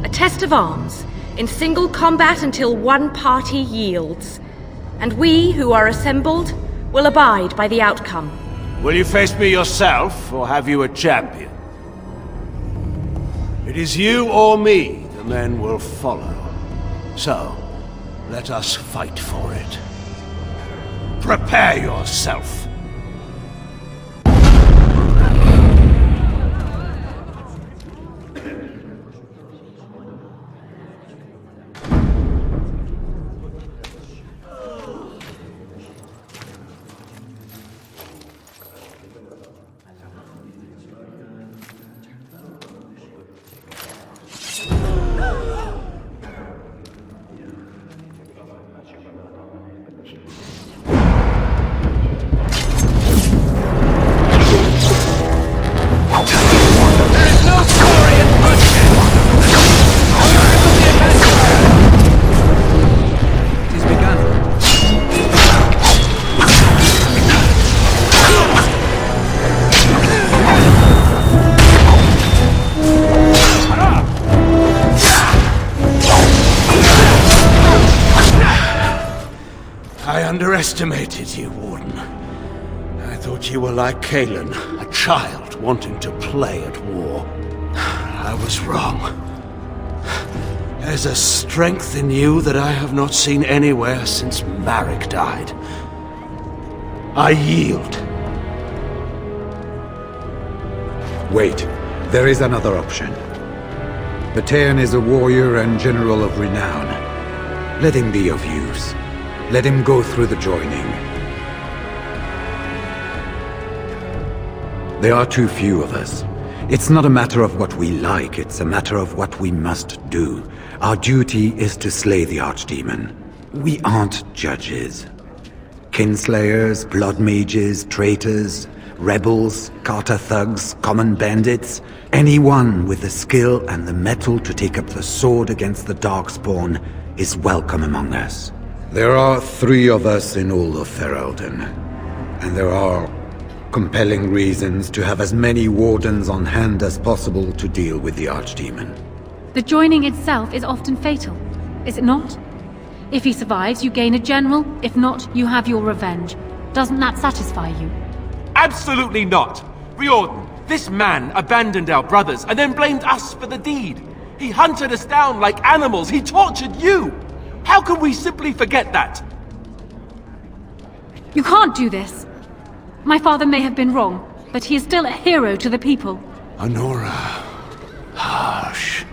A test of arms, in single combat until one party yields. And we, who are assembled, will abide by the outcome. Will you face me yourself, or have you a champion? It is you or me the men will follow. So, let us fight for it. Prepare yourself. I underestimated you, Warden. I thought you were like Kalen, a child wanting to play at war. I was wrong. There's a strength in you that I have not seen anywhere since Marek died. I yield. Wait, there is another option. Patean is a warrior and general of renown. Let him be of use. Let him go through the joining. There are too few of us. It's not a matter of what we like, it's a matter of what we must do. Our duty is to slay the Archdemon. We aren't judges. Kinslayers, blood mages, traitors, rebels, Carter thugs, common bandits. Anyone with the skill and the mettle to take up the sword against the Darkspawn is welcome among us. There are 3 of us in all of Ferelden, and there are compelling reasons to have as many wardens on hand as possible to deal with the Archdemon. The joining itself is often fatal, is it not? If he survives, you gain a general. If not, you have your revenge. Doesn't that satisfy you? Absolutely not! Riordan, this man abandoned our brothers and then blamed us for the deed. He hunted us down like animals. He tortured you! How can we simply forget that? You can't do this. My father may have been wrong, but he is still a hero to the people. Honora. Hush.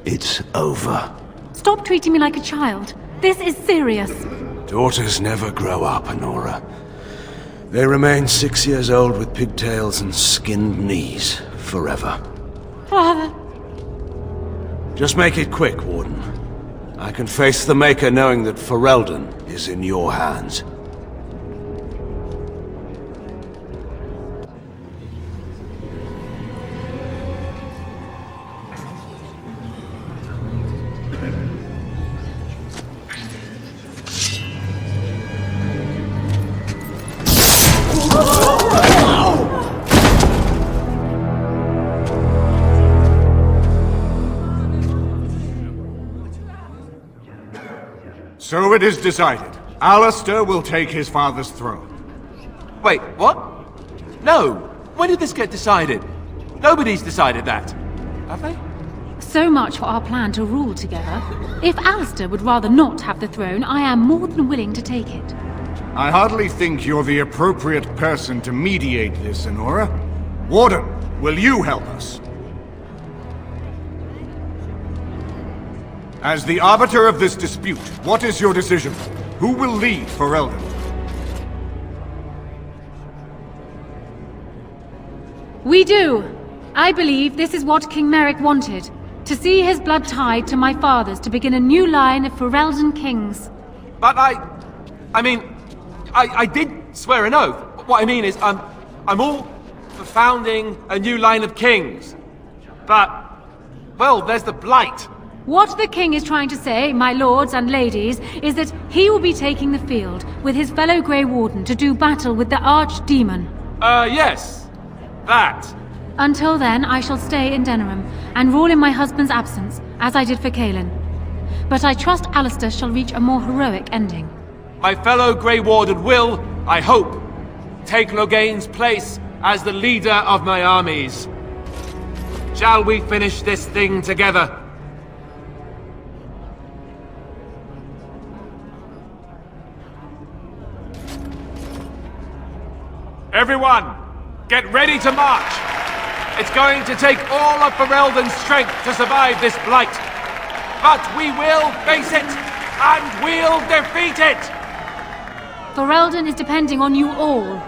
It's over. Stop treating me like a child. This is serious. Daughters never grow up, Honora. They remain 6 years old with pigtails and skinned knees forever. Father. Just make it quick, Warden. I can face the Maker knowing that Ferelden is in your hands. So it is decided. Alistair will take his father's throne. Wait, what? No! When did this get decided? Nobody's decided that. Have they? So much for our plan to rule together. If Alistair would rather not have the throne, I am more than willing to take it. I hardly think you're the appropriate person to mediate this, Honora. Warden, will you help us? As the arbiter of this dispute, what is your decision? Who will lead Ferelden? We do! I believe this is what King Merrick wanted. To see his blood tied to my father's to begin a new line of Ferelden kings. But I mean, I did swear an oath. What I mean is, I'm all for founding a new line of kings. But, well, there's the Blight. What the king is trying to say, my lords and ladies, is that he will be taking the field with his fellow Grey Warden to do battle with the Archdemon. Yes. That. Until then, I shall stay in Denerim and rule in my husband's absence, as I did for Kaelin. But I trust Alistair shall reach a more heroic ending. My fellow Grey Warden will, I hope, take Logain's place as the leader of my armies. Shall we finish this thing together? Everyone, get ready to march! It's going to take all of Ferelden's strength to survive this blight. But we will face it, and we'll defeat it! Ferelden is depending on you all.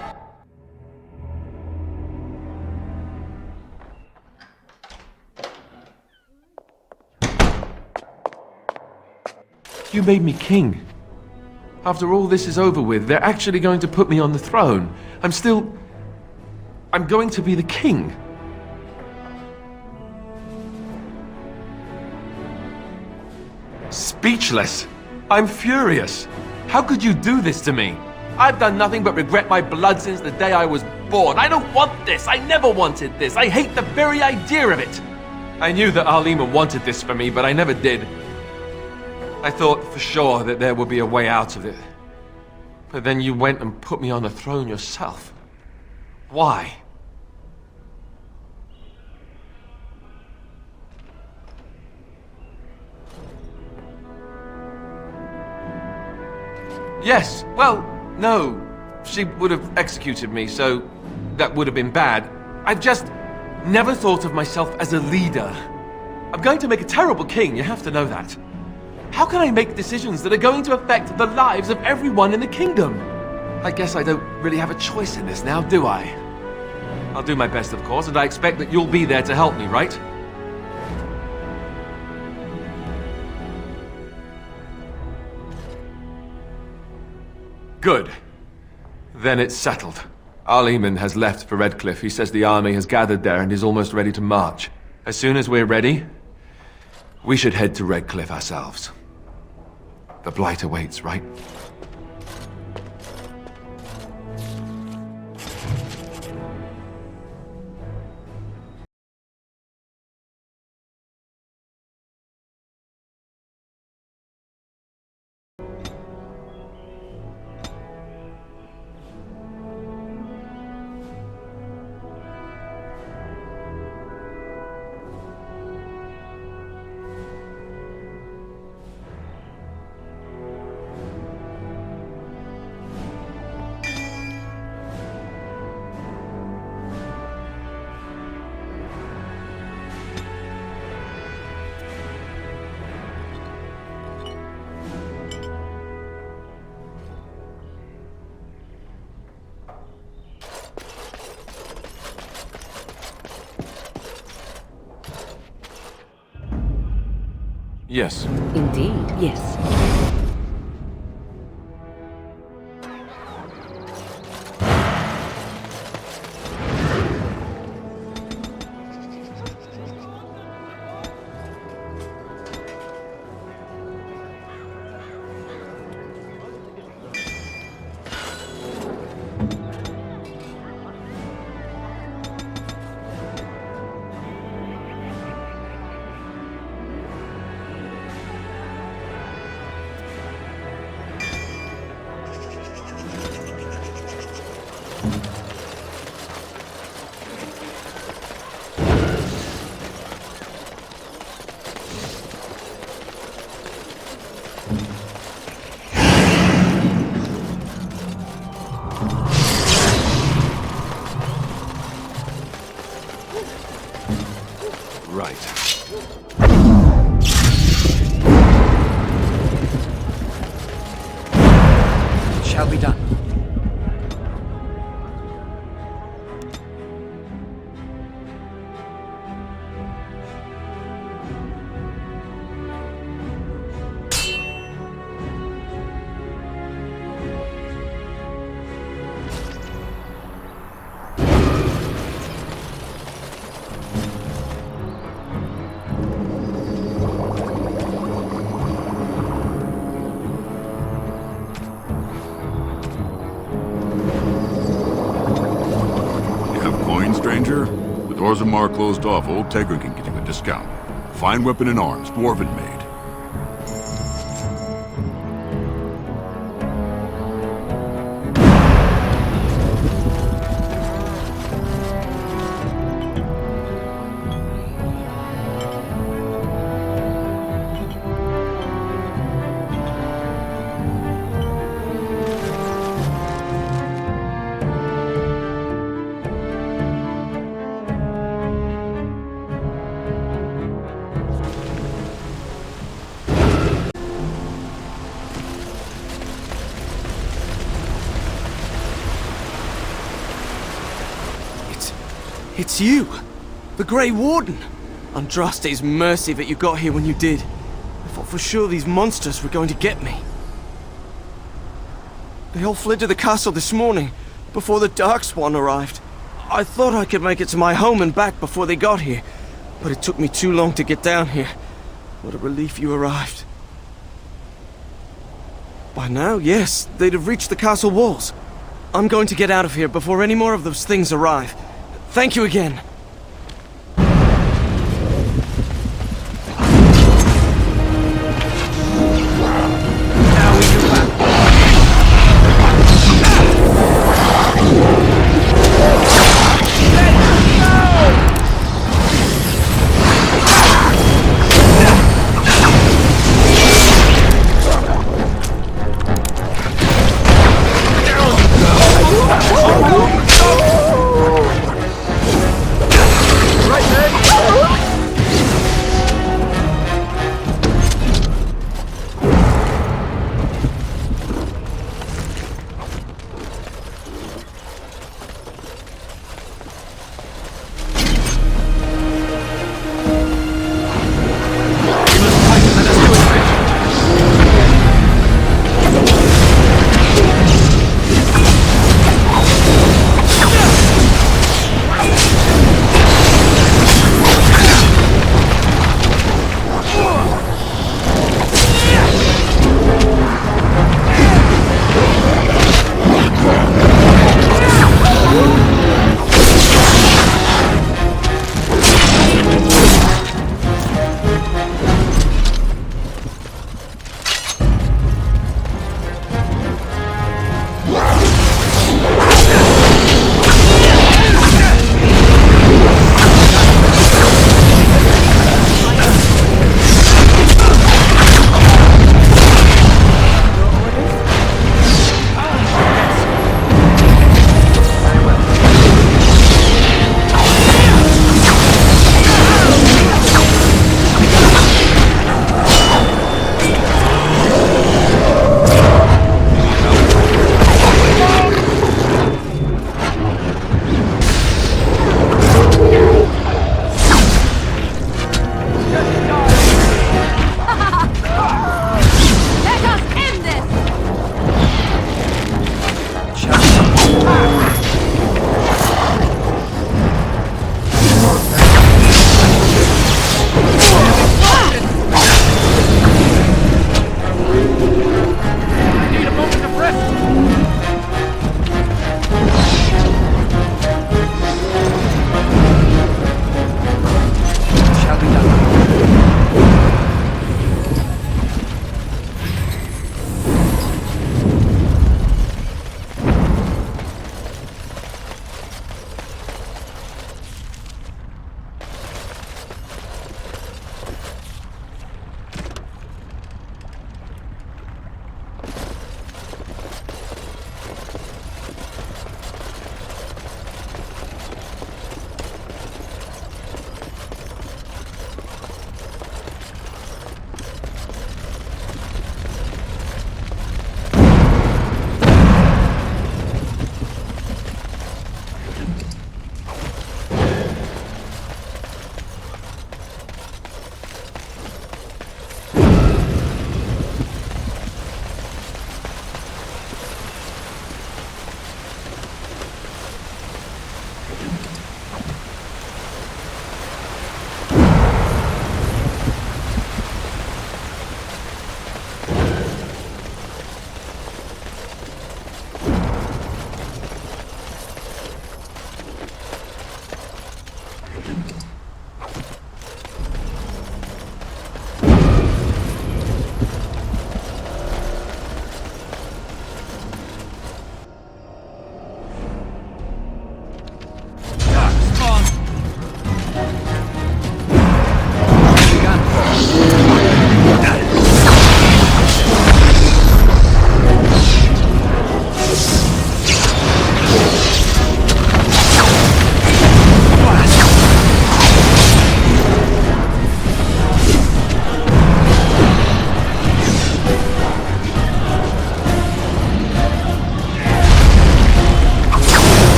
You made me king. After all this is over with, they're actually going to put me on the throne. I'm going to be the king. Speechless. I'm furious. How could you do this to me? I've done nothing but regret my blood since the day I was born. I don't want this. I never wanted this. I hate the very idea of it. I knew that Arlema wanted this for me, but I never did. I thought for sure that there would be a way out of it. But then you went and put me on the throne yourself. Why? Yes, well, no. She would have executed me, so that would have been bad. I've just never thought of myself as a leader. I'm going to make a terrible king, you have to know that. How can I make decisions that are going to affect the lives of everyone in the kingdom? I guess I don't really have a choice in this now, do I? I'll do my best, of course, and I expect that you'll be there to help me, right? Good. Then it's settled. Arleman has left for Redcliffe. He says the army has gathered there and is almost ready to march. As soon as we're ready, we should head to Redcliffe ourselves. The Blight awaits, right? Yes. Indeed, yes. Right. It shall be done. Stranger? With Orzammar closed off, Old Tegra can get you a discount. Fine weapon and arms, dwarven made. It's you! The Grey Warden! Andraste's mercy that you got here when you did. I thought for sure these monsters were going to get me. They all fled to the castle this morning, before the Darkspawn arrived. I thought I could make it to my home and back before they got here, but it took me too long to get down here. What a relief you arrived. By now, yes, they'd have reached the castle walls. I'm going to get out of here before any more of those things arrive. Thank you again.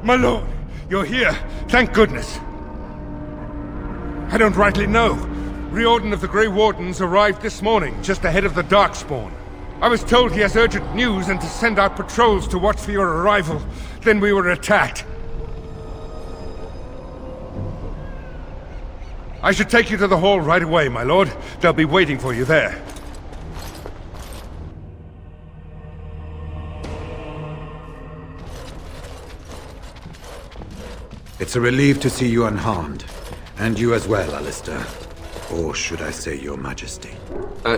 My lord, you're here. Thank goodness. I don't rightly know. Riordan of the Grey Wardens arrived this morning, just ahead of the Darkspawn. I was told he has urgent news and to send out patrols to watch for your arrival. Then we were attacked. I should take you to the hall right away, my lord. They'll be waiting for you there. It's a relief to see you unharmed. And you as well, Alistair. Or should I say your majesty?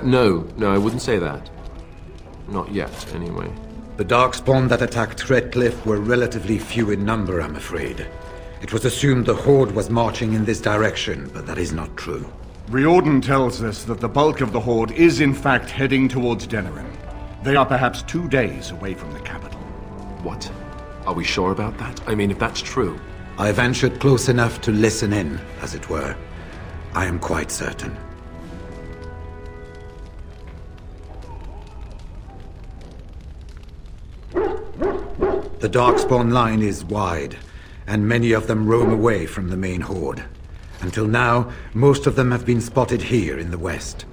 No, I wouldn't say that. Not yet, anyway. The Darkspawn that attacked Redcliffe were relatively few in number, I'm afraid. It was assumed the Horde was marching in this direction, but that is not true. Riordan tells us that the bulk of the Horde is in fact heading towards Denerim. They are perhaps 2 days away from the capital. What? Are we sure about that? I mean, if that's true... I ventured close enough to listen in, as it were. I am quite certain. The Darkspawn line is wide, and many of them roam away from the main Horde. Until now, most of them have been spotted here in the west.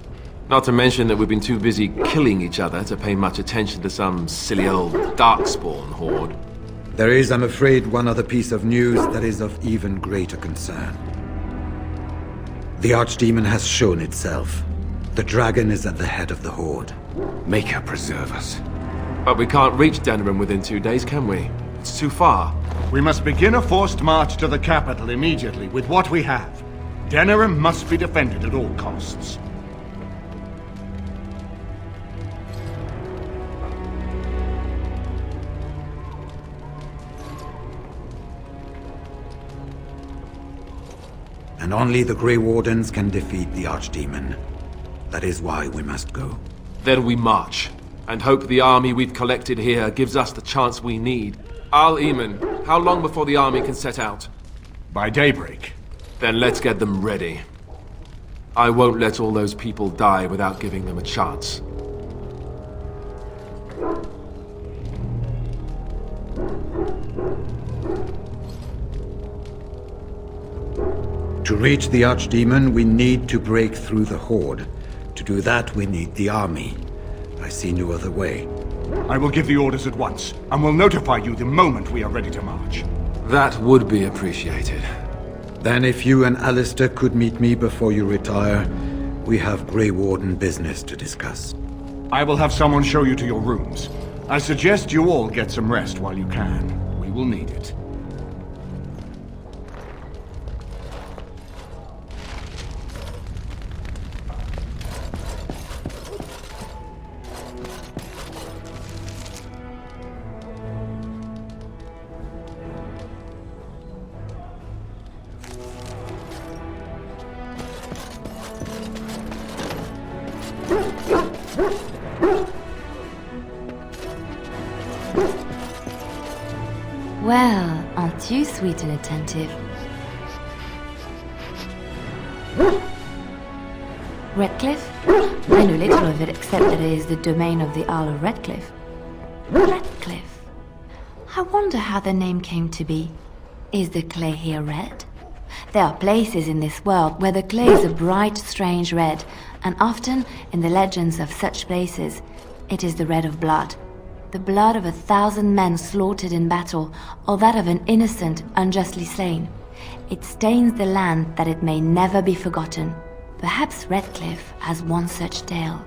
Not to mention that we've been too busy killing each other to pay much attention to some silly old Darkspawn Horde. There is, I'm afraid, one other piece of news that is of even greater concern. The Archdemon has shown itself. The dragon is at the head of the Horde. Maker preserve us. But we can't reach Denerim within 2 days, can we? It's too far. We must begin a forced march to the capital immediately with what we have. Denerim must be defended at all costs. And only the Grey Wardens can defeat the Archdemon. That is why we must go. Then we march, and hope the army we've collected here gives us the chance we need. Al-Eamon, how long before the army can set out? By daybreak. Then let's get them ready. I won't let all those people die without giving them a chance. To reach the Archdemon, we need to break through the Horde. To do that, we need the army. I see no other way. I will give the orders at once, and will notify you the moment we are ready to march. That would be appreciated. Then if you and Alistair could meet me before you retire, we have Grey Warden business to discuss. I will have someone show you to your rooms. I suggest you all get some rest while you can. We will need it. Well, aren't you sweet and attentive? Redcliffe? I know little of it except that it is the domain of the Earl of Redcliffe. Redcliffe? I wonder how the name came to be. Is the clay here red? There are places in this world where the clay is a bright, strange red, and often, in the legends of such places, it is the red of blood. The blood of 1,000 men slaughtered in battle, or that of an innocent unjustly slain. It stains the land that it may never be forgotten. Perhaps Redcliffe has one such tale.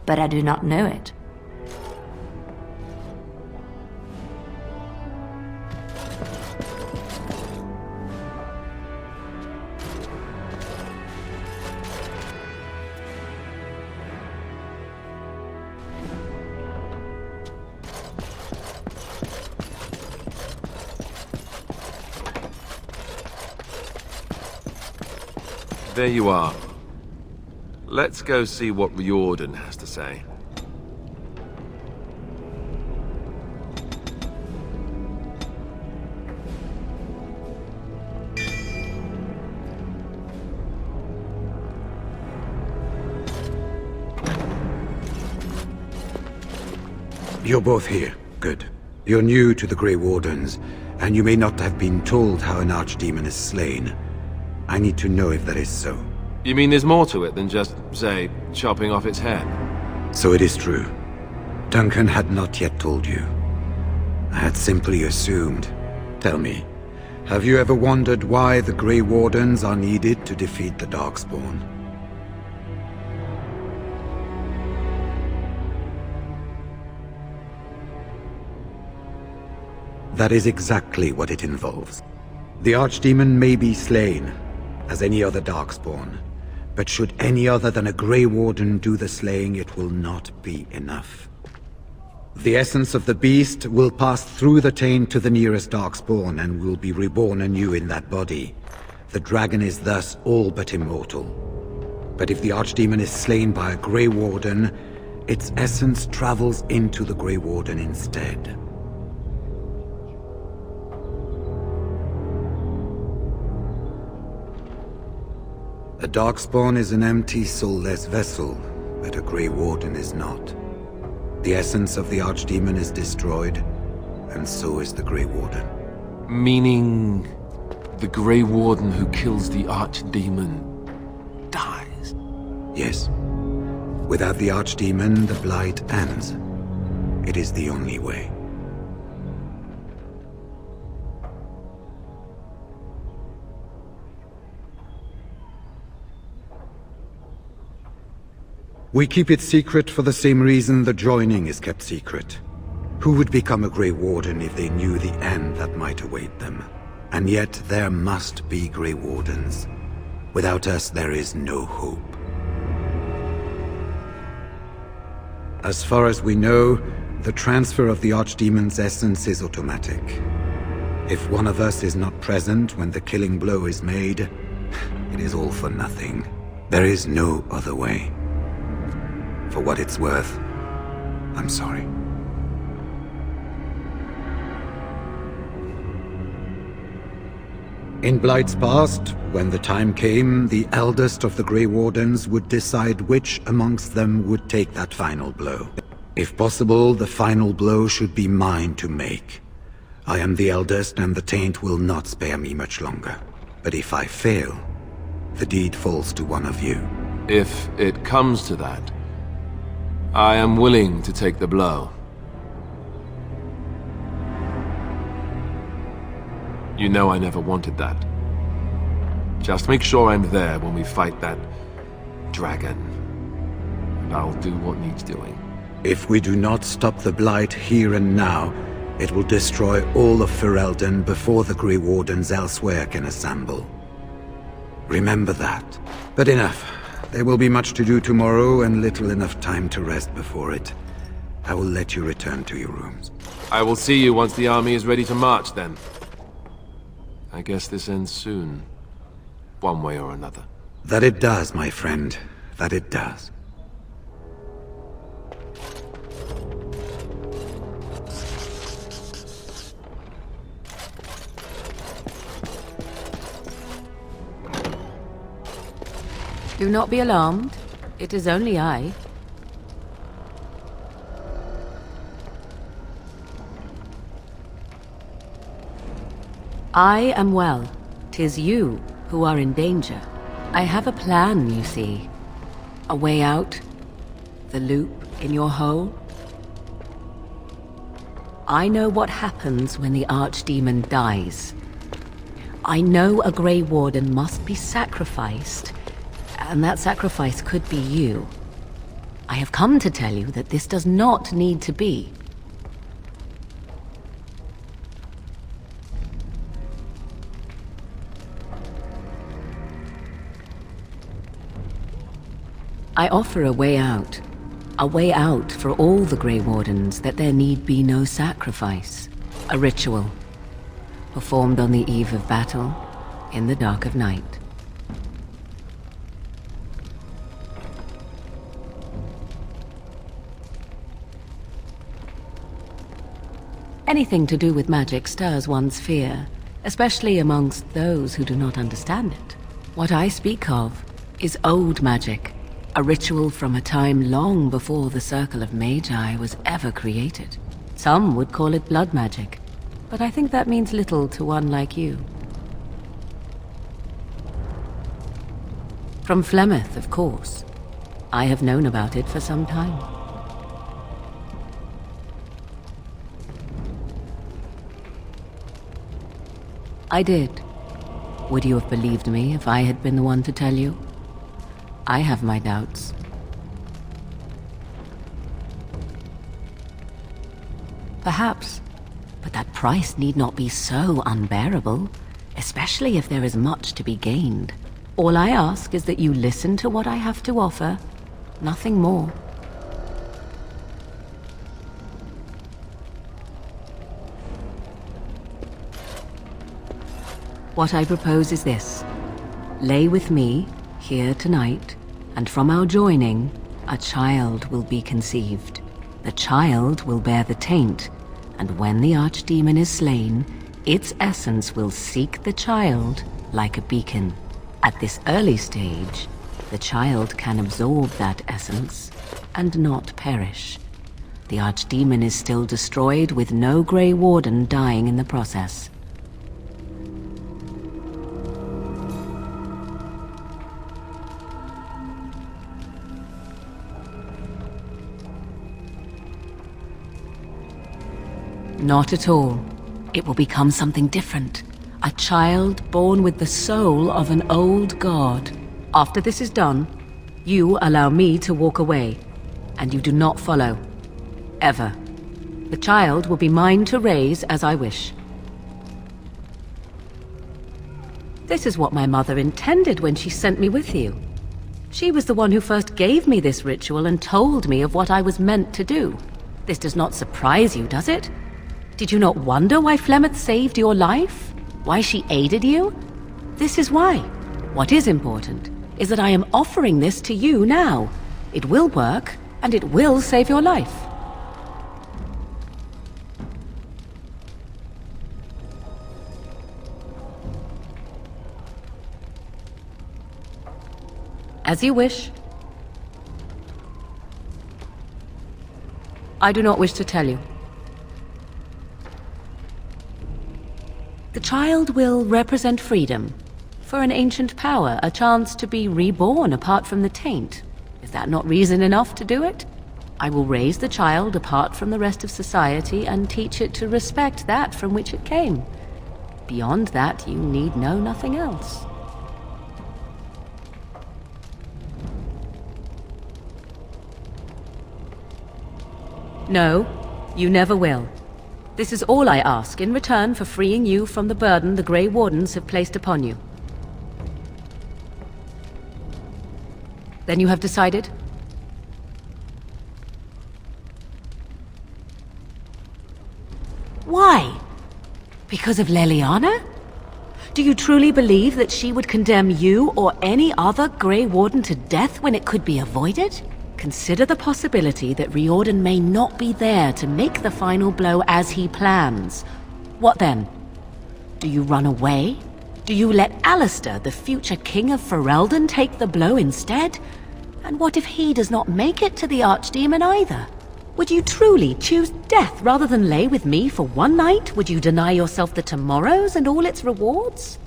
But I do not know it. There you are. Let's go see what Riordan has to say. You're both here. Good. You're new to the Grey Wardens, and you may not have been told how an archdemon is slain. I need to know if that is so. You mean there's more to it than just, say, chopping off its head? So it is true. Duncan had not yet told you. I had simply assumed. Tell me, have you ever wondered why the Grey Wardens are needed to defeat the Darkspawn? That is exactly what it involves. The Archdemon may be slain, as any other Darkspawn, but should any other than a Grey Warden do the slaying, it will not be enough. The essence of the beast will pass through the taint to the nearest Darkspawn and will be reborn anew in that body. The dragon is thus all but immortal. But if the Archdemon is slain by a Grey Warden, its essence travels into the Grey Warden instead. A Darkspawn is an empty, soulless vessel, but a Grey Warden is not. The essence of the Archdemon is destroyed, and so is the Grey Warden. Meaning, the Grey Warden who kills the Archdemon dies? Yes. Without the Archdemon, the Blight ends. It is the only way. We keep it secret for the same reason the joining is kept secret. Who would become a Grey Warden if they knew the end that might await them? And yet there must be Grey Wardens. Without us, there is no hope. As far as we know, the transfer of the Archdemon's essence is automatic. If one of us is not present when the killing blow is made, it is all for nothing. There is no other way. For what it's worth, I'm sorry. In Blight's past, when the time came, the eldest of the Grey Wardens would decide which amongst them would take that final blow. If possible, the final blow should be mine to make. I am the eldest, and the taint will not spare me much longer. But if I fail, the deed falls to one of you. If it comes to that, I am willing to take the blow. You know I never wanted that. Just make sure I'm there when we fight that dragon. And I'll do what needs doing. If we do not stop the Blight here and now, it will destroy all of Ferelden before the Grey Wardens elsewhere can assemble. Remember that. But enough. There will be much to do tomorrow and little enough time to rest before it. I will let you return to your rooms. I will see you once the army is ready to march, then. I guess this ends soon. One way or another. That it does, my friend. That it does. Do not be alarmed. It is only I. I am well. 'Tis you who are in danger. I have a plan, you see. A way out. The loop in your hole. I know what happens when the Archdemon dies. I know a Grey Warden must be sacrificed, and that sacrifice could be you. I have come to tell you that this does not need to be. I offer a way out. A way out for all the Grey Wardens, that there need be no sacrifice. A ritual, performed on the eve of battle, in the dark of night. Anything to do with magic stirs one's fear, especially amongst those who do not understand it. What I speak of is old magic. A ritual from a time long before the Circle of Magi was ever created. Some would call it blood magic. but I think that means little to one like you. From Flemeth, of course. I have known about it for some time. I did. Would you have believed me if I had been the one to tell you? I have my doubts. Perhaps, but that price need not be so unbearable, especially if there is much to be gained. All I ask is that you listen to what I have to offer, nothing more. What I propose is this. Lay with me, here tonight, and from our joining, a child will be conceived. The child will bear the taint, and when the archdemon is slain, its essence will seek the child like a beacon. At this early stage, the child can absorb that essence and not perish. The archdemon is still destroyed with no Grey Warden dying in the process. Not at all. It will become something different. A child born with the soul of an old god. After this is done, you allow me to walk away, and you do not follow. Ever. The child will be mine to raise as I wish. This is what my mother intended when she sent me with you. She was the one who first gave me this ritual and told me of what I was meant to do. This does not surprise you, does it? Did you not wonder why Flemeth saved your life? Why she aided you? This is why. What is important is that I am offering this to you now. It will work, and it will save your life. As you wish. I do not wish to tell you. The child will represent freedom. For an ancient power, a chance to be reborn apart from the taint. Is that not reason enough to do it? I will raise the child apart from the rest of society and teach it to respect that from which it came. Beyond that, you need know nothing else. No, you never will. This is all I ask in return for freeing you from the burden the Grey Wardens have placed upon you. Then you have decided? Why? Because of Leliana? Do you truly believe that she would condemn you or any other Grey Warden to death when it could be avoided? Consider the possibility that Riordan may not be there to make the final blow as he plans. What then? Do you run away? Do you let Alistair, the future king of Ferelden, take the blow instead? And what if he does not make it to the Archdemon either? Would you truly choose death rather than lay with me for one night? Would you deny yourself the tomorrows and all its rewards?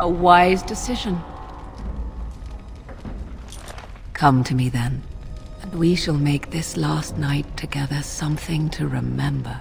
A wise decision. Come to me then, and we shall make this last night together something to remember.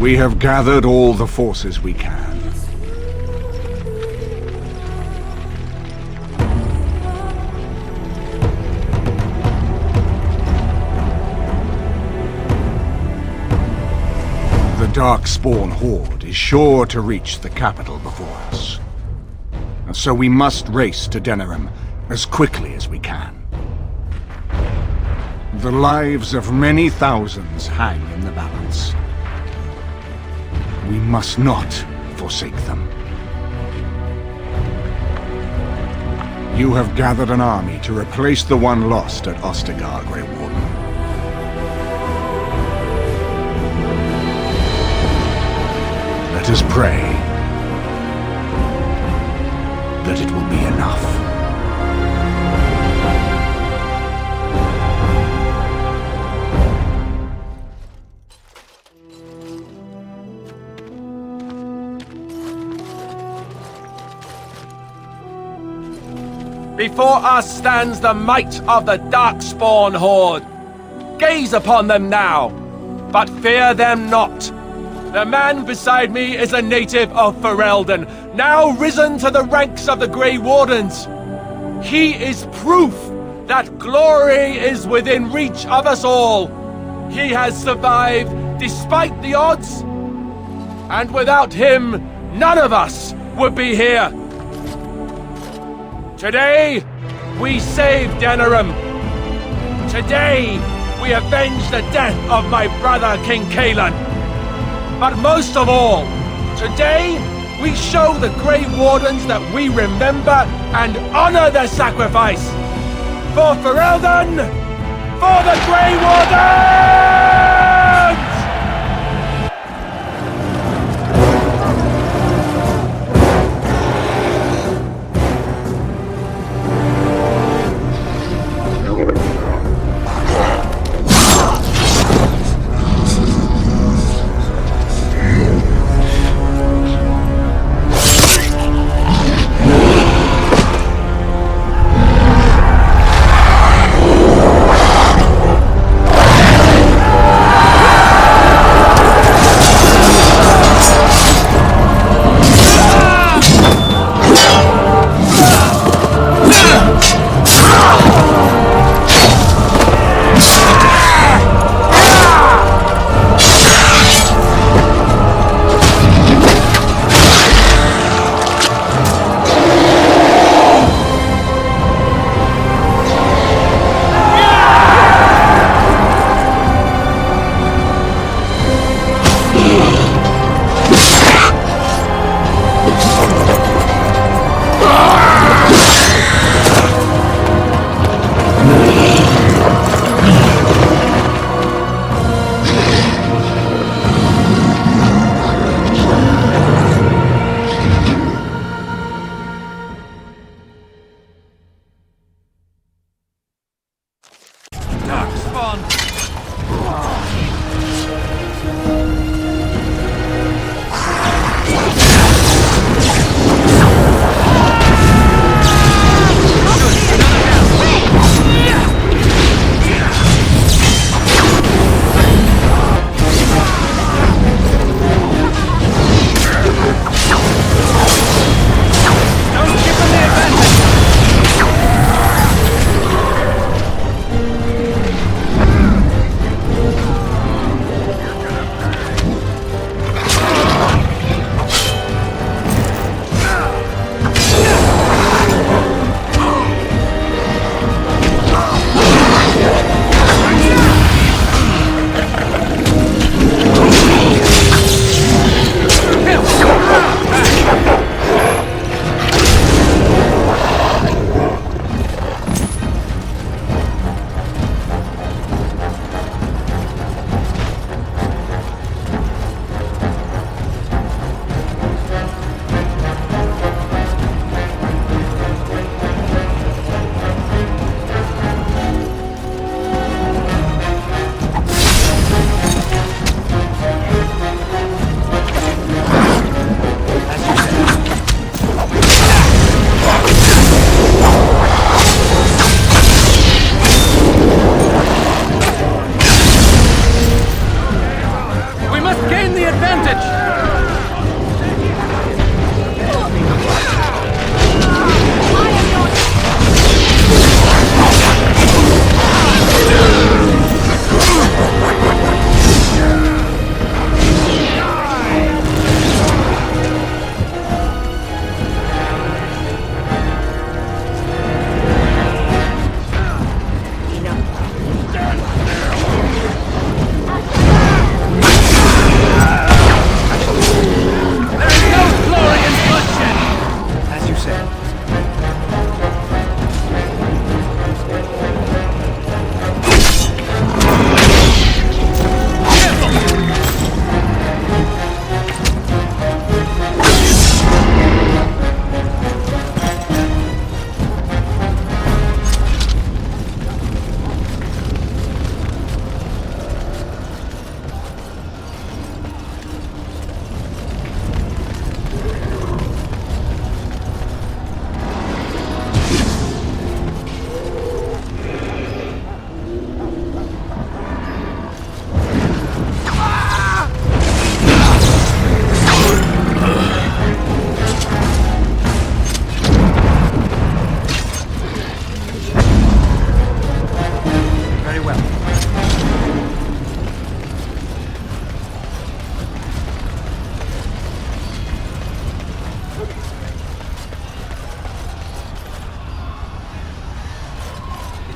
We have gathered all the forces we can. The Darkspawn Horde is sure to reach the capital before us. And so we must race to Denerim as quickly as we can. The lives of many thousands hang in the balance. We must not forsake them. You have gathered an army to replace the one lost at Ostagar, Grey Warden. Let us pray that it will be enough. Before us stands the might of the Darkspawn Horde. Gaze upon them now, but fear them not. The man beside me is a native of Ferelden, now risen to the ranks of the Grey Wardens. He is proof that glory is within reach of us all. He has survived despite the odds, and without him, none of us would be here. Today, we save Denerim. Today, we avenge the death of my brother King Kaelan. But most of all, today, we show the Grey Wardens that we remember and honor their sacrifice. For Ferelden, for the Grey Wardens!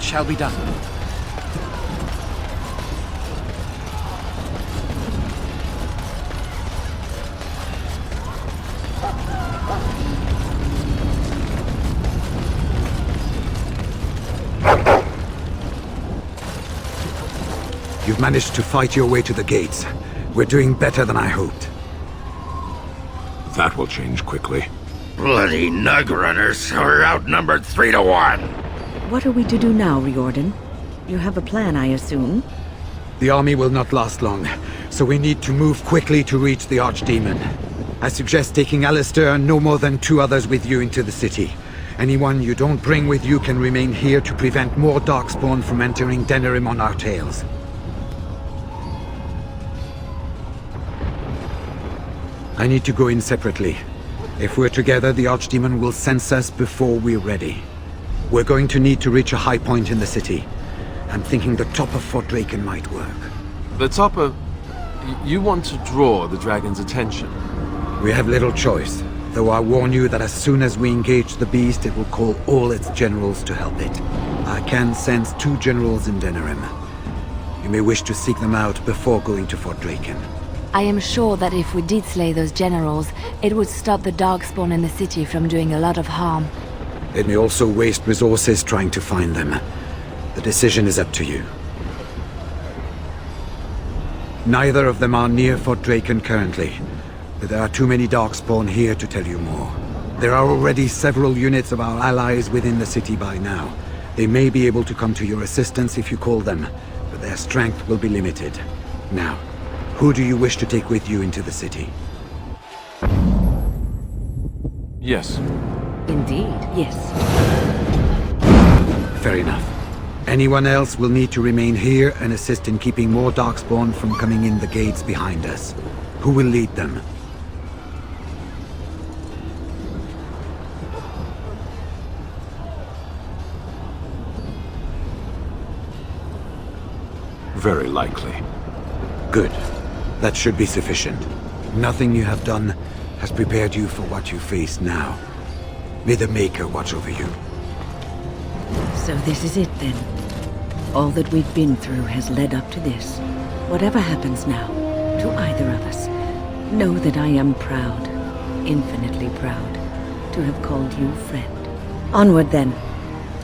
shall be done. You've managed to fight your way to the gates. We're doing better than I hoped. That will change quickly. Bloody nug runners are outnumbered 3 to 1. What are we to do now, Riordan? You have a plan, I assume? The army will not last long, so we need to move quickly to reach the Archdemon. I suggest taking Alistair and no more than 2 others with you into the city. Anyone you don't bring with you can remain here to prevent more Darkspawn from entering Denerim on our tails. I need to go in separately. If we're together, the Archdemon will sense us before we're ready. We're going to need to reach a high point in the city. I'm thinking the top of Fort Draken might work. The top of... You want to draw the dragon's attention? We have little choice, though I warn you that as soon as we engage the beast, it will call all its generals to help it. I can sense 2 generals in Denerim. You may wish to seek them out before going to Fort Draken. I am sure that if we did slay those generals, it would stop the Darkspawn in the city from doing a lot of harm. It may also waste resources trying to find them. The decision is up to you. Neither of them are near Fort Draken currently, but there are too many Darkspawn here to tell you more. There are already several units of our allies within the city by now. They may be able to come to your assistance if you call them, but their strength will be limited. Now, who do you wish to take with you into the city? Yes. Indeed, yes. Fair enough. Anyone else will need to remain here and assist in keeping more Darkspawn from coming in the gates behind us. Who will lead them? Very likely. Good. That should be sufficient. Nothing you have done has prepared you for what you face now. May the Maker watch over you. So this is it then. All that we've been through has led up to this. Whatever happens now, to either of us, know that I am proud, infinitely proud, to have called you friend. Onward then,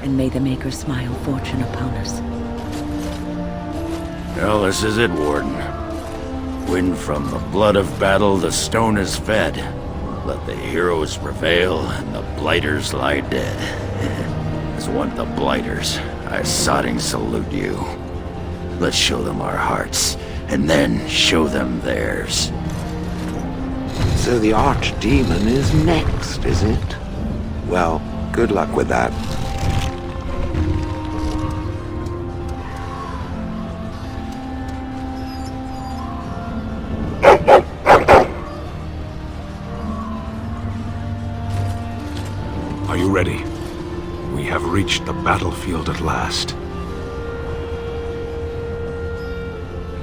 and may the Maker smile fortune upon us. Well, this is it, Warden. When from the blood of battle the stone is fed, let the heroes prevail and the blighters lie dead. As one of the blighters, I sodding salute you. Let's show them our hearts, and then show them theirs. So the Archdemon is next, is it? Well, good luck with that. Are you ready? We have reached the battlefield at last.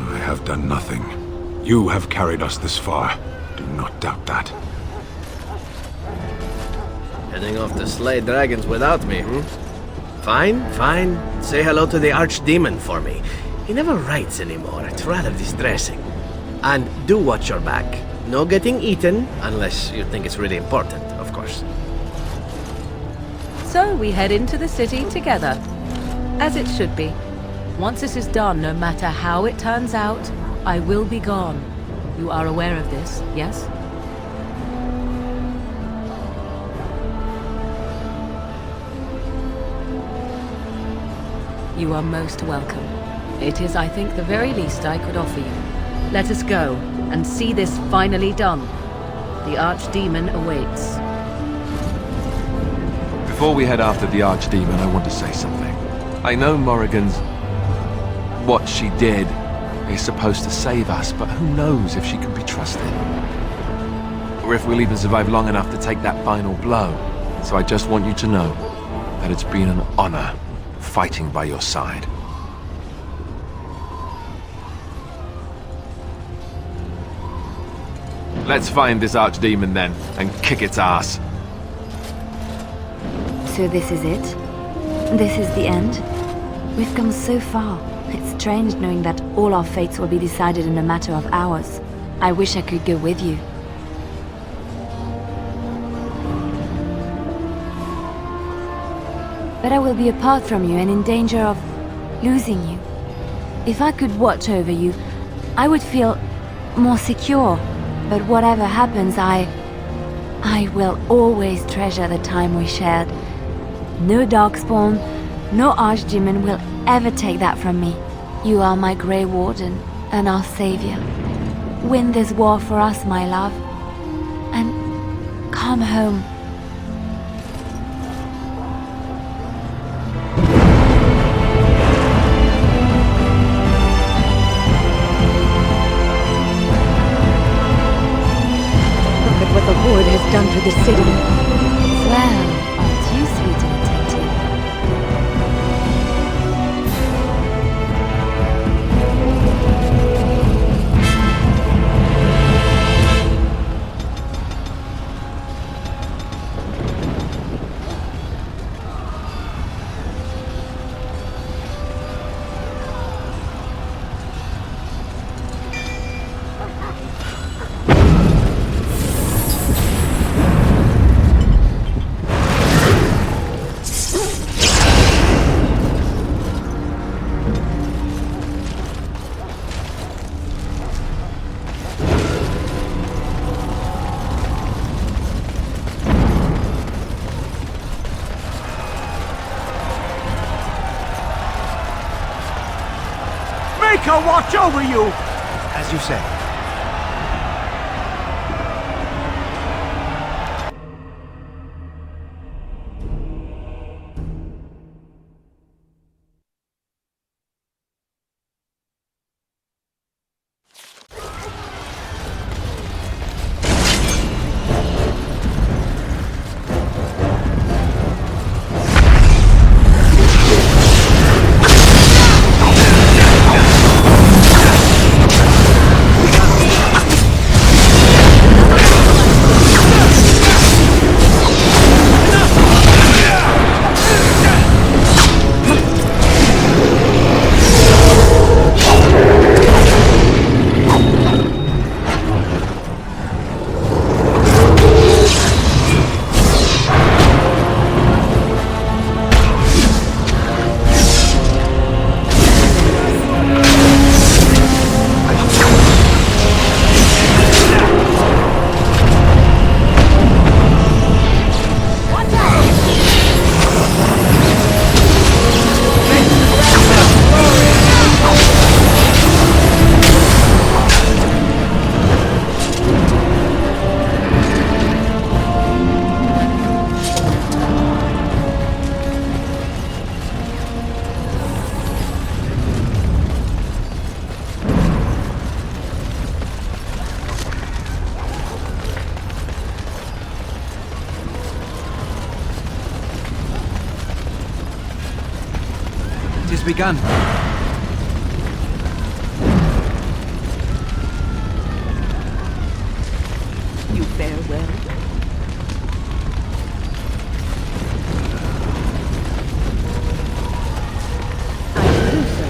I have done nothing. You have carried us this far. Do not doubt that. Heading off to slay dragons without me, Fine, fine. Say hello to the Archdemon for me. He never writes anymore. It's rather distressing. And do watch your back. No getting eaten, unless you think it's really important, of course. So we head into the city together. As it should be. Once this is done, no matter how it turns out, I will be gone. You are aware of this, yes? You are most welcome. It is, I think, the very least I could offer you. Let us go, and see this finally done. The Archdemon awaits. Before we head after the Archdemon, I want to say something. I know Morrigan's... what she did is supposed to save us, but who knows if she can be trusted? Or if we'll even survive long enough to take that final blow. So I just want you to know that it's been an honor fighting by your side. Let's find this Archdemon then, and kick its ass. So this is it? This is the end? We've come so far. It's strange knowing that all our fates will be decided in a matter of hours. I wish I could go with you. But I will be apart from you and in danger of losing you. If I could watch over you, I would feel more secure. But whatever happens, I will always treasure the time we shared. No Darkspawn, no Archdemon will ever take that from me. You are my Grey Warden and our savior. Win this war for us, my love. And come home. Look at what the Horde has done to the city. Well, aren't you sweet and attentive? Make her watch over you! As you say. It has begun. You fare well. I do so.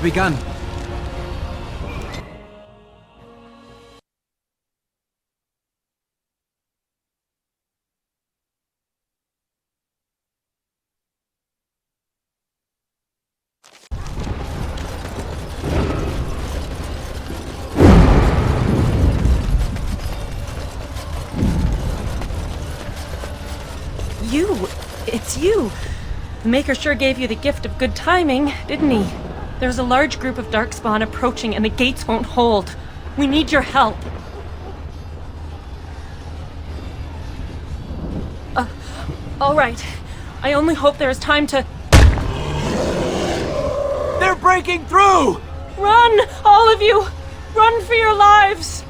begun. It's you! The Maker sure gave you the gift of good timing, didn't he? There's a large group of Darkspawn approaching and the gates won't hold. We need your help. Alright. I only hope there is time to... They're breaking through! Run! All of you! Run for your lives!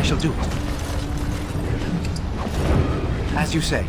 shall do it. As you say.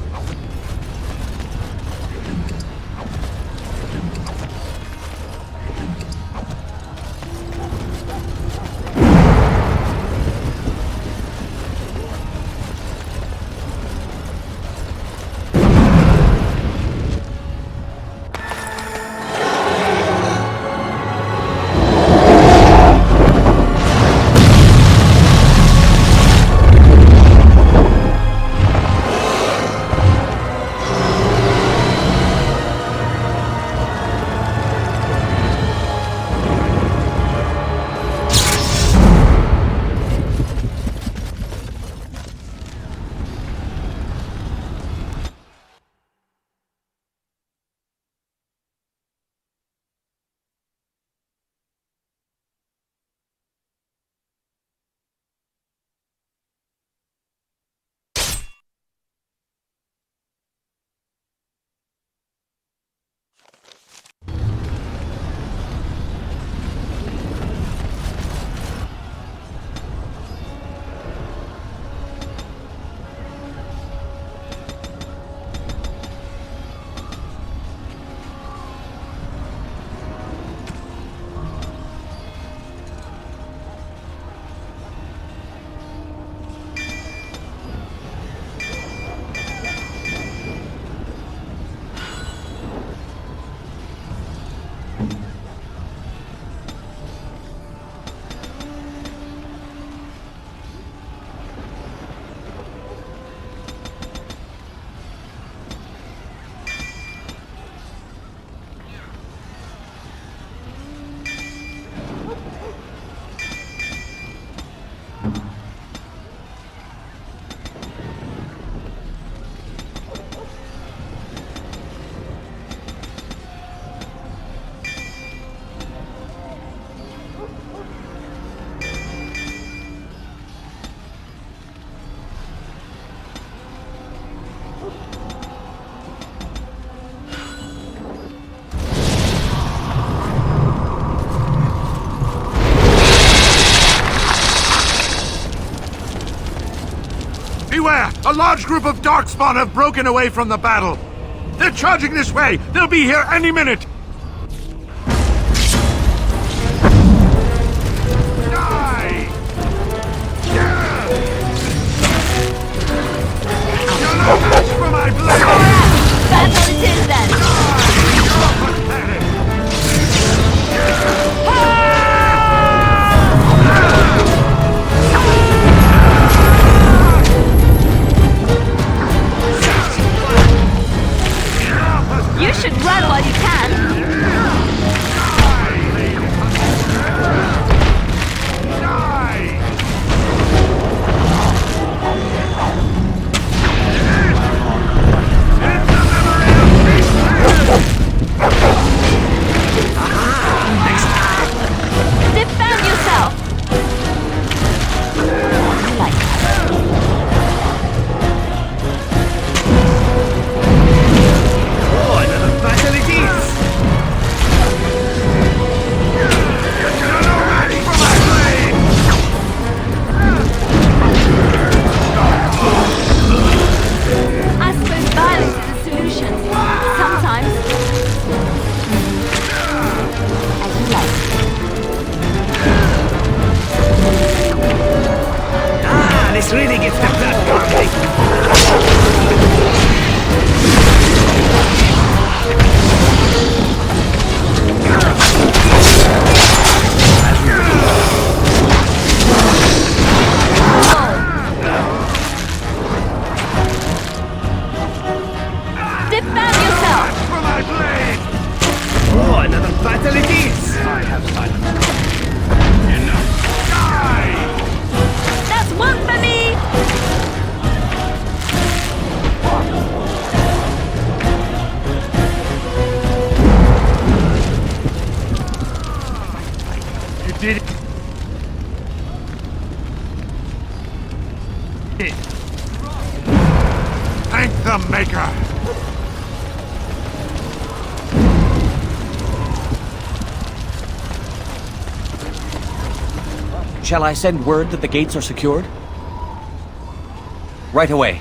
Beware! A large group of Darkspawn have broken away from the battle. They're charging this way! They'll be here any minute! Die! Yeah! You're no match for my blade! That's what it is then! You should run while you can! Defend yourself! Like Oh, another battle it is! I suppose violence is a solution. Sometimes. As you like. Ah, this really gets the blood pumping! Defend yourself! For my blade! Oh, another battle it is! I have silenced. Enough! Die! That's one for me! You did it! Thank the Maker! Shall I send word that the gates are secured? right away.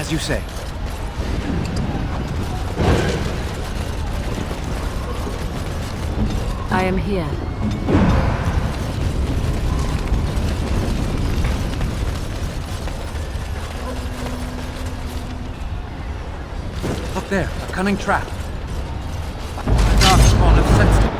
As you say. I am here. Look there, a cunning trap. The Darkspawn have sensed it.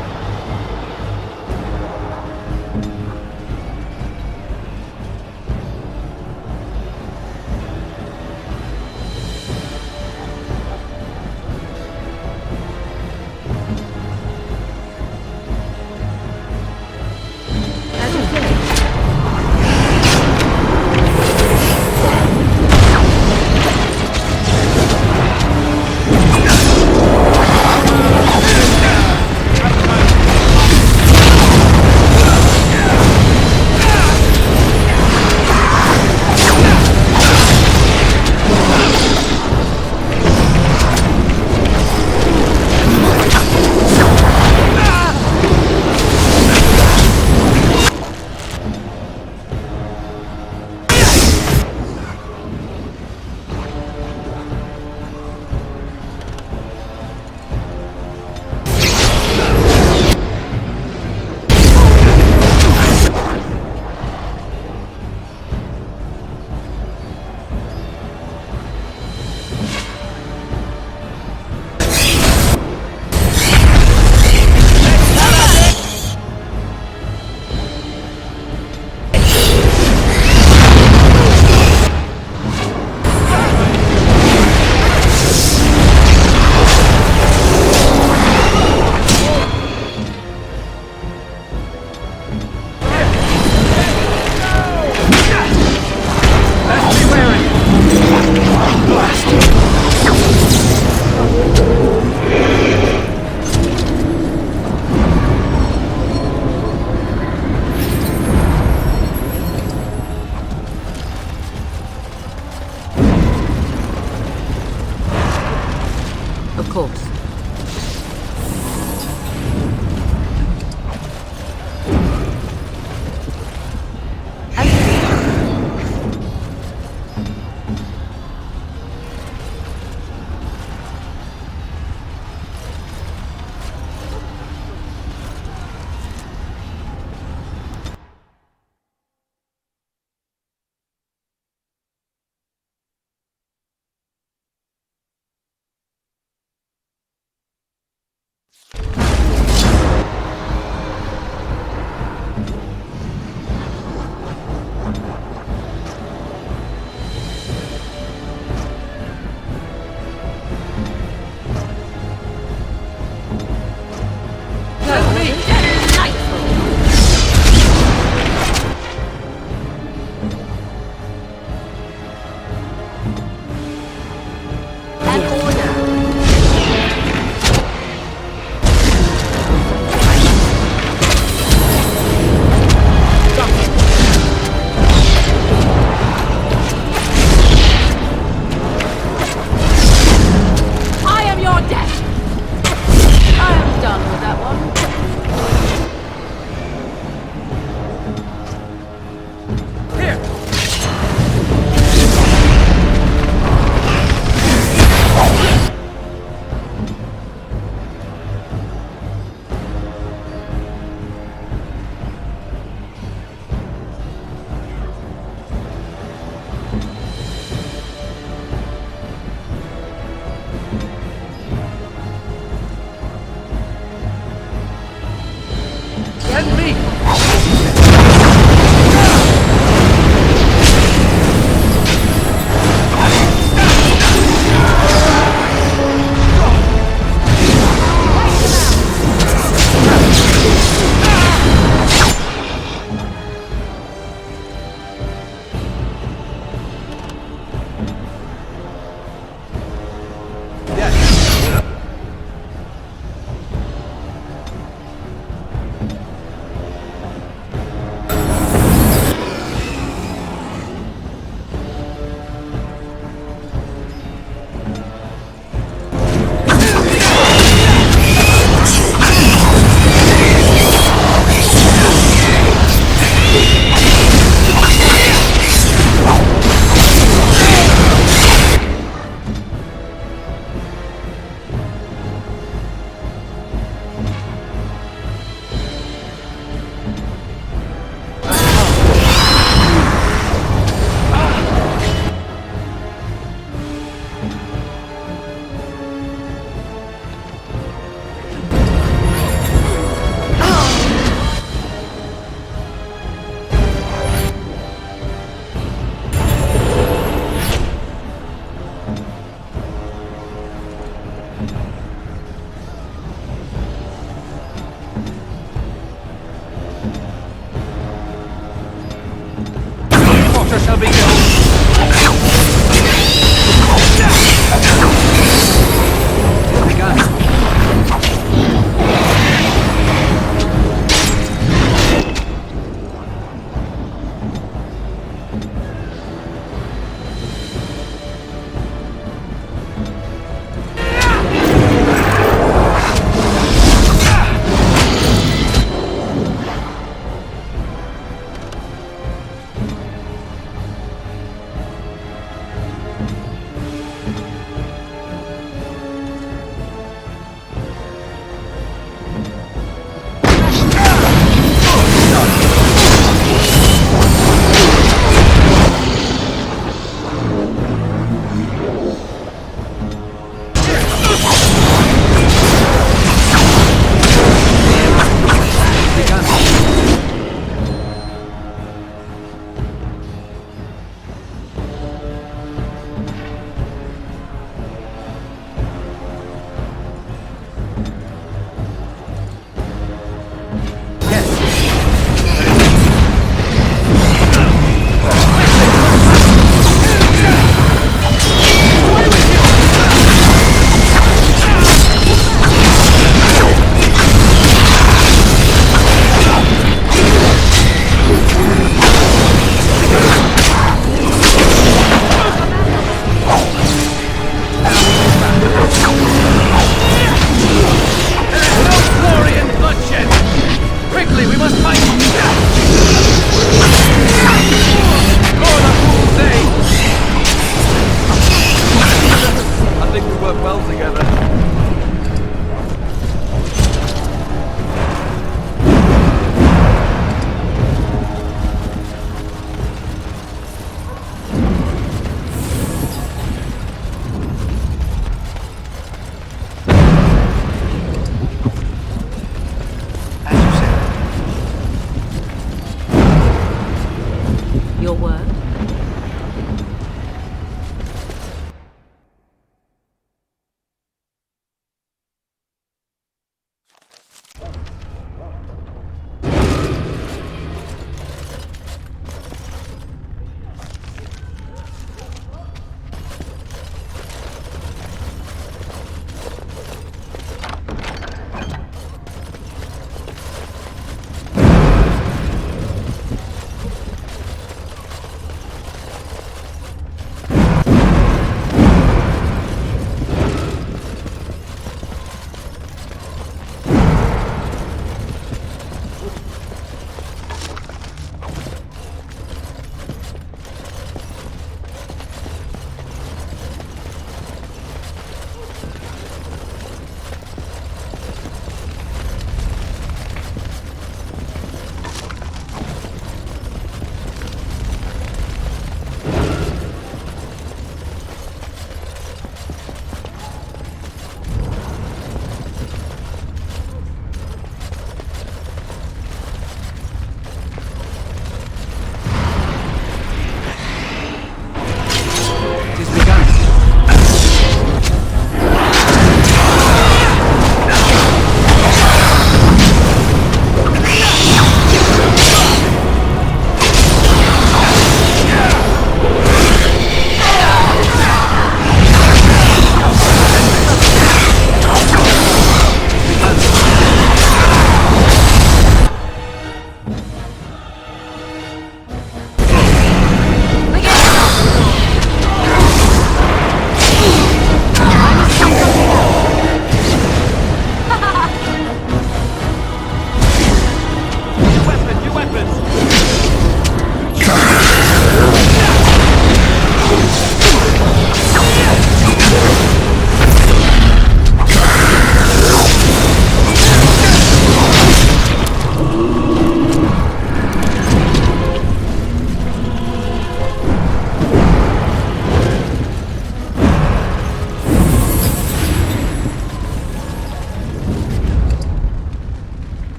Of course.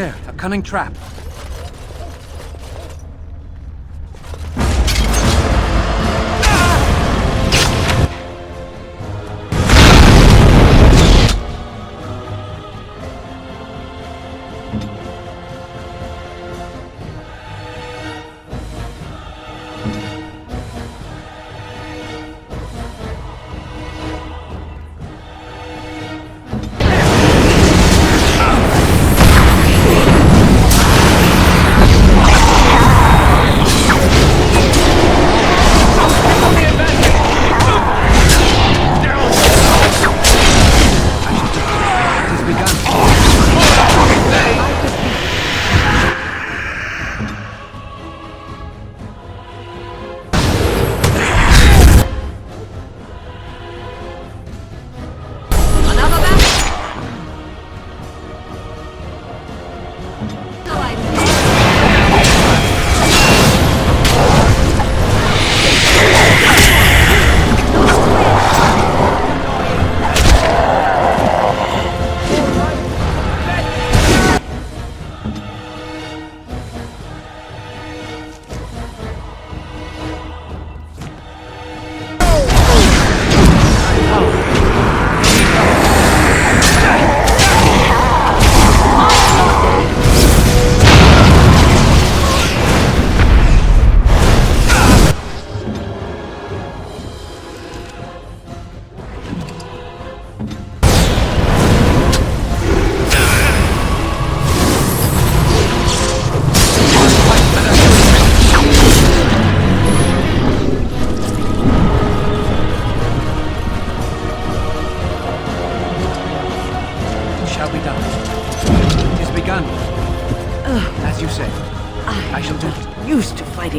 there, a cunning trap.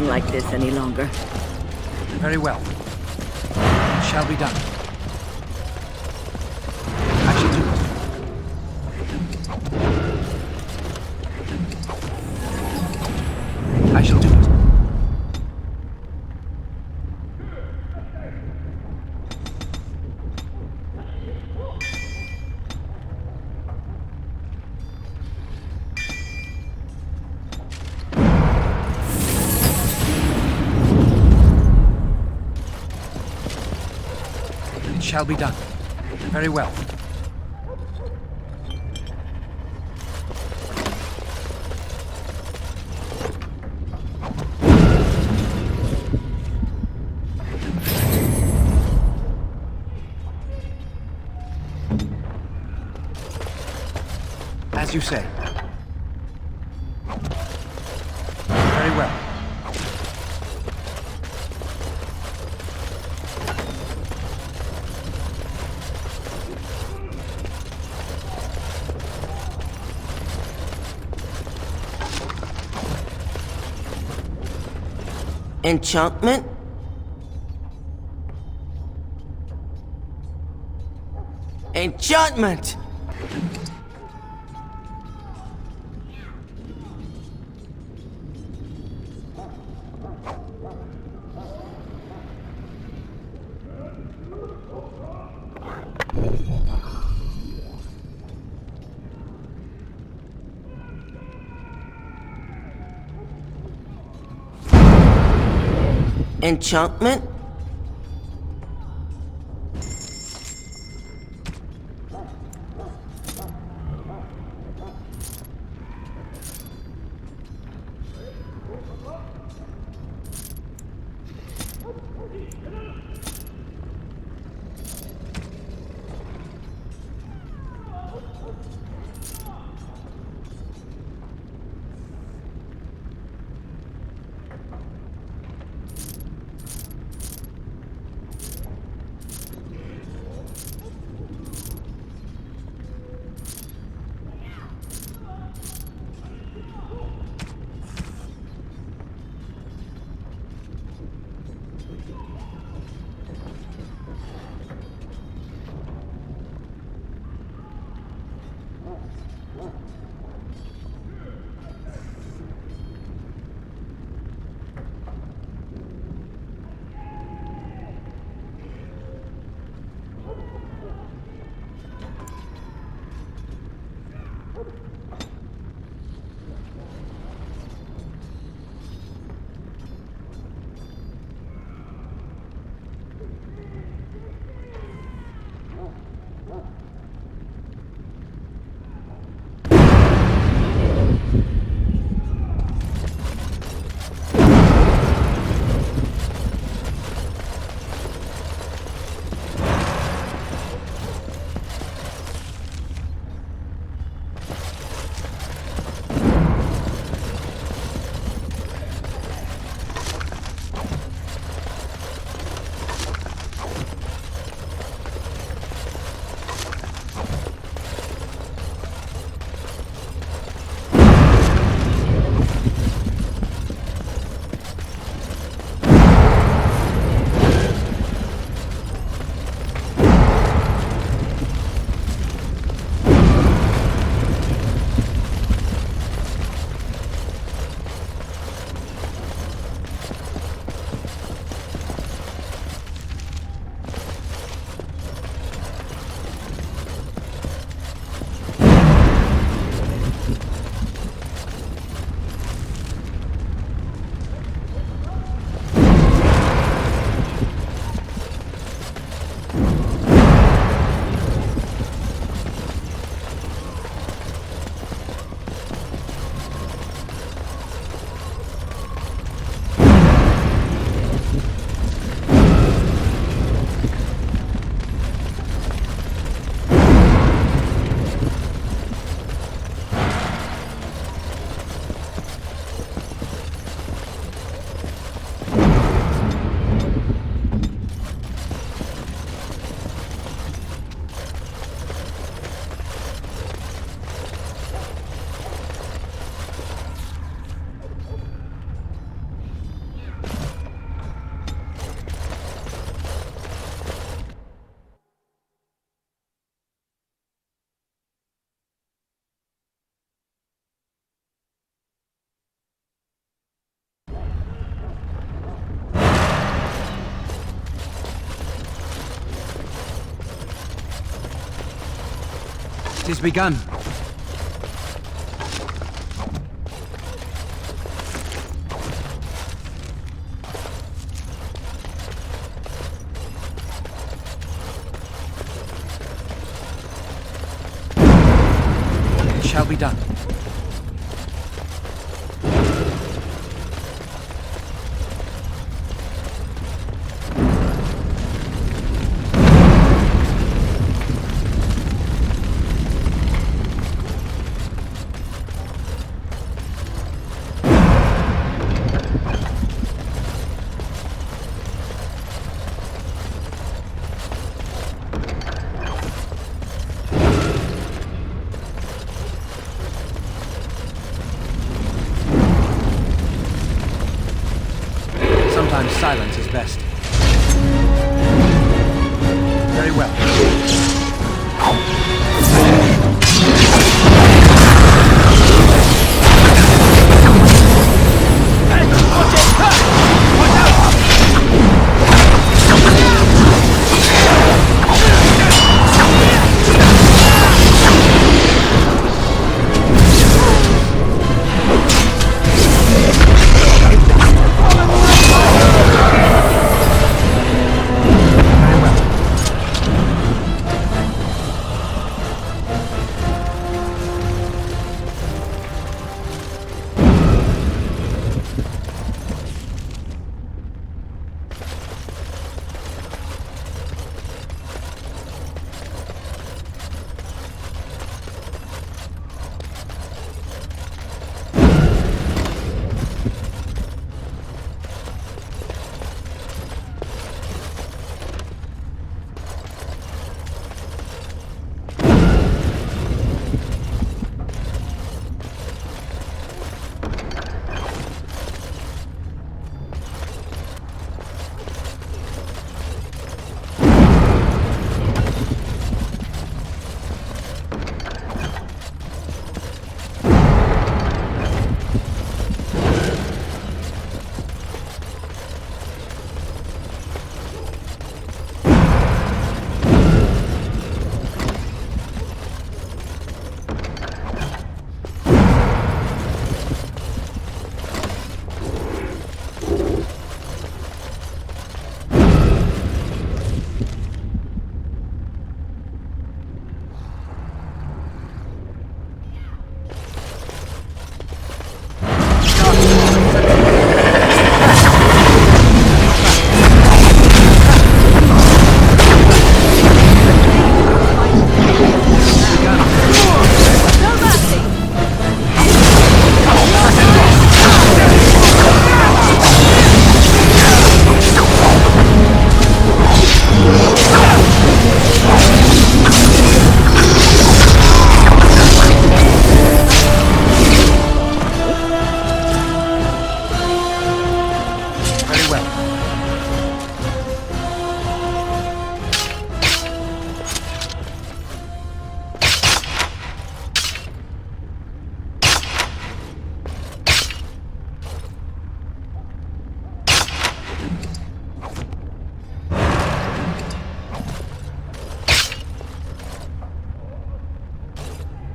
Like this any longer. Very well. It shall be done. I shall do it. I shall do it. Shall be done. Very well. As you say. Very well. Enchantment? Enchantment! Enchantment? 'Tis begun. It shall be done. Sometimes silence is best. Very well.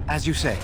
As you say.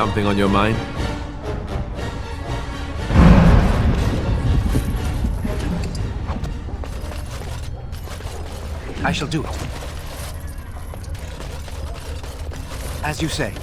Something on your mind? I shall do it. As you say.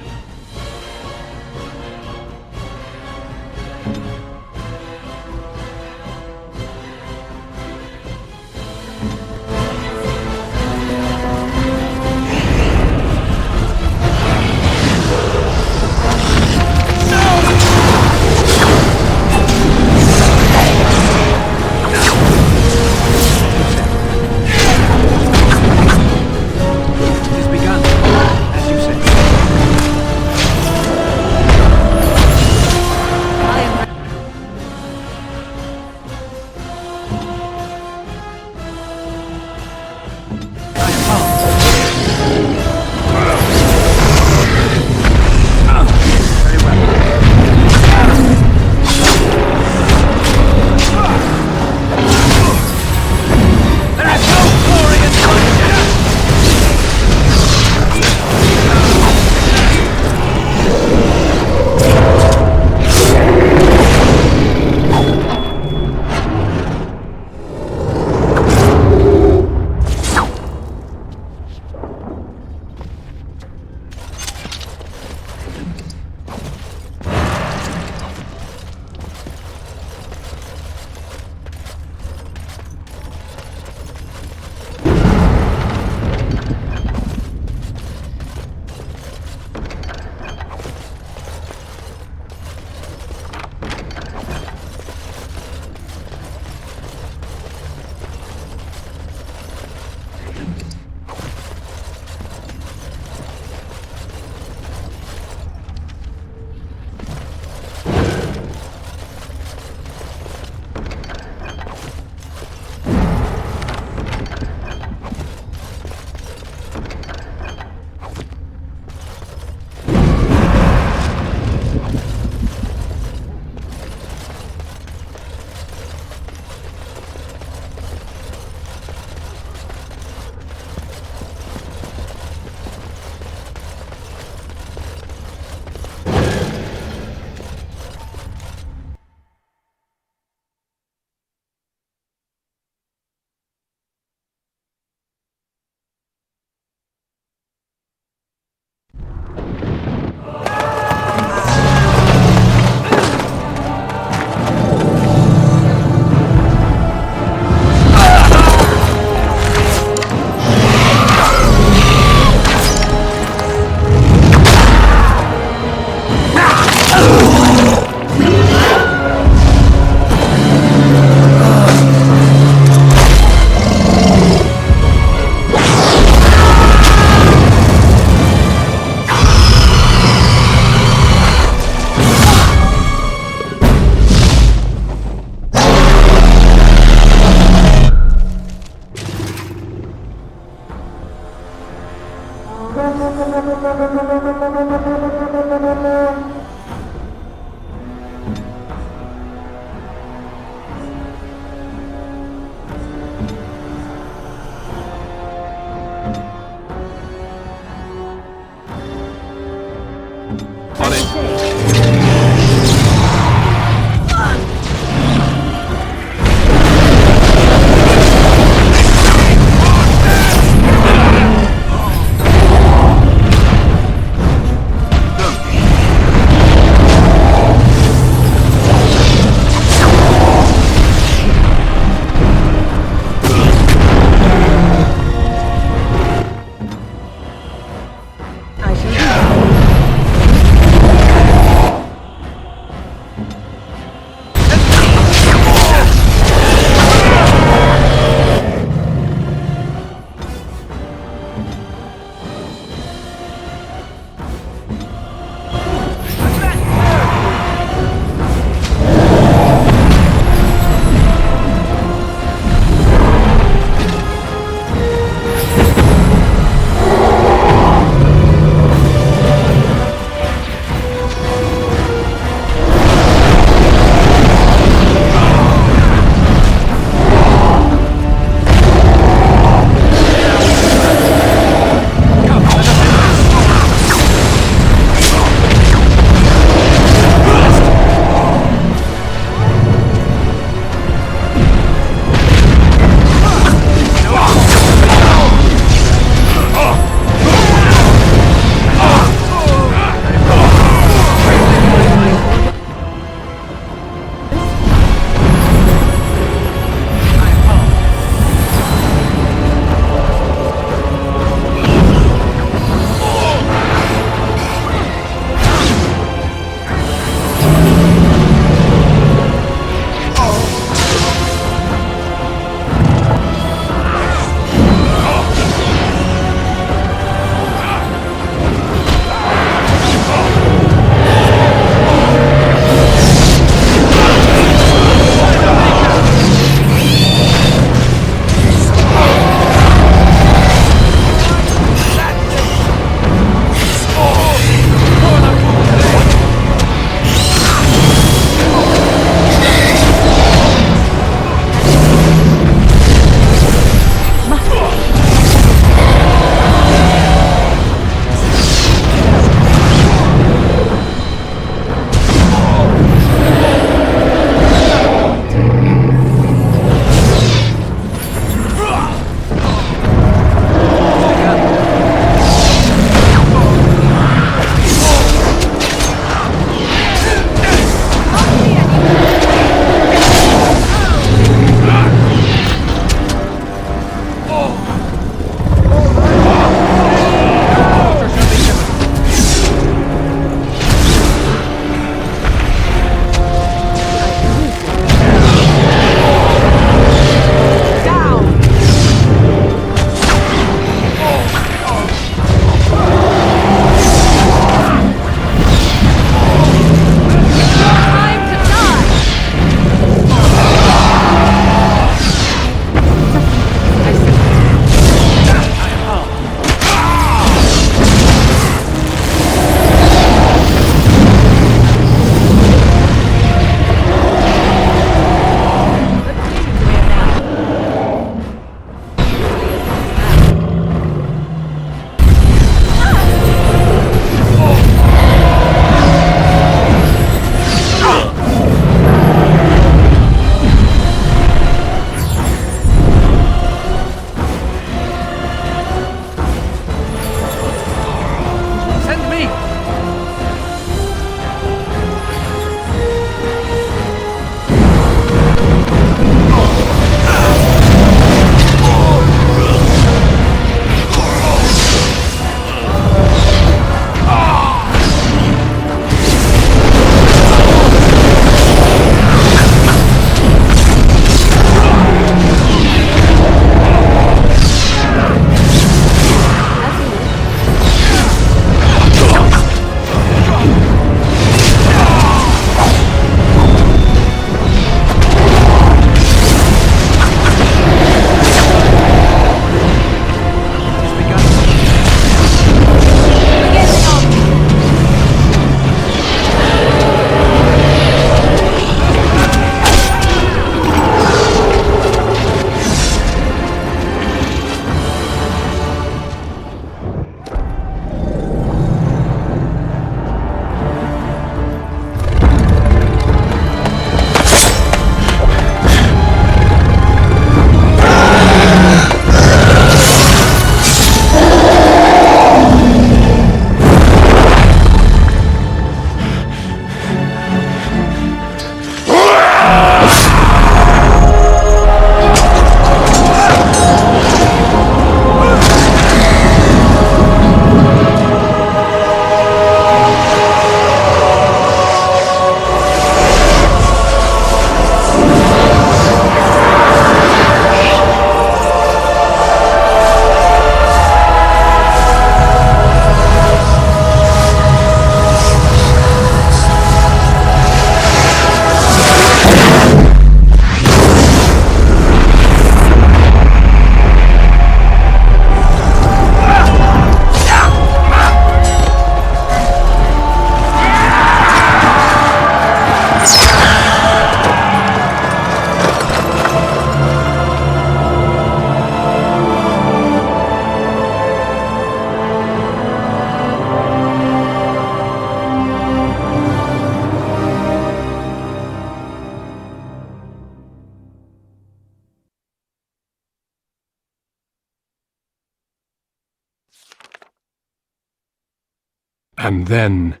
And then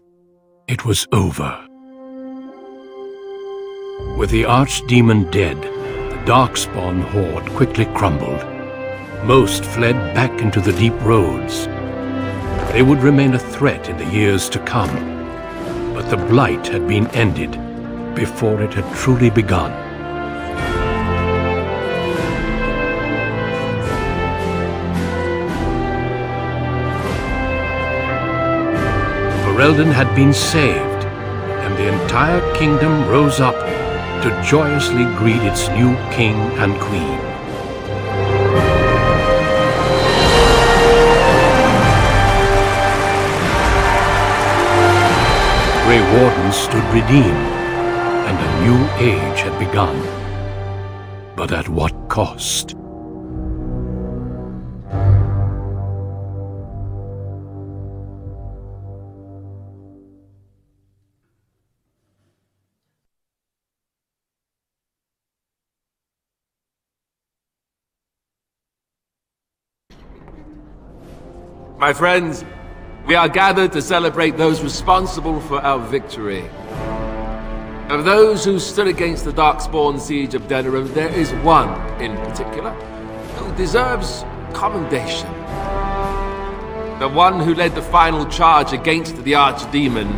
it was over. With the Archdemon dead, the Darkspawn horde quickly crumbled. Most fled back into the deep roads. They would remain a threat in the years to come, but the Blight had been ended before it had truly begun. Ferelden had been saved, and the entire kingdom rose up to joyously greet its new king and queen. Grey Wardens stood redeemed, and a new age had begun. But at what cost? My friends, we are gathered to celebrate those responsible for our victory. Of those who stood against the Darkspawn siege of Denerim, there is one in particular who deserves commendation. The one who led the final charge against the Archdemon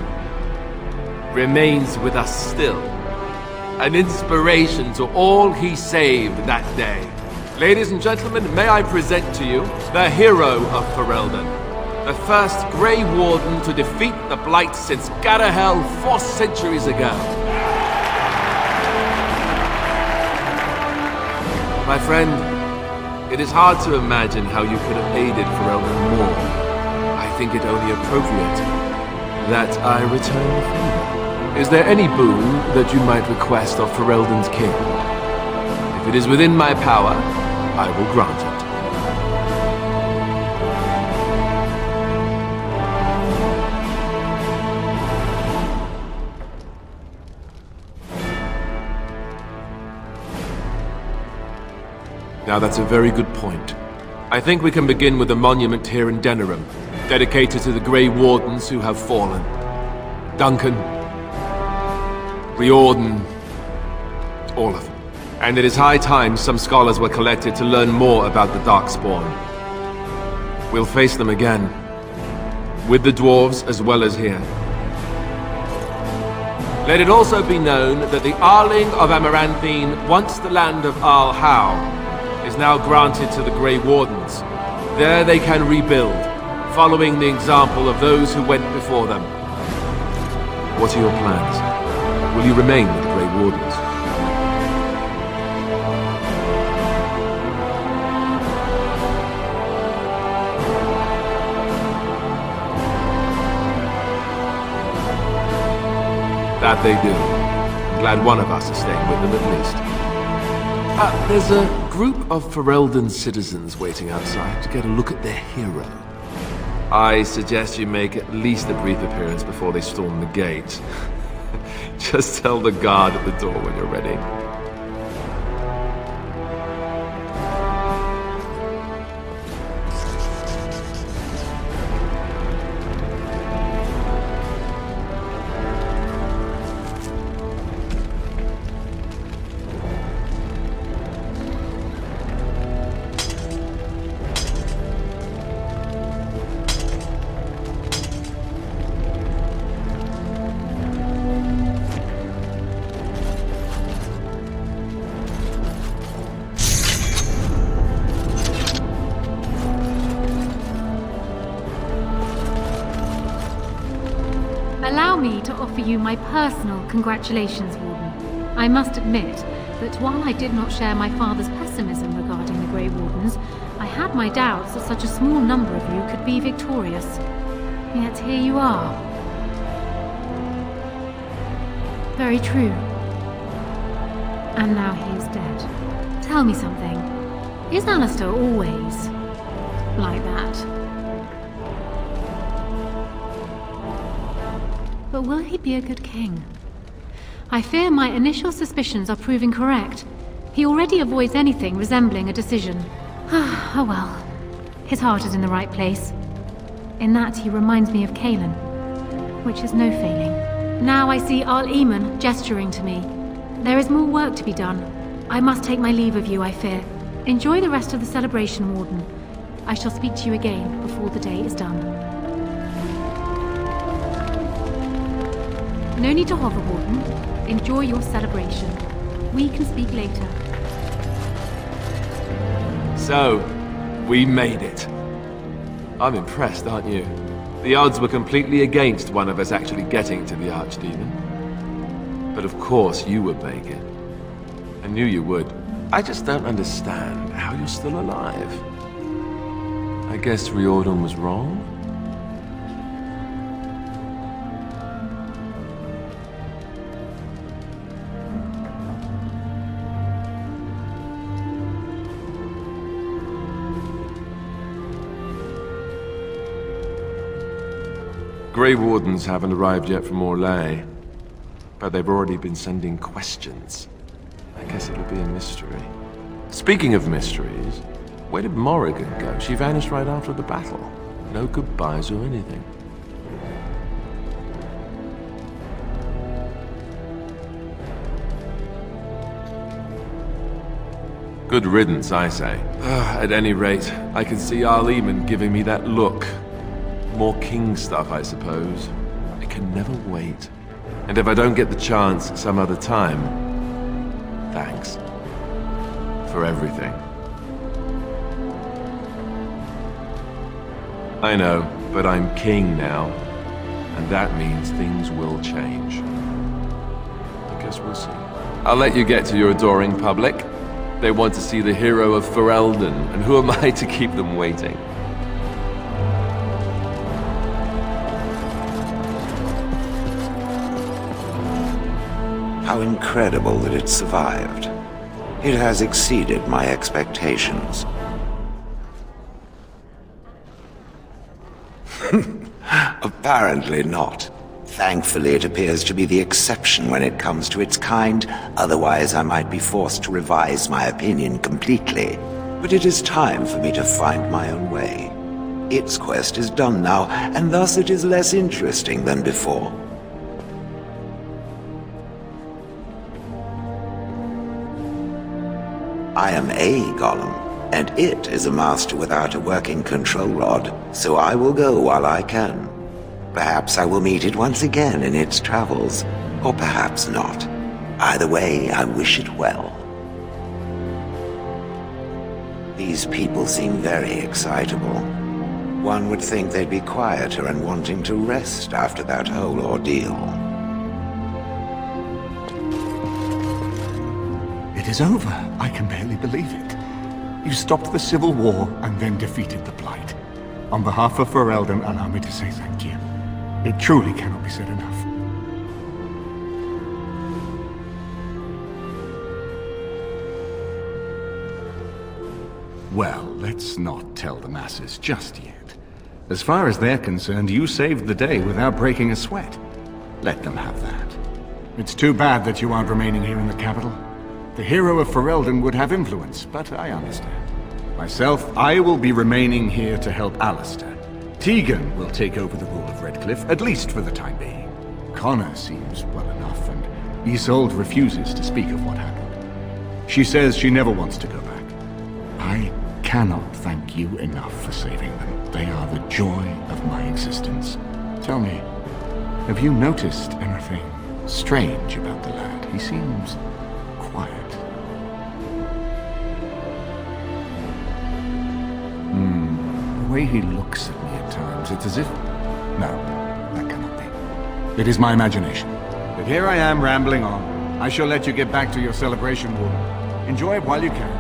remains with us still, an inspiration to all he saved that day. Ladies and gentlemen, may I present to you the hero of Ferelden, the first Grey Warden to defeat the Blight since Garahel 4 centuries ago. My friend, it is hard to imagine how you could have aided Ferelden more. I think it only appropriate that I return the favor. Is there any boon that you might request of Ferelden's king? If it is within my power, I will grant it. Now that's a very good point. I think we can begin with a monument here in Denerim, dedicated to the Grey Wardens who have fallen. Duncan, Riordan, all of them. And it is high time some scholars were collected to learn more about the Darkspawn. We'll face them again, with the dwarves as well as here. Let it also be known that the Arling of Amaranthine, once the land of Arl Howe, is now granted to the Grey Wardens. There they can rebuild, following the example of those who went before them. What are your plans? Will you remain with the Grey Wardens? That they do. I'm glad one of us is staying with them at least. There's a group of Ferelden citizens waiting outside to get a look at their hero. I suggest you make at least a brief appearance before they storm the gate. Just tell the guard at the door when you're ready. Allow me to offer you my personal congratulations, Warden. I must admit that while I did not share my father's pessimism regarding the Grey Wardens, I had my doubts that such a small number of you could be victorious. Yet here you are. Very true. And now he is dead. Tell me something. Is Alistair always like that? But will he be a good king? I fear my initial suspicions are proving correct. He already avoids anything resembling a decision. Oh well. His heart is in the right place. In that he reminds me of Cailan. which is no failing. Now I see Al Eamon gesturing to me. There is more work to be done. I must take my leave of you, I fear. Enjoy the rest of the celebration, Warden. I shall speak to you again before the day is done. No need to hover, Warden. Enjoy your celebration. We can speak later. So, we made it. I'm impressed, aren't you? The odds were completely against one of us actually getting to the Archdemon. But of course you would make it. I knew you would. I just don't understand how you're still alive. I guess Riordan was wrong? Grey Wardens haven't arrived yet from Orlais, but they've already been sending questions. I guess it'll be a mystery. Speaking of mysteries, where did Morrigan go? She vanished right after the battle. No goodbyes or anything. Good riddance, I say. At any rate, I can see Al Eamon giving me that look. More king stuff, I suppose. I can never wait. And if I don't get the chance some other time, thanks. For everything. I know, but I'm king now. And that means things will change. I guess we'll see. I'll let you get to your adoring public. They want to see the hero of Ferelden, and who am I to keep them waiting? How incredible that it survived. It has exceeded my expectations. Apparently not. Thankfully, it appears to be the exception when it comes to its kind. Otherwise, I might be forced to revise my opinion completely. But it is time for me to find my own way. Its quest is done now, and thus it is less interesting than before. I am a golem, and it is a master without a working control rod, so I will go while I can. Perhaps I will meet it once again in its travels, or perhaps not. Either way, I wish it well. These people seem very excitable. One would think they'd be quieter and wanting to rest after that whole ordeal. It is over. I can barely believe it. You stopped the Civil War and then defeated the Blight. On behalf of Ferelden, allow me to say thank you. It truly cannot be said enough. Well, let's not tell the masses just yet. As far as they're concerned, you saved the day without breaking a sweat. Let them have that. It's too bad that you aren't remaining here in the capital. The hero of Ferelden would have influence, but I understand. Myself, I will be remaining here to help Alistair. Tegan will take over the rule of Redcliffe, at least for the time being. Connor seems well enough, and Isolde refuses to speak of what happened. She says she never wants to go back. I cannot thank you enough for saving them. They are the joy of my existence. Tell me, have you noticed anything strange about the lad? He seems quiet. The way he looks at me at times, it's as if... No, that cannot be. It is my imagination. But here I am rambling on. I shall let you get back to your celebration, Warden. Enjoy it while you can.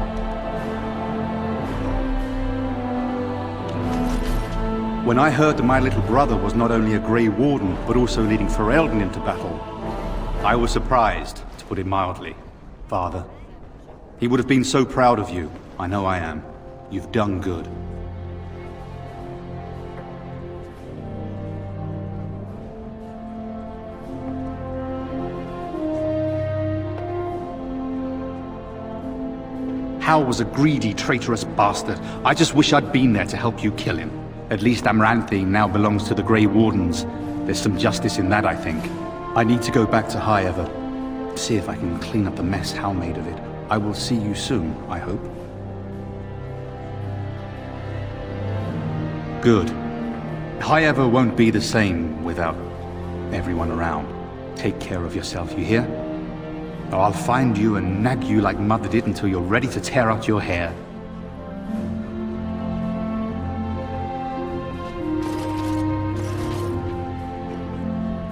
When I heard that my little brother was not only a Grey Warden, but also leading Ferelden into battle, I was surprised, to put it mildly. Father, he would have been so proud of you. I know I am. You've done good. Hal was a greedy, traitorous bastard. I just wish I'd been there to help you kill him. At least Amaranthine now belongs to the Grey Wardens. There's some justice in that, I think. I need to go back to High Ever, see if I can clean up the mess Hal made of it. I will see you soon, I hope. Good. High Ever won't be the same without everyone around. Take care of yourself, you hear? Or I'll find you and nag you like Mother did until you're ready to tear out your hair.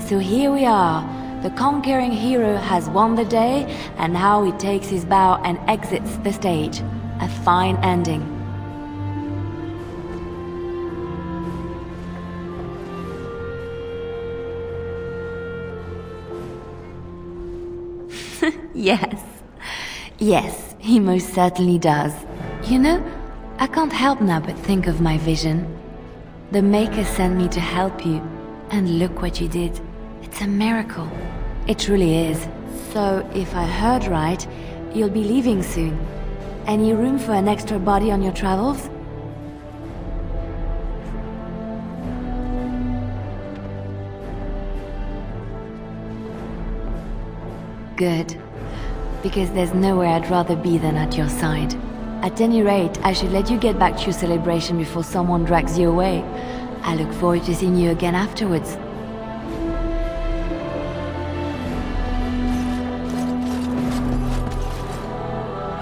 So here we are. The conquering hero has won the day, and now he takes his bow and exits the stage. A fine ending. Yes. Yes, he most certainly does. You know, I can't help now but think of my vision. The Maker sent me to help you, and look what you did. It's a miracle. It truly is. So, if I heard right, you'll be leaving soon. Any room for an extra body on your travels? Good. Because there's nowhere I'd rather be than at your side. At any rate, I should let you get back to your celebration before someone drags you away. I look forward to seeing you again afterwards.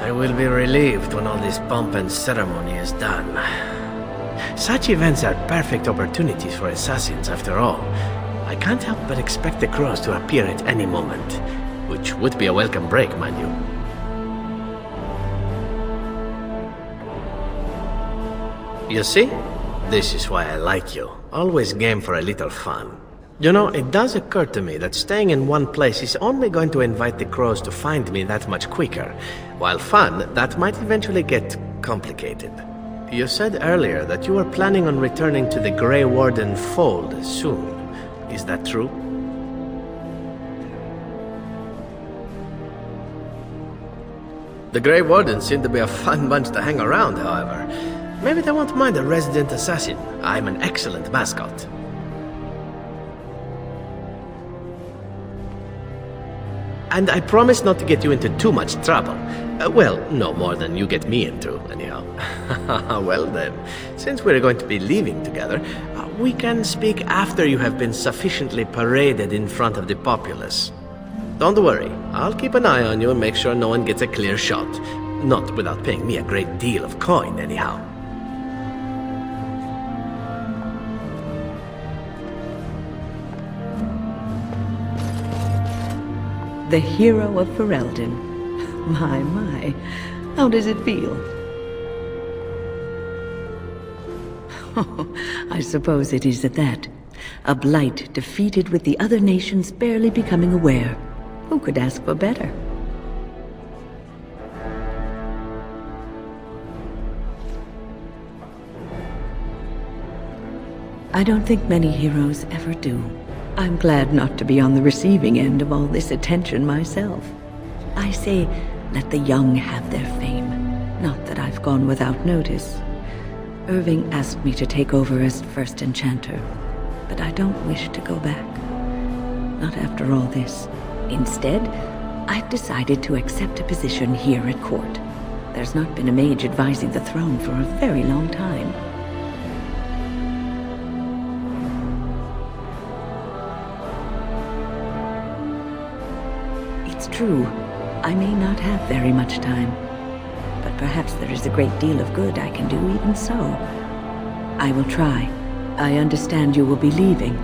I will be relieved when all this pomp and ceremony is done. Such events are perfect opportunities for assassins, after all. I can't help but expect the crows to appear at any moment, which would be a welcome break, mind you. You see? This is why I like you. Always game for a little fun. You know, it does occur to me that staying in one place is only going to invite the crows to find me that much quicker. While fun, that might eventually get complicated. You said earlier that you were planning on returning to the Grey Warden fold soon. Is that true? The Grey Wardens seem to be a fun bunch to hang around, however. Maybe they won't mind a resident assassin. I'm an excellent mascot. And I promise not to get you into too much trouble. Well, no more than you get me into, anyhow. Well then, since we're going to be leaving together, we can speak after you have been sufficiently paraded in front of the populace. Don't worry, I'll keep an eye on you and make sure no one gets a clear shot. Not without paying me a great deal of coin, anyhow. The hero of Ferelden. My, how does it feel? I suppose it is at that. A blight defeated with the other nations barely becoming aware. Who could ask for better? I don't think many heroes ever do. I'm glad not to be on the receiving end of all this attention myself. I say, let the young have their fame. Not that I've gone without notice. Irving asked me to take over as first enchanter, but I don't wish to go back. Not after all this. Instead, I've decided to accept a position here at court. There's not been a mage advising the throne for a very long time. It's true, I may not have very much time, but perhaps there is a great deal of good I can do even so. I will try. I understand you will be leaving.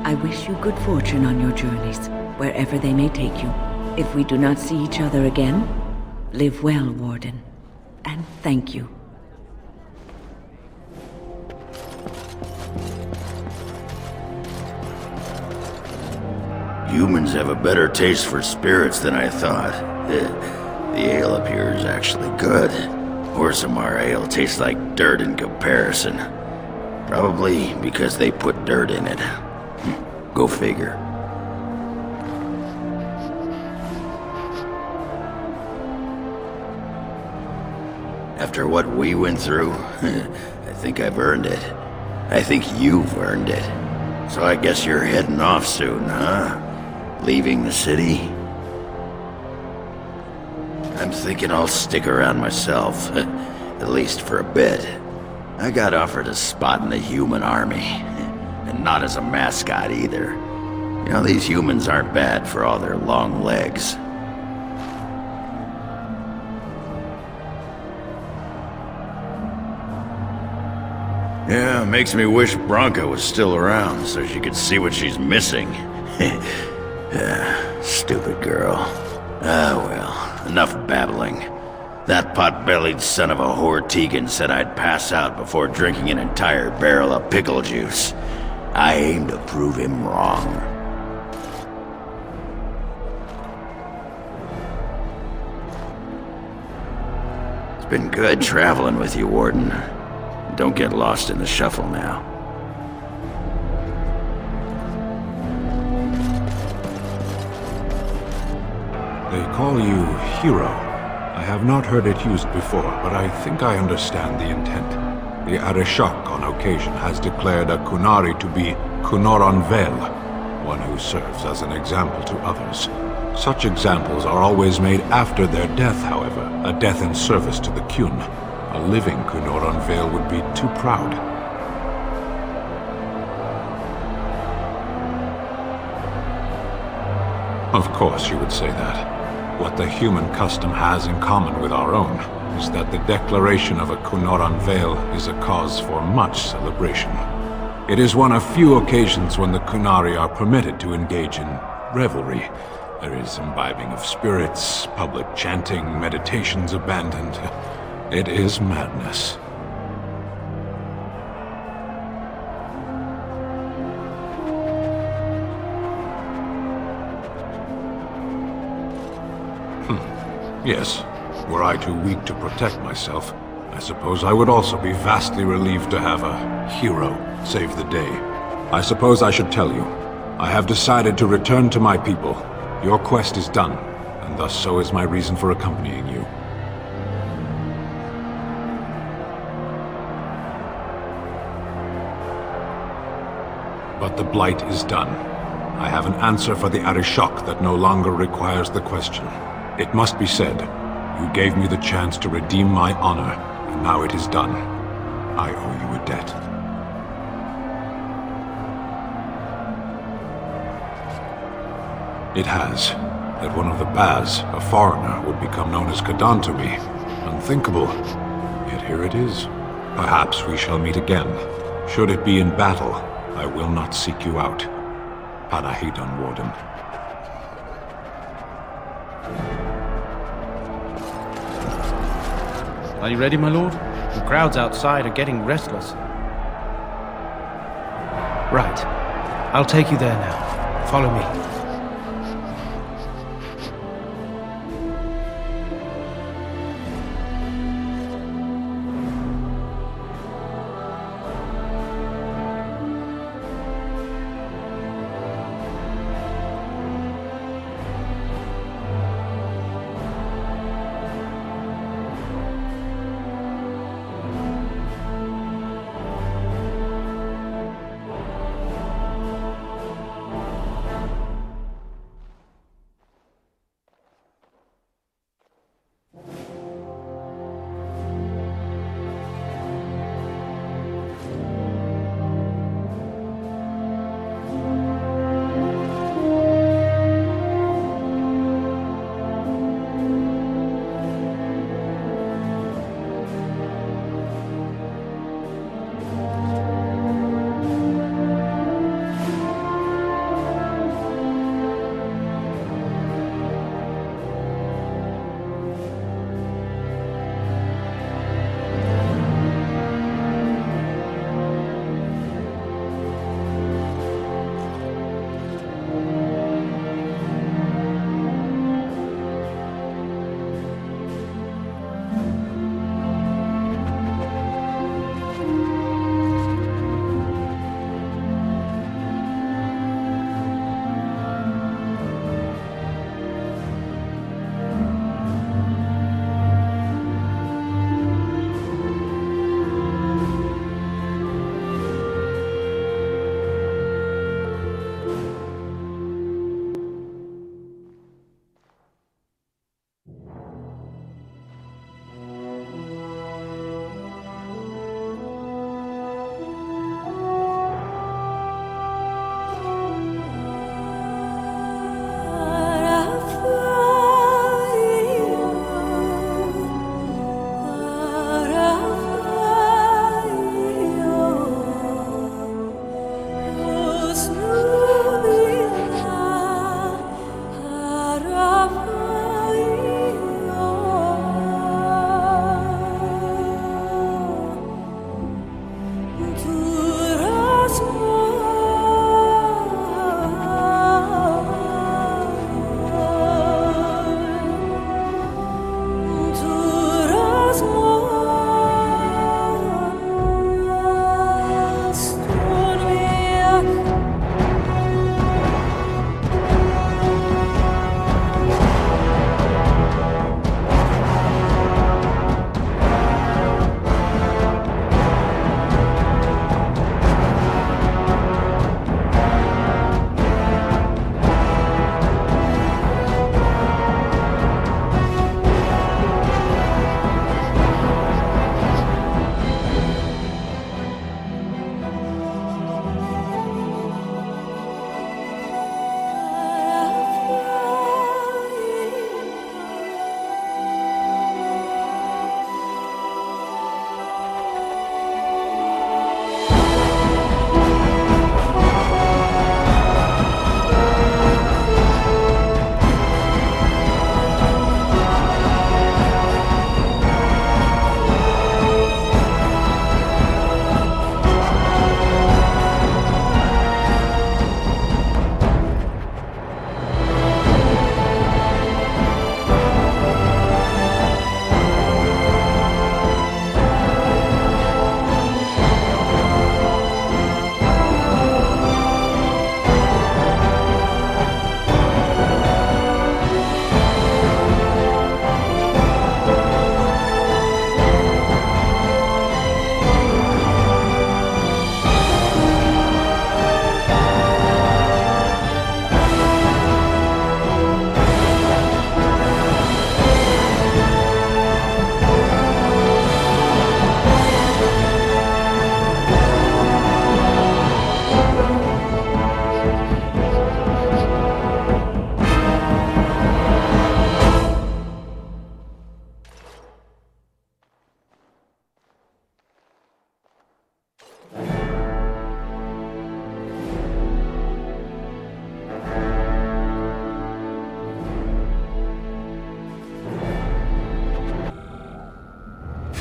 I wish you good fortune on your journeys, wherever they may take you. If we do not see each other again, live well, Warden, and thank you. Humans have a better taste for spirits than I thought. The ale up here is actually good. Orzammar ale tastes like dirt in comparison. Probably because they put dirt in it. Go figure. After what we went through, I think I've earned it. I think you've earned it. So I guess you're heading off soon, huh? Leaving the city? I'm thinking I'll stick around myself, at least for a bit. I got offered a spot in the human army, and not as a mascot either. You know, these humans aren't bad for all their long legs. Yeah, makes me wish Bronca was still around so she could see what she's missing. Stupid girl. Ah, well, enough babbling. That pot-bellied son of a whore Tegan said I'd pass out before drinking an entire barrel of pickle juice. I aim to prove him wrong. It's been good traveling with you, Warden. Don't get lost in the shuffle now. They call you Hero. I have not heard it used before, but I think I understand the intent. The Arishok on occasion has declared a Kunari to be Kunoran Vel, one who serves as an example to others. Such examples are always made after their death, however, a death in service to the Kyun. A living Kunoran Vel would be too proud. Of course you would say that. What the human custom has in common with our own is that the declaration of a Kunoran Vel is a cause for much celebration. It is one of few occasions when the Kunari are permitted to engage in revelry. There is imbibing of spirits, public chanting, meditations abandoned. It is madness. Yes. Were I too weak to protect myself, I suppose I would also be vastly relieved to have a hero save the day. I suppose I should tell you. I have decided to return to my people. Your quest is done, and thus so is my reason for accompanying you. But the Blight is done. I have an answer for the Arishok that no longer requires the question. It must be said, you gave me the chance to redeem my honor, and now it is done. I owe you a debt. It has. That one of the Baz, a foreigner, would become known as Kadan to me. Unthinkable. Yet here it is. Perhaps we shall meet again. Should it be in battle, I will not seek you out. Panahidan, Warden. Are you ready, my lord? The crowds outside are getting restless. Right. I'll take you there now. Follow me.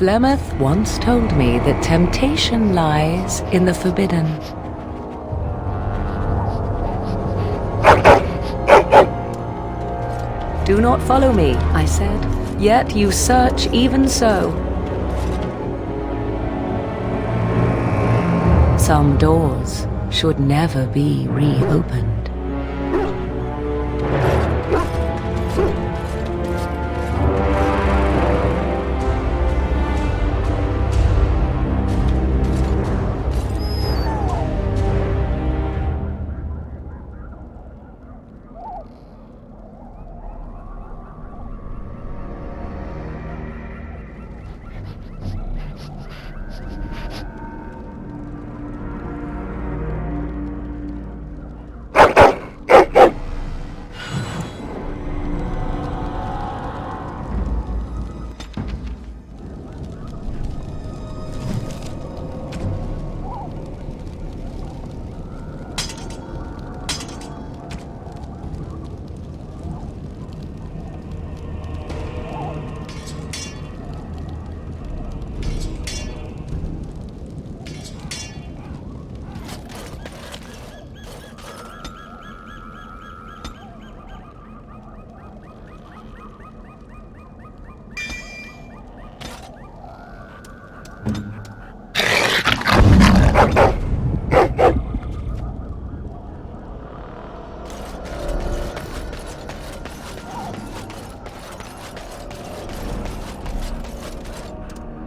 Flemeth once told me that temptation lies in the forbidden. Do not follow me, I said, yet you search even so. Some doors should never be reopened.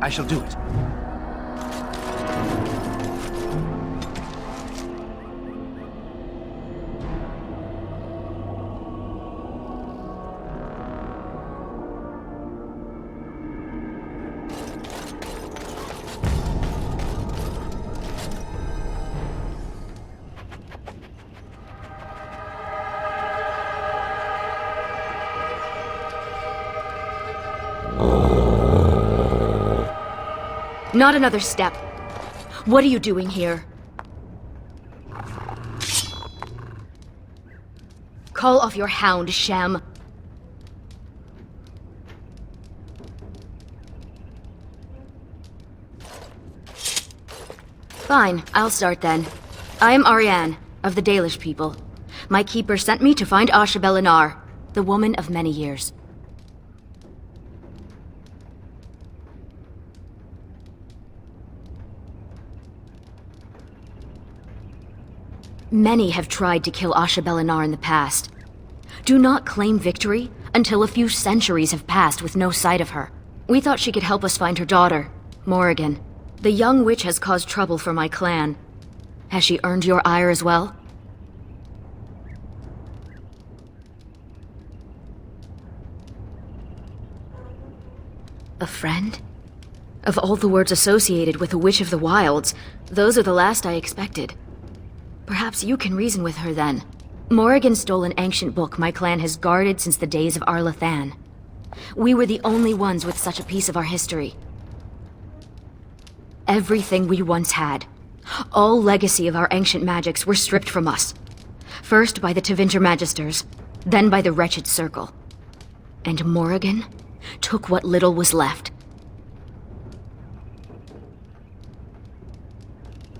I shall do it. Not another step. What are you doing here? Call off your hound, Shem. Fine, I'll start then. I am Ariane, of the Dalish people. My keeper sent me to find Asha Belinar, the woman of many years. Many have tried to kill Asha Belinar in the past. Do not claim victory until a few centuries have passed with no sight of her. We thought she could help us find her daughter, Morrigan. The young witch has caused trouble for my clan. Has she earned your ire as well? A friend? Of all the words associated with a witch of the wilds, those are the last I expected. Perhaps you can reason with her then. Morrigan stole an ancient book my clan has guarded since the days of Arlathan. We were the only ones with such a piece of our history. Everything we once had, all legacy of our ancient magics, were stripped from us. First by the Tevinter Magisters, then by the Wretched Circle. And Morrigan took what little was left.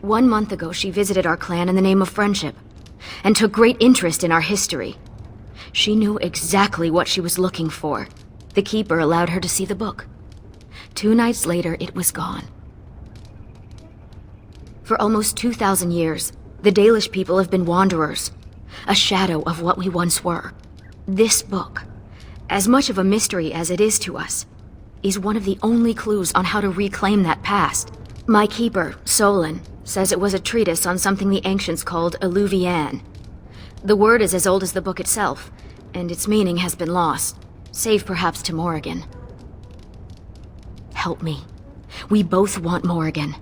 1 month ago, she visited our clan in the name of friendship, and took great interest in our history. She knew exactly what she was looking for. The Keeper allowed her to see the book. 2 nights later, it was gone. For almost 2,000 years, the Dalish people have been wanderers, a shadow of what we once were. This book, as much of a mystery as it is to us, is one of the only clues on how to reclaim that past. My keeper, Solon, says it was a treatise on something the ancients called Alluvian. The word is as old as the book itself, and its meaning has been lost, save perhaps to Morrigan. Help me. We both want Morrigan,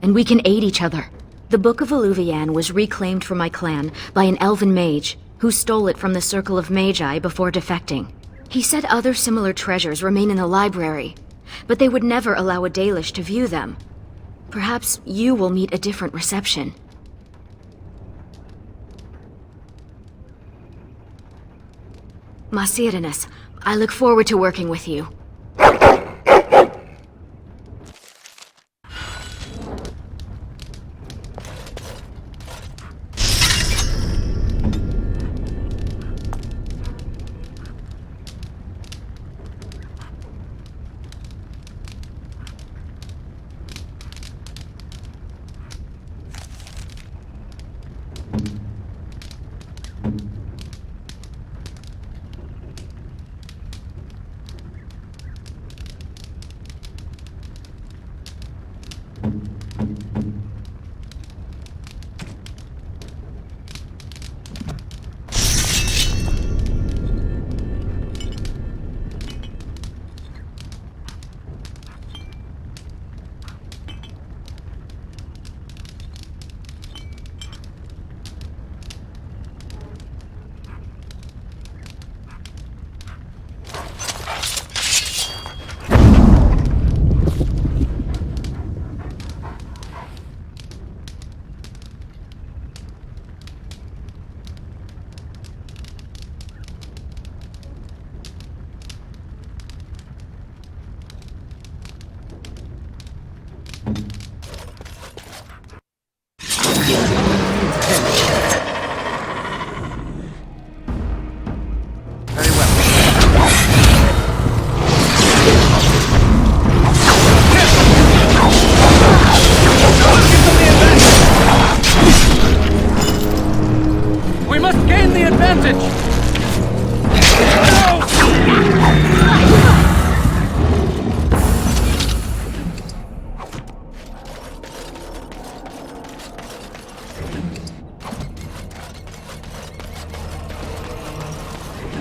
and we can aid each other. The Book of Alluvian was reclaimed for my clan by an elven mage, who stole it from the Circle of Magi before defecting. He said other similar treasures remain in the library, but they would never allow a Dalish to view them. Perhaps you will meet a different reception. Masirinis, I look forward to working with you.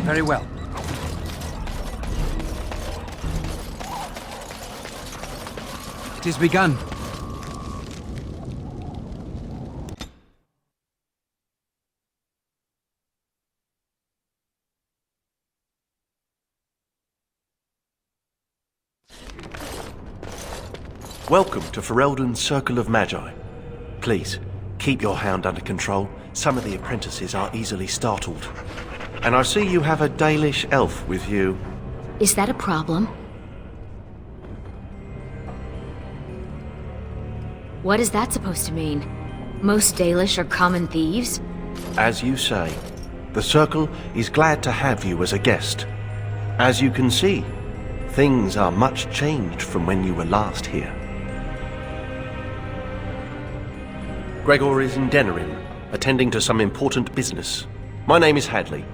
Very well. It is begun. Welcome to Ferelden's Circle of Magi. Please, keep your hound under control. Some of the apprentices are easily startled. And I see you have a Dalish elf with you. Is that a problem? What is that supposed to mean? Most Dalish are common thieves? As you say, the Circle is glad to have you as a guest. As you can see, things are much changed from when you were last here. Gregor is in Denerim, attending to some important business. My name is Hadley.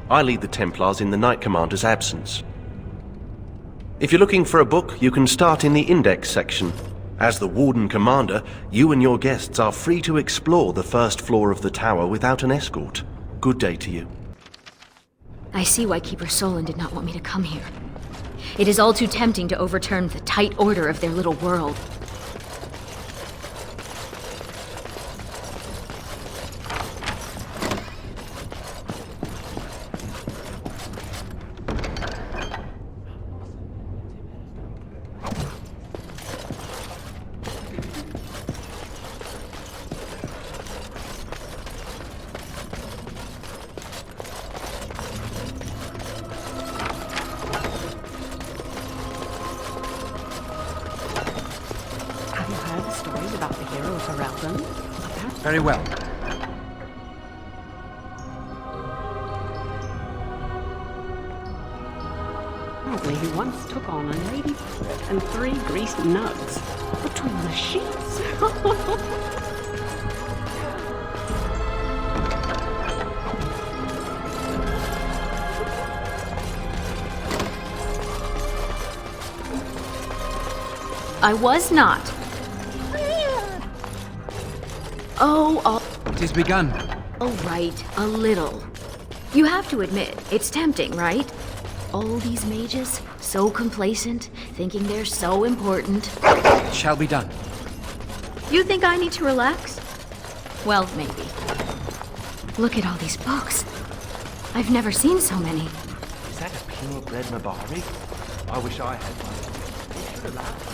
I lead the Templars in the Knight Commander's absence. If you're looking for a book, you can start in the Index section. As the Warden Commander, you and your guests are free to explore the first floor of the tower without an escort. Good day to you. I see why Keeper Solon did not want me to come here. It is all too tempting to overturn the tight order of their little world. Very well. Apparently he once took on a lady's foot and 3 greased nugs between the sheets. I was not. Oh, It is begun. all right, a little. You have to admit, it's tempting, right? All these mages, so complacent, thinking they're so important. It shall be done. You think I need to relax? Well, maybe. Look at all these books. I've never seen so many. Is that a purebred Mabari? I wish I had one. You should allow it.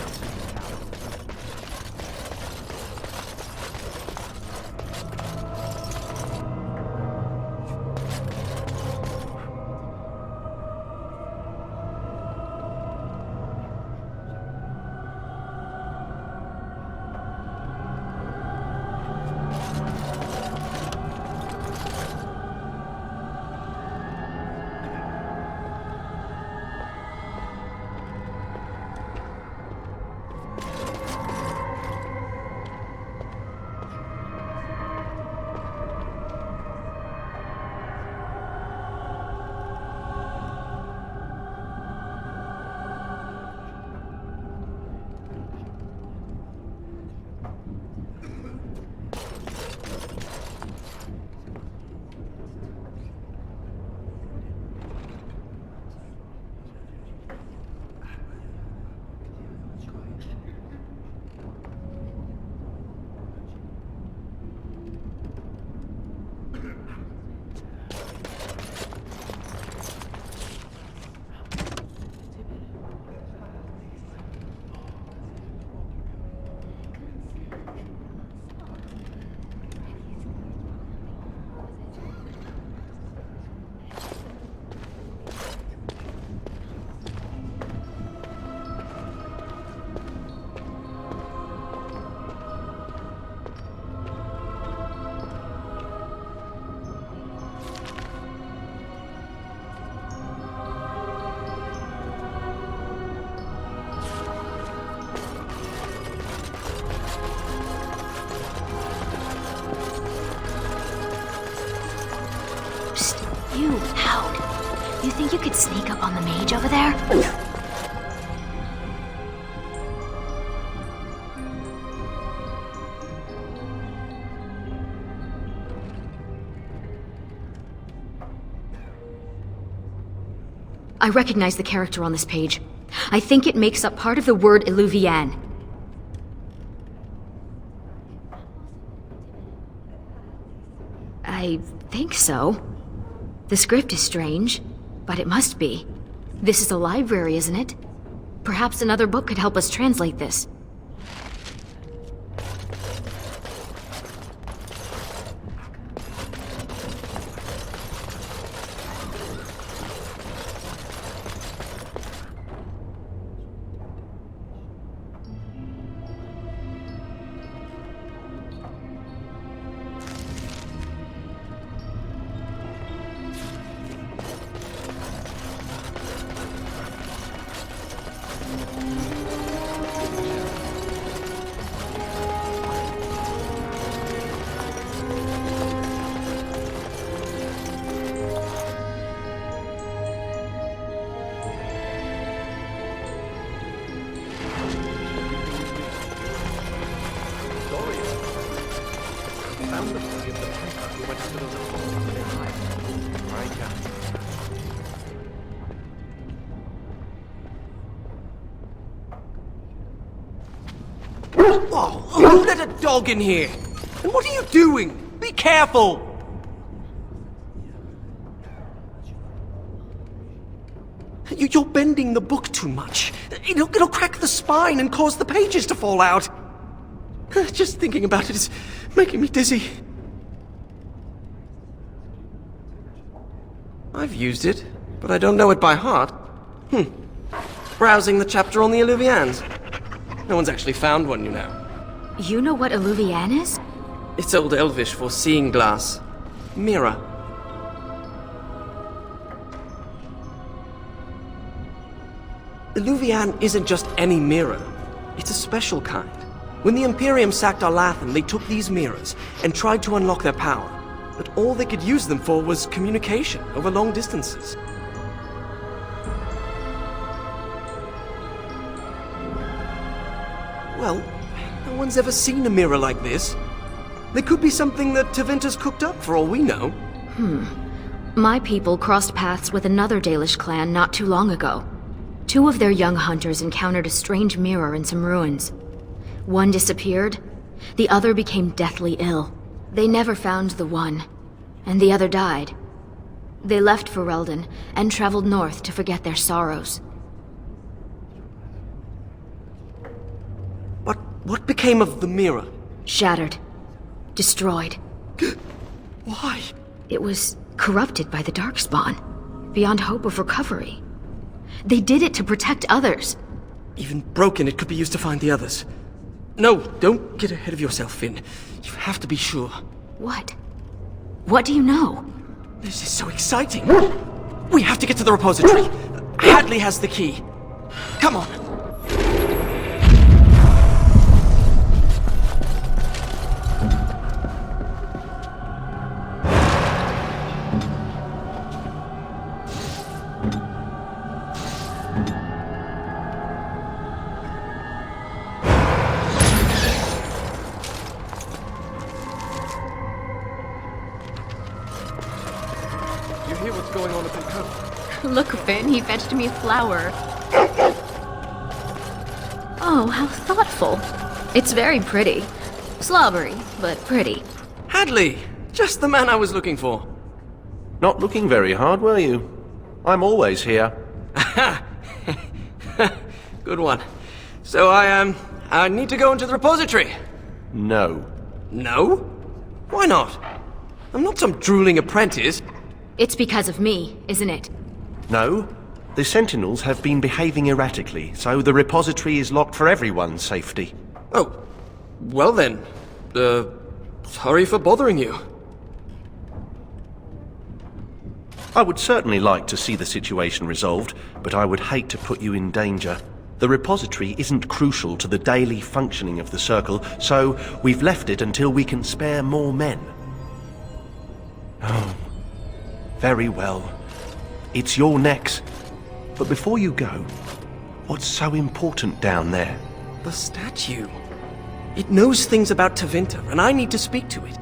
You, Hound. You think you could sneak up on the mage over there? I recognize the character on this page. I think it makes up part of the word Illuvian. I think so. The script is strange, but it must be. This is a library, isn't it? Perhaps another book could help us translate this. Found the body of the Templar who went to the hole in hiding. Right, yeah. Oh, who let a dog in here? And what are you doing? Be careful! You're bending the book too much. It'll crack the spine and cause the pages to fall out. Just thinking about it is making me dizzy. I've used it, but I don't know it by heart. Browsing the chapter on the Illuvians. No one's actually found one, you know. You know what Illuvian is? It's Old Elvish for seeing glass. Mirror. Illuvian isn't just any mirror. It's a special kind. When the Imperium sacked Arlathan, they took these mirrors and tried to unlock their power. But all they could use them for was communication over long distances. Well, no one's ever seen a mirror like this. There could be something that Tevinter's cooked up for all we know. My people crossed paths with another Dalish clan not too long ago. 2 of their young hunters encountered a strange mirror in some ruins. One disappeared, the other became deathly ill. They never found the one, and the other died. They left Ferelden and traveled north to forget their sorrows. What became of the mirror? Shattered. Destroyed. Why? It was corrupted by the Darkspawn, beyond hope of recovery. They did it to protect others. Even broken, it could be used to find the others. No, don't get ahead of yourself, Finn. You have to be sure. What? What do you know? This is so exciting. We have to get to the repository. Hadley has the key. Come on. Look, Finn, he fetched me a flower. Oh, how thoughtful. It's very pretty. Slobbery, but pretty. Hadley! Just the man I was looking for. Not looking very hard, were you? I'm always here. Good one. So I need to go into the repository. No. No? Why not? I'm not some drooling apprentice. It's because of me, isn't it? No. The Sentinels have been behaving erratically, so the repository is locked for everyone's safety. Oh. Well then. Sorry for bothering you. I would certainly like to see the situation resolved, but I would hate to put you in danger. The repository isn't crucial to the daily functioning of the Circle, so we've left it until we can spare more men. Oh. Very well. It's your necks. But before you go, what's so important down there? The statue. It knows things about Tevinter, and I need to speak to it.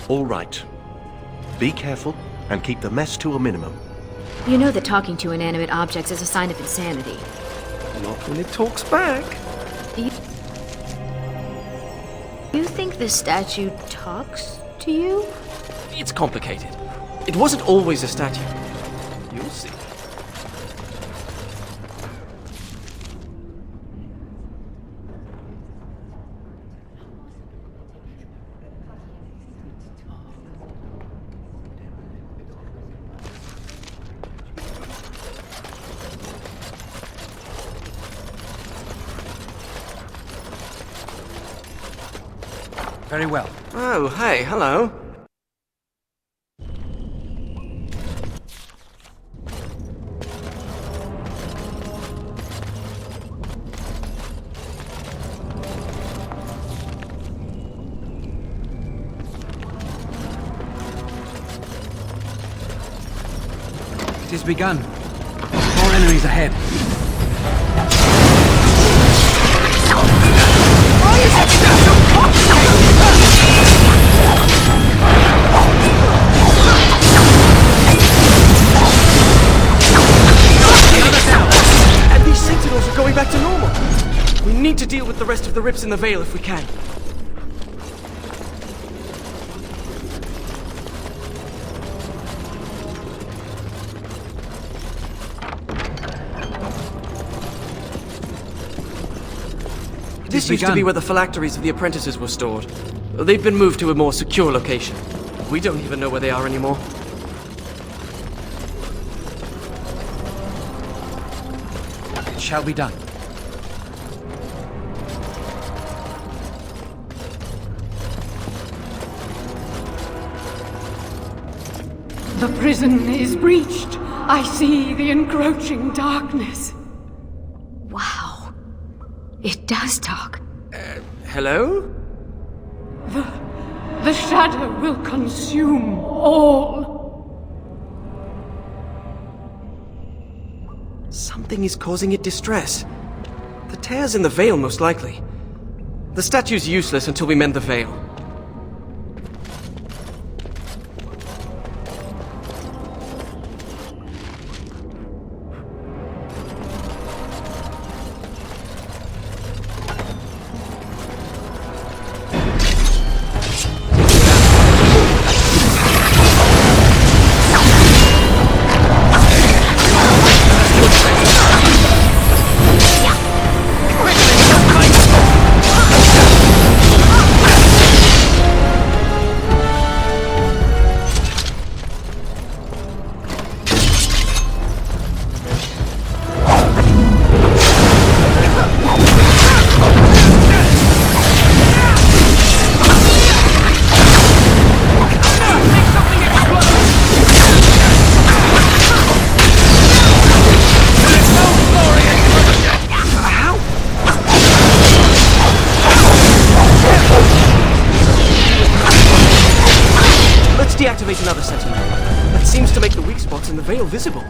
All right. Be careful, and keep the mess to a minimum. You know that talking to inanimate objects is a sign of insanity. Not when it talks back. You think this statue talks to you? It's complicated. It wasn't always a statue. You'll see. Very well. Oh, hey, hello. It has begun. More enemies ahead. And these sentinels are going back to normal. We need to deal with the rest of the rips in the Veil if we can. This used to be where the phylacteries of the apprentices were stored. They've been moved to a more secure location. We don't even know where they are anymore. It shall be done. The prison is breached. I see the encroaching darkness. Wow. It does talk. Hello? The shadow will consume all. Something is causing it distress. The tears in the Veil, most likely. The statue's useless until we mend the Veil. Deactivate another sentinel. That seems to make the weak spots in the Veil visible.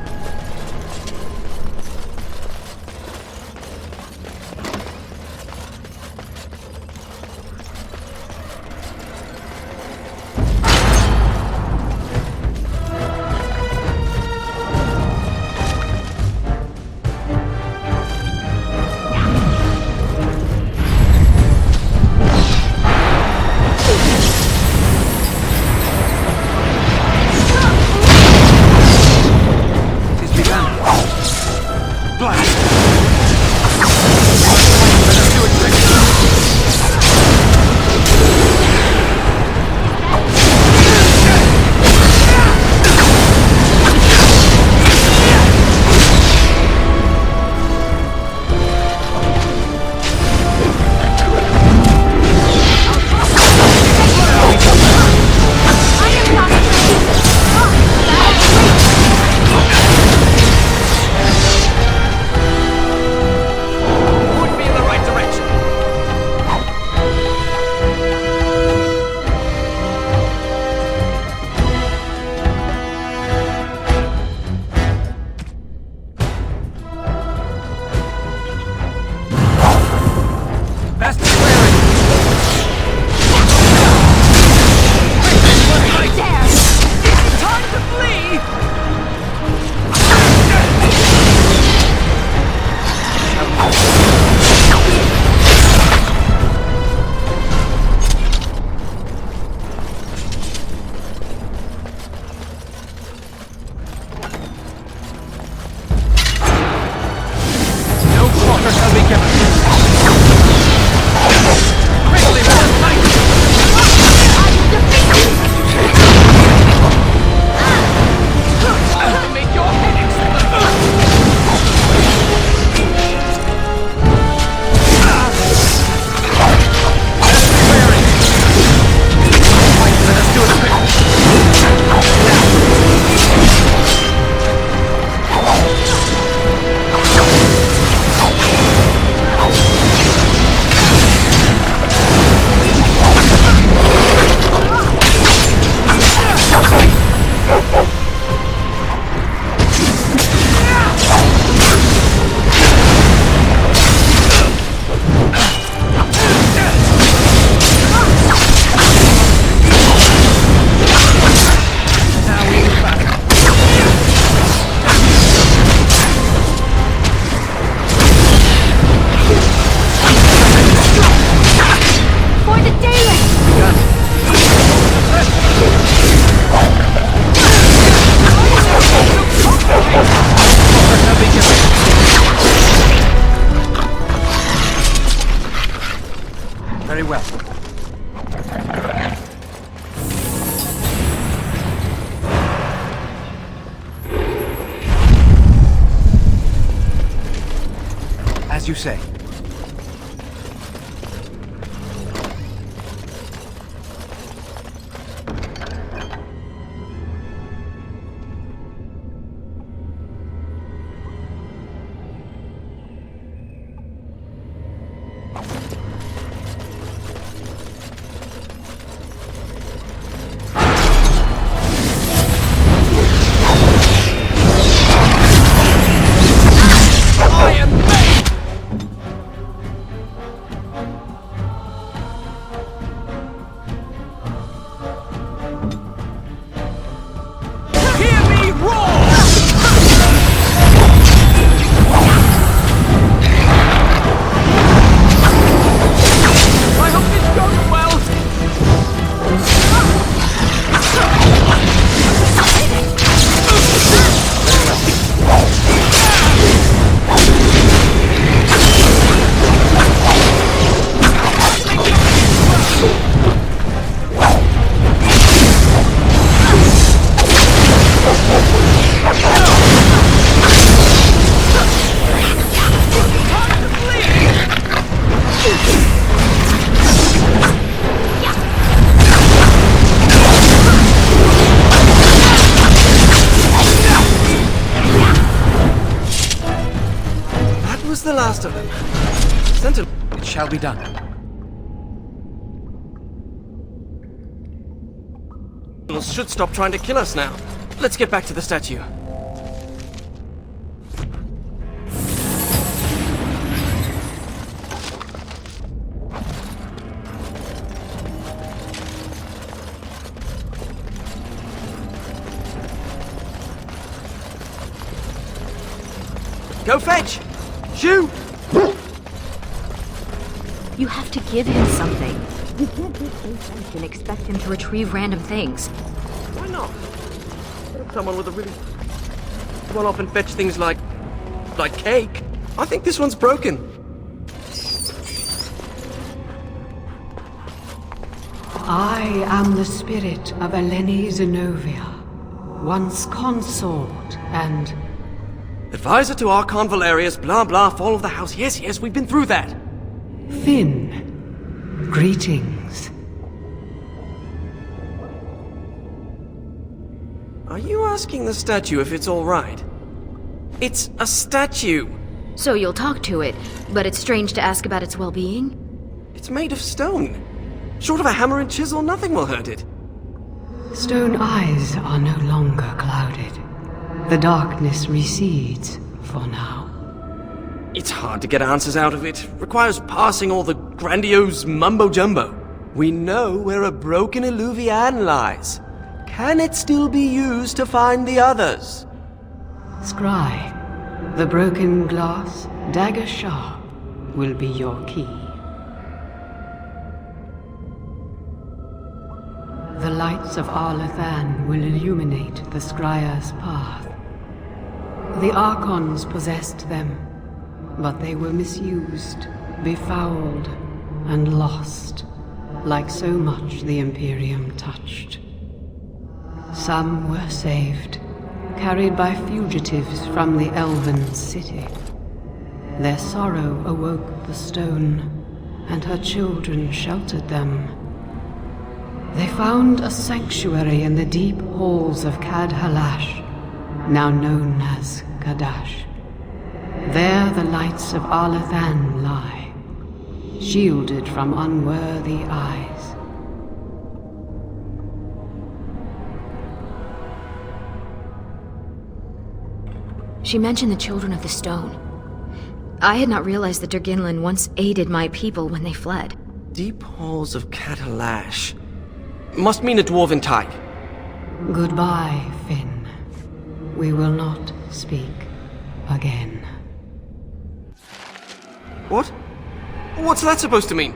you say? The last of them. Sentinel. It shall be done. Sentinels should stop trying to kill us now. Let's get back to the statue. Go fetch! Shoot! You have to give him something. You can't be patient and expect him to retrieve random things. Why not? Someone with a really... run off and fetch things like cake. I think this one's broken. I am the spirit of Eleni Zenobia, once consort and... Advisor to Archon Valerius, blah blah, fall of the house. Yes, yes, we've been through that. Finn, greetings. Are you asking the statue if it's all right? It's a statue. So you'll talk to it, but it's strange to ask about its well-being? It's made of stone. Short of a hammer and chisel, nothing will hurt it. Stone eyes are no longer clouded. The darkness recedes for now. It's hard to get answers out of it. Requires parsing all the grandiose mumbo-jumbo. We know where a broken Illuvian lies. Can it still be used to find the others? Scry, the broken glass, dagger sharp, will be your key. The lights of Arlathan will illuminate the Scryer's path. The Archons possessed them, but they were misused, befouled, and lost, like so much the Imperium touched. Some were saved, carried by fugitives from the Elven city. Their sorrow awoke the stone, and her children sheltered them. They found a sanctuary in the deep halls of Cad Halash, now known as Kadash. There the lights of Arlathan lie, shielded from unworthy eyes. She mentioned the Children of the Stone. I had not realized that Durginlin once aided my people when they fled. Deep halls of Cad Halash. Must mean a dwarven type. Goodbye, Finn. We will not speak again. What? What's that supposed to mean?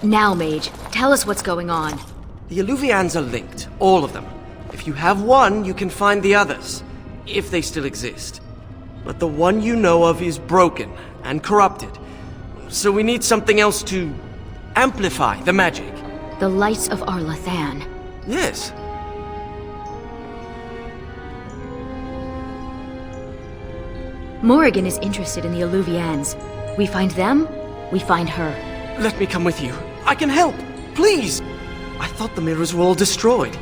Now, Mage, tell us what's going on. The Alluvians are linked, all of them. If you have one, you can find the others, if they still exist. But the one you know of is broken and corrupted. So we need something else to amplify the magic. The lights of Arlathan. Yes. Morrigan is interested in the Alluvians. We find them, we find her. Let me come with you. I can help. Please! I thought the mirrors were all destroyed.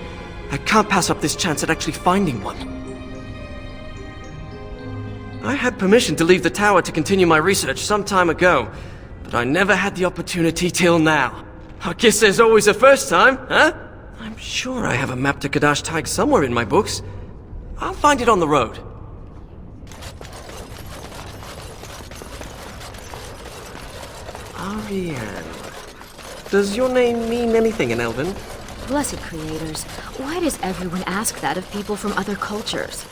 I can't pass up this chance at actually finding one. I had permission to leave the tower to continue my research some time ago, but I never had the opportunity till now. I guess there's always a first time, huh? I'm sure I have a map to Kadash Taig somewhere in my books. I'll find it on the road. Ariane. Does your name mean anything in Elven? Blessed creators, why does everyone ask that of people from other cultures?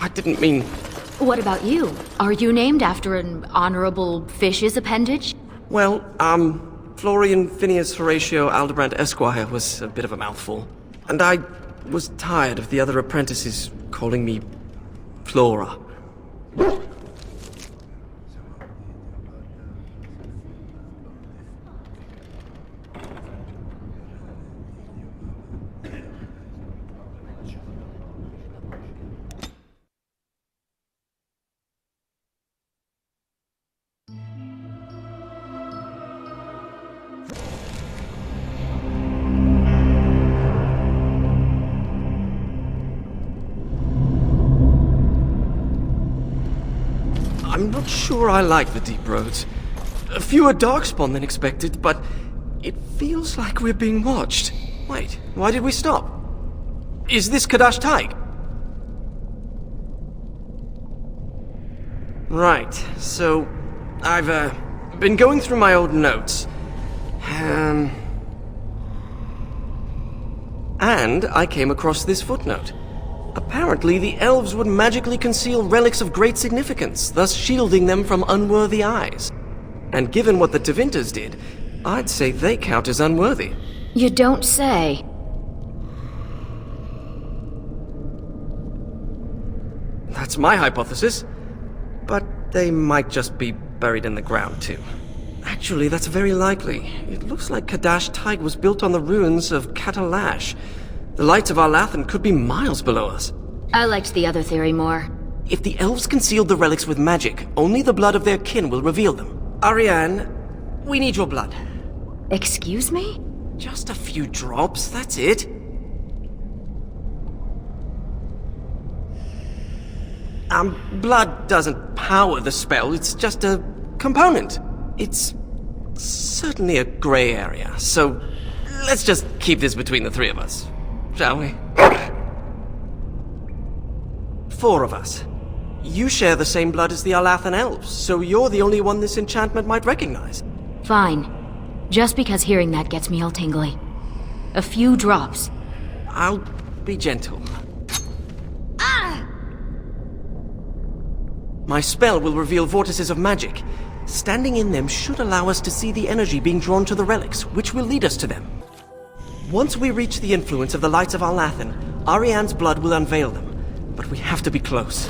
I didn't mean... What about you? Are you named after an honorable fish's appendage? Well, Florian Phineas Horatio Aldebrand Esquire was a bit of a mouthful. And I was tired of the other apprentices calling me Flora. I'm not sure I like the deep roads. Fewer darkspawn than expected, but it feels like we're being watched. Wait, why did we stop? Is this Kadash Taig? Right, so I've been going through my old notes. And I came across this footnote. Apparently, the elves would magically conceal relics of great significance, thus shielding them from unworthy eyes. And given what the Tevinters did, I'd say they count as unworthy. You don't say. That's my hypothesis. But they might just be buried in the ground, too. Actually, that's very likely. It looks like Kadash Taig was built on the ruins of Catalash. The lights of Arlathan could be miles below us. I liked the other theory more. If the elves concealed the relics with magic, only the blood of their kin will reveal them. Ariane, we need your blood. Excuse me? Just a few drops, that's it. Blood doesn't power the spell, it's just a component. It's certainly a gray area, so let's just keep this between the three of us. Shall we? 4 of us. You share the same blood as the Arlathan elves, so you're the only one this enchantment might recognize. Fine. Just because hearing that gets me all tingly. A few drops. I'll be gentle. My spell will reveal vortices of magic. Standing in them should allow us to see the energy being drawn to the relics, which will lead us to them. Once we reach the influence of the lights of Arlathan, Ariane's blood will unveil them. But we have to be close.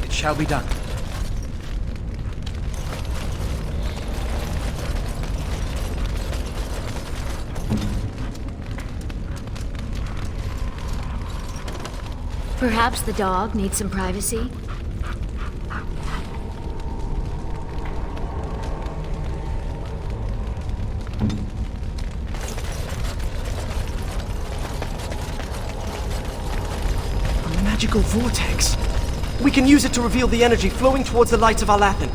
Shall be done. Perhaps the dog needs some privacy? A magical vortex. We can use it to reveal the energy flowing towards the lights of Alathan.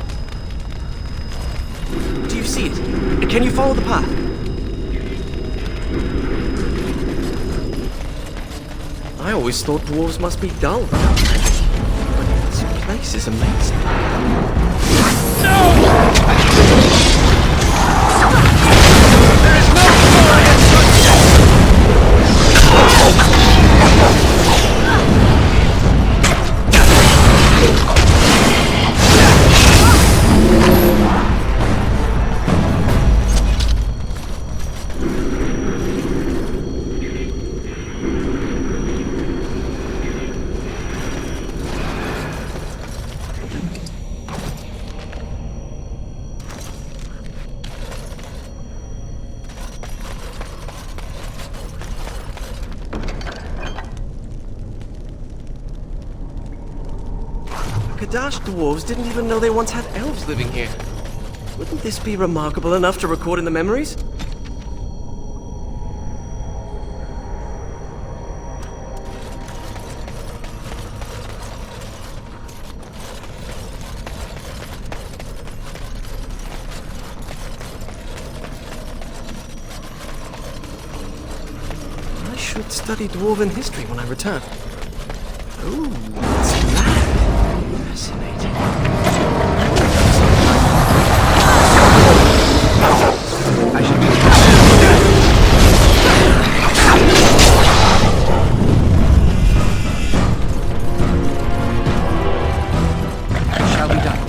Do you see it? Can you follow the path? I always thought dwarves must be dull without magic. But this place is amazing. There is no glory in Kadash dwarves didn't even know they once had elves living here. Wouldn't this be remarkable enough to record in the memories? I should study dwarven history when I return. Ooh, what's that? Fascinating. I should be... Shall be done.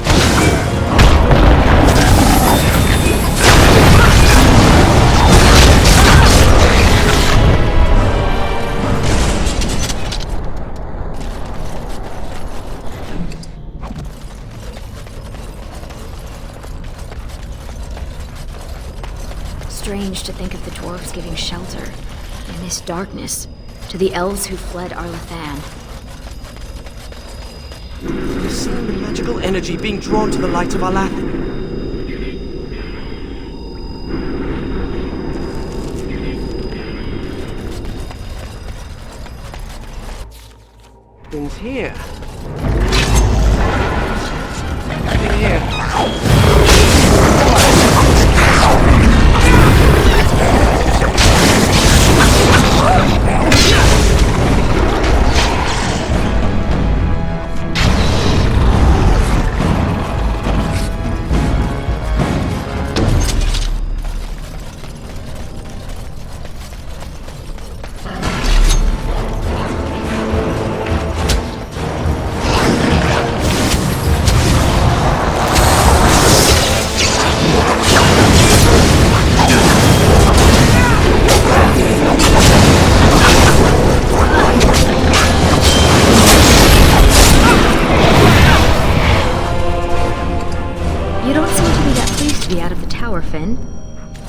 Strange to think of the dwarves giving shelter, in this darkness, to the elves who fled Arlathan. Seeing the magical energy being drawn to the light of Alathan. Things here. Nothing here.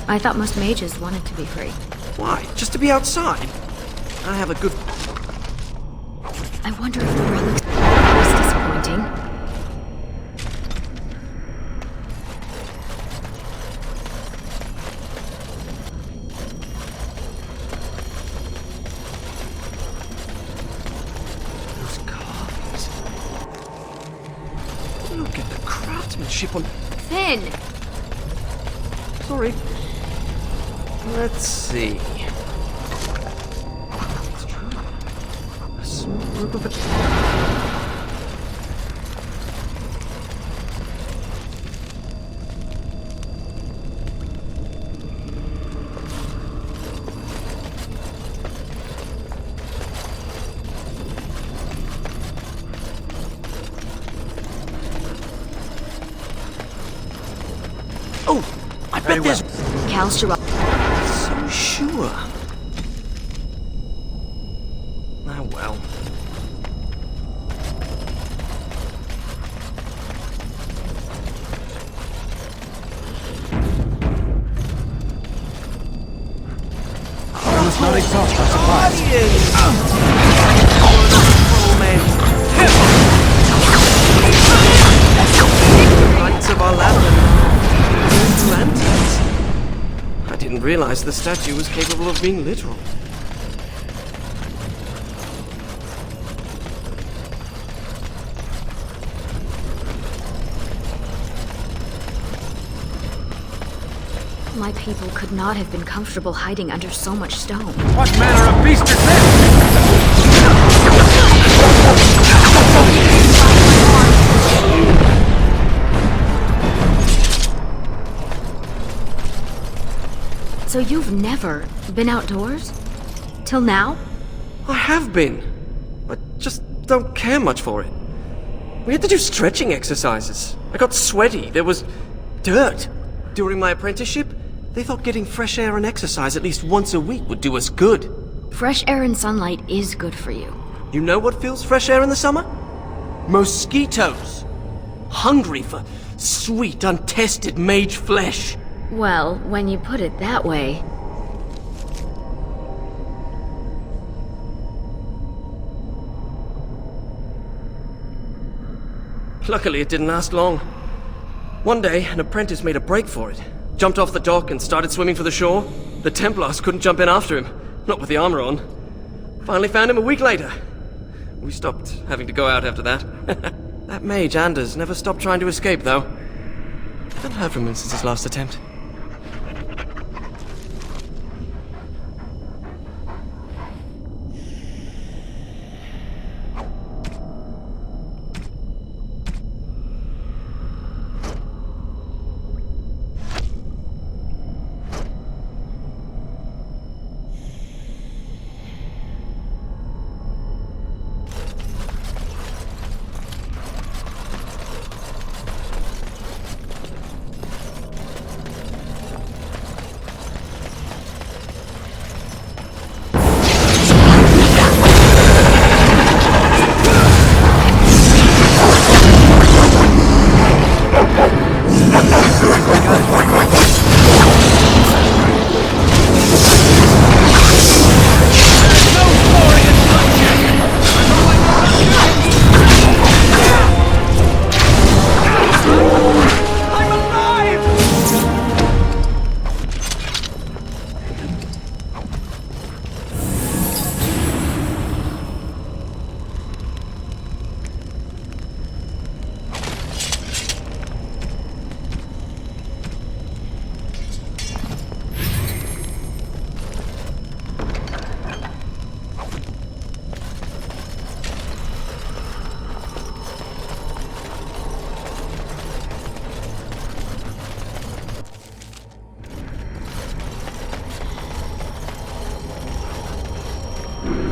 I thought most mages wanted to be free. Why? Just to be outside? I have a good... I wonder if the relics was disappointing. Those carvings. Look at the craftsmanship on... Finn! Sorry. Let's see. A small group of it. Oh, I bet there's... Kalstra. So sure. Ah, well. I must not exhaust our supplies. realize the statue was capable of being literal. My people could not have been comfortable hiding under so much stone. What manner of beast is this? So you've never been outdoors? Till now? I have been. I just don't care much for it. We had to do stretching exercises. I got sweaty. There was dirt. During my apprenticeship, they thought getting fresh air and exercise at least once a week would do us good. Fresh air and sunlight is good for you. You know what fills fresh air in the summer? Mosquitoes. Hungry for sweet, untested mage flesh. Well, when you put it that way... Luckily, it didn't last long. One day, an apprentice made a break for it. Jumped off the dock and started swimming for the shore. The Templars couldn't jump in after him, not with the armor on. Finally found him a week later. We stopped having to go out after that. That mage, Anders, never stopped trying to escape, though. Haven't heard from him since his last attempt.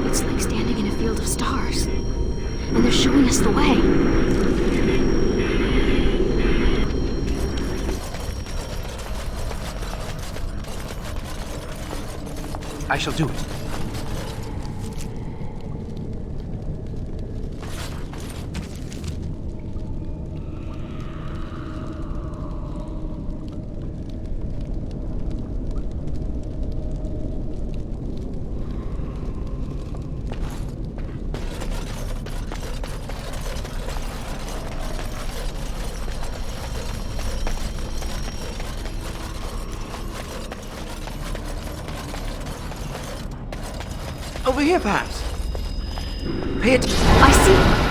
It's like standing in a field of stars. And they're showing us the way. I shall do it. Over here, perhaps. Pay it. I see.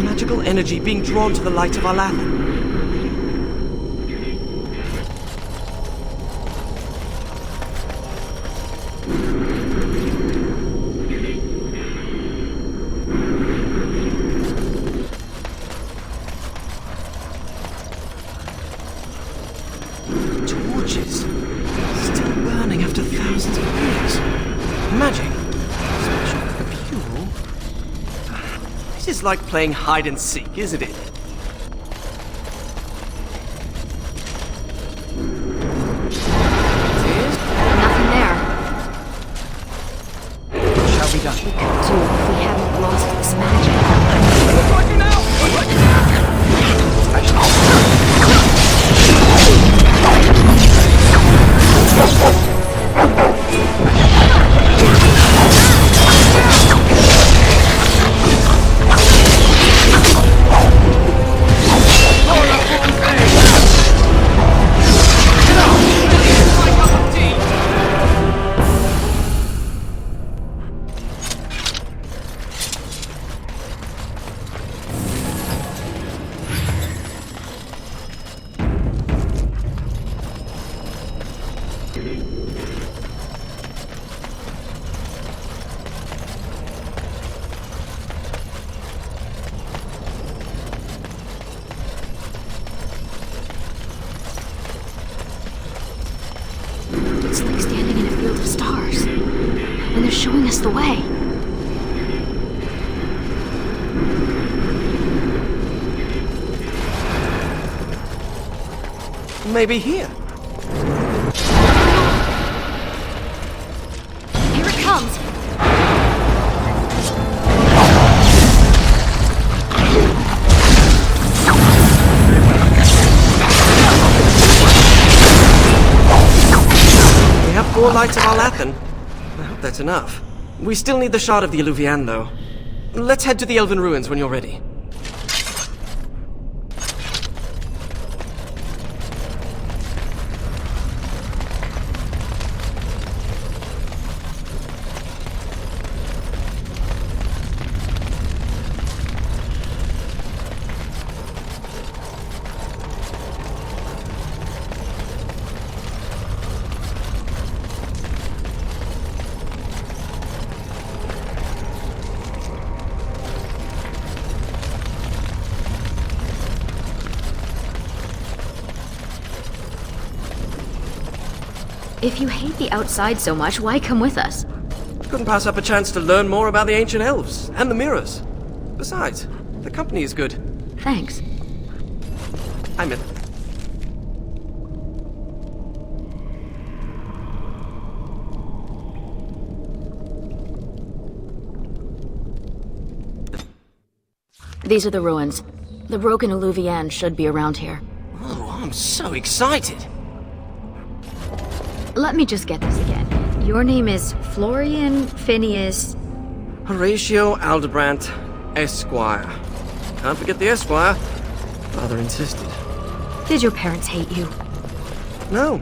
Magical energy being drawn to the light of Alathan. This is like playing hide and seek, isn't it? Nothing there. Shall be done. We could do if we hadn't lost this magic. It's like standing in a field of stars. And they're showing us the way. Maybe here. Here it comes. We have 4 lights of Alathan. I hope that's enough. We still need the shard of the Eluvian, though. Let's head to the Elven Ruins when you're ready. If you hate the outside so much, why come with us? Couldn't pass up a chance to learn more about the ancient elves and the mirrors. Besides, the company is good. Thanks. I'm in. These are the ruins. The broken Eluvian should be around here. Oh, I'm so excited. Let me just get this again. Your name is Florian Phineas... Horatio Aldebrandt, Esquire. Can't forget the Esquire. Father insisted. Did your parents hate you? No.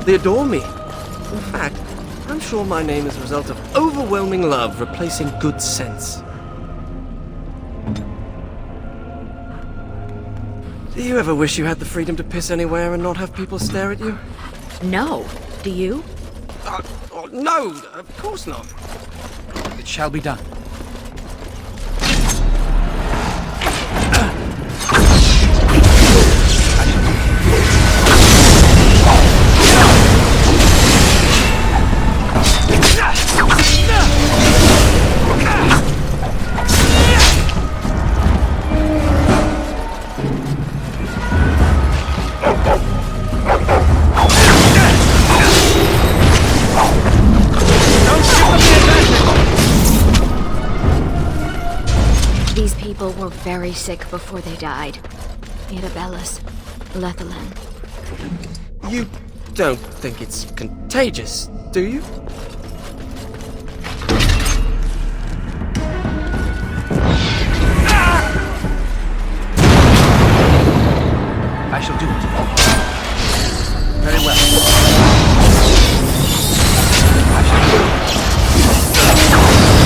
They adore me. In fact, I'm sure my name is a result of overwhelming love replacing good sense. Do you ever wish you had the freedom to piss anywhere and not have people stare at you? No. Do you? No, of course not. It shall be done. These people were very sick before they died. Irabellus, Lethalin. You don't think it's contagious, do you? I shall do it. Very well. I shall do it.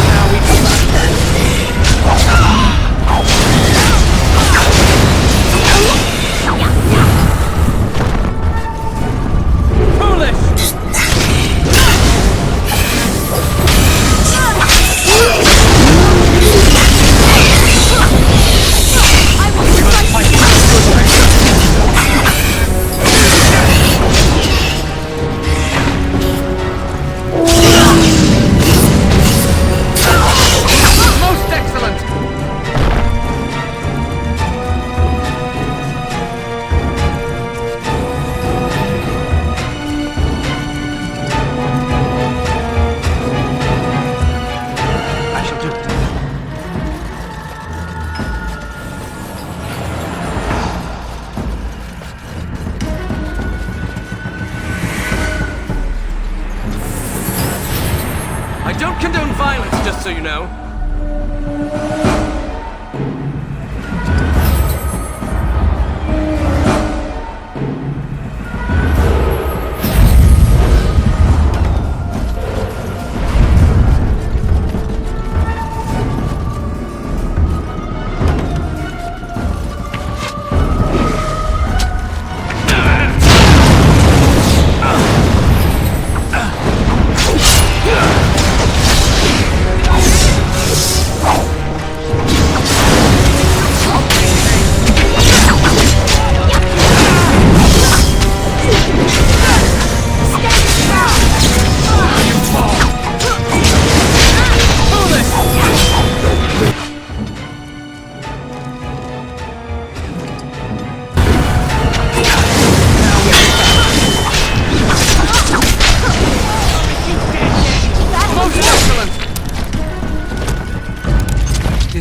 Now we come back. Foolish! so you know.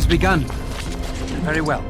Begun. Very well.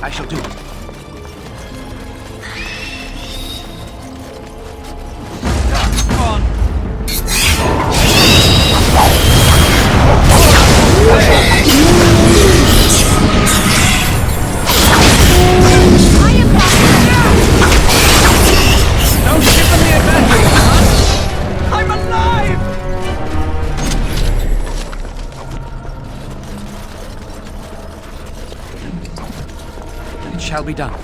I shall do it. Don't give them the advantage, huh? I'm alive! It shall be done.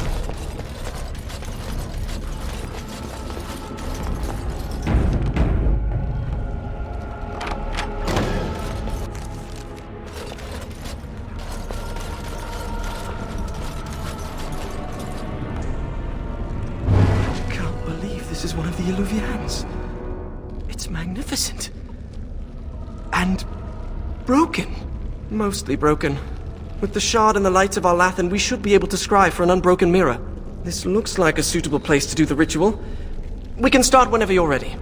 This is one of the Illuvians. It's magnificent. And broken. Mostly broken. With the shard and the lights of Arlathan, we should be able to scry for an unbroken mirror. This looks like a suitable place to do the ritual. We can start whenever you're ready.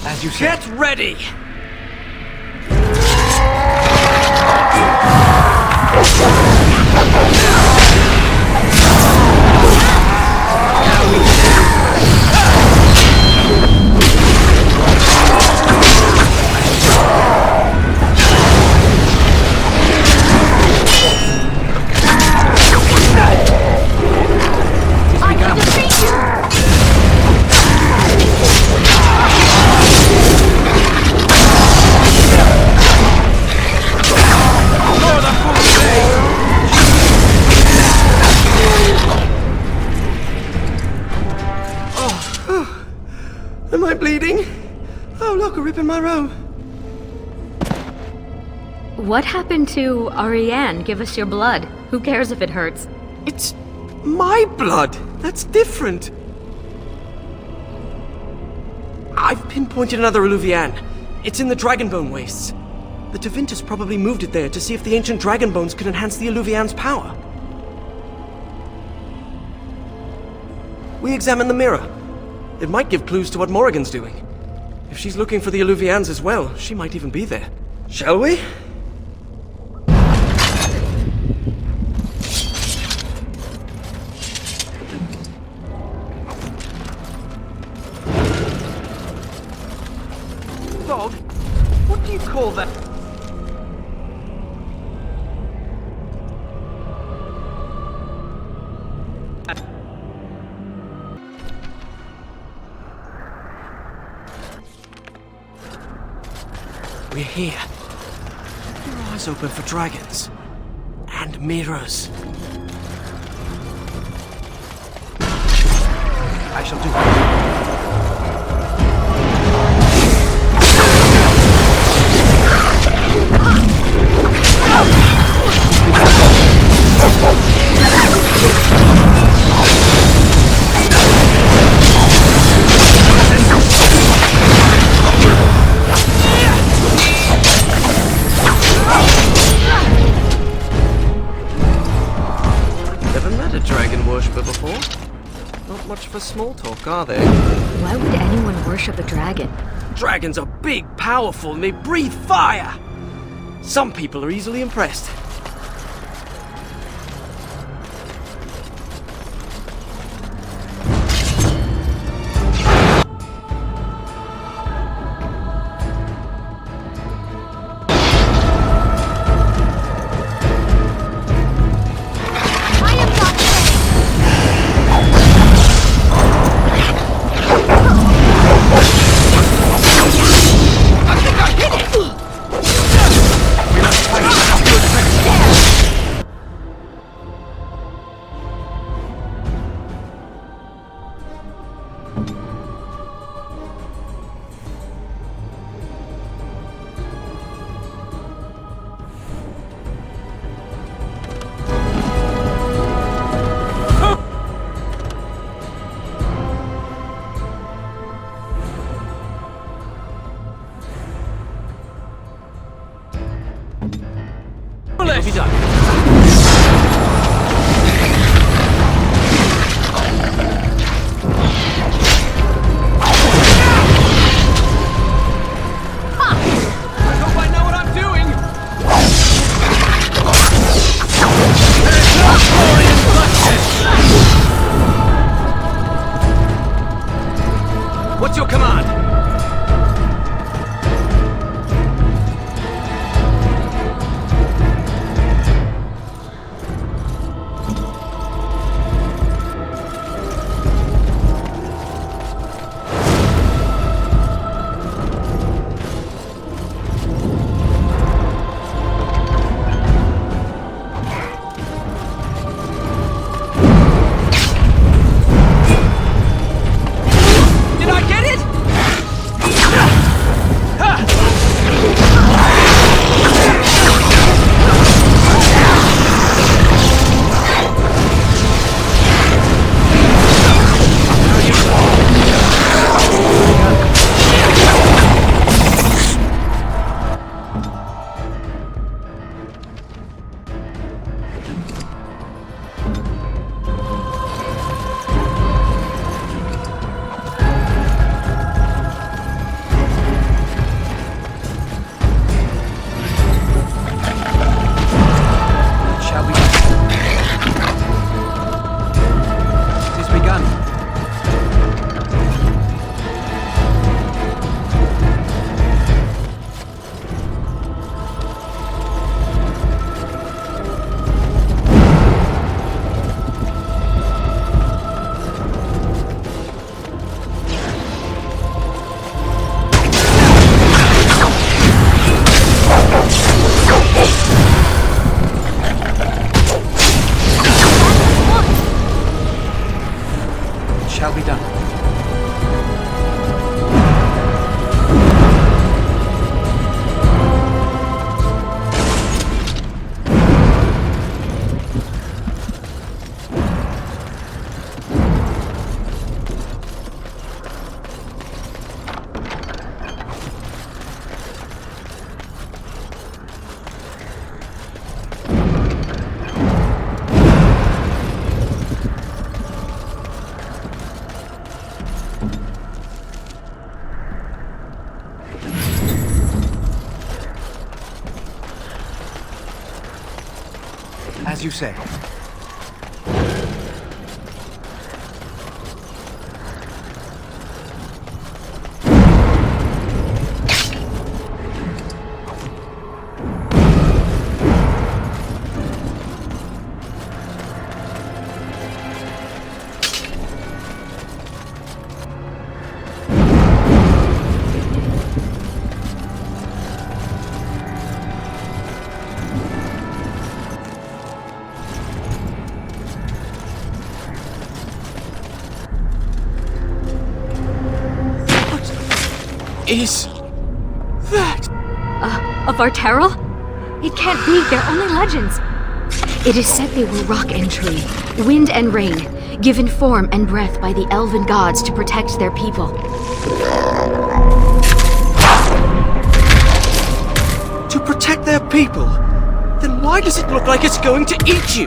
As you said. Get ready! Am I bleeding? Oh, look, a rip in my robe. What happened to Ariane? Give us your blood. Who cares if it hurts? It's my blood. That's different. I've pinpointed another Eluvian. It's in the Dragonbone wastes. The Tevintus probably moved it there to see if the ancient dragon bones could enhance the Eluvian's power. We examined the mirror. It might give clues to what Morrigan's doing. If she's looking for the Eluvians as well, she might even be there. Shall we? Dog, what do you call that? We're here. Keep your eyes open for dragons. And mirrors. I shall do it. Never met a dragon worshipper before. Not much for small talk, are they? Why would anyone worship a dragon? Dragons are big, powerful, and they breathe fire! Some people are easily impressed. Have you done? I hope I know what I'm doing! There's no glory in bloodshed! What's your command? Did I get it? you say. Is that? Of Arterral? It can't be, they're only legends. It is said they were rock and tree, wind and rain, given form and breath by the elven gods to protect their people. To protect their people? Then why does it look like it's going to eat you?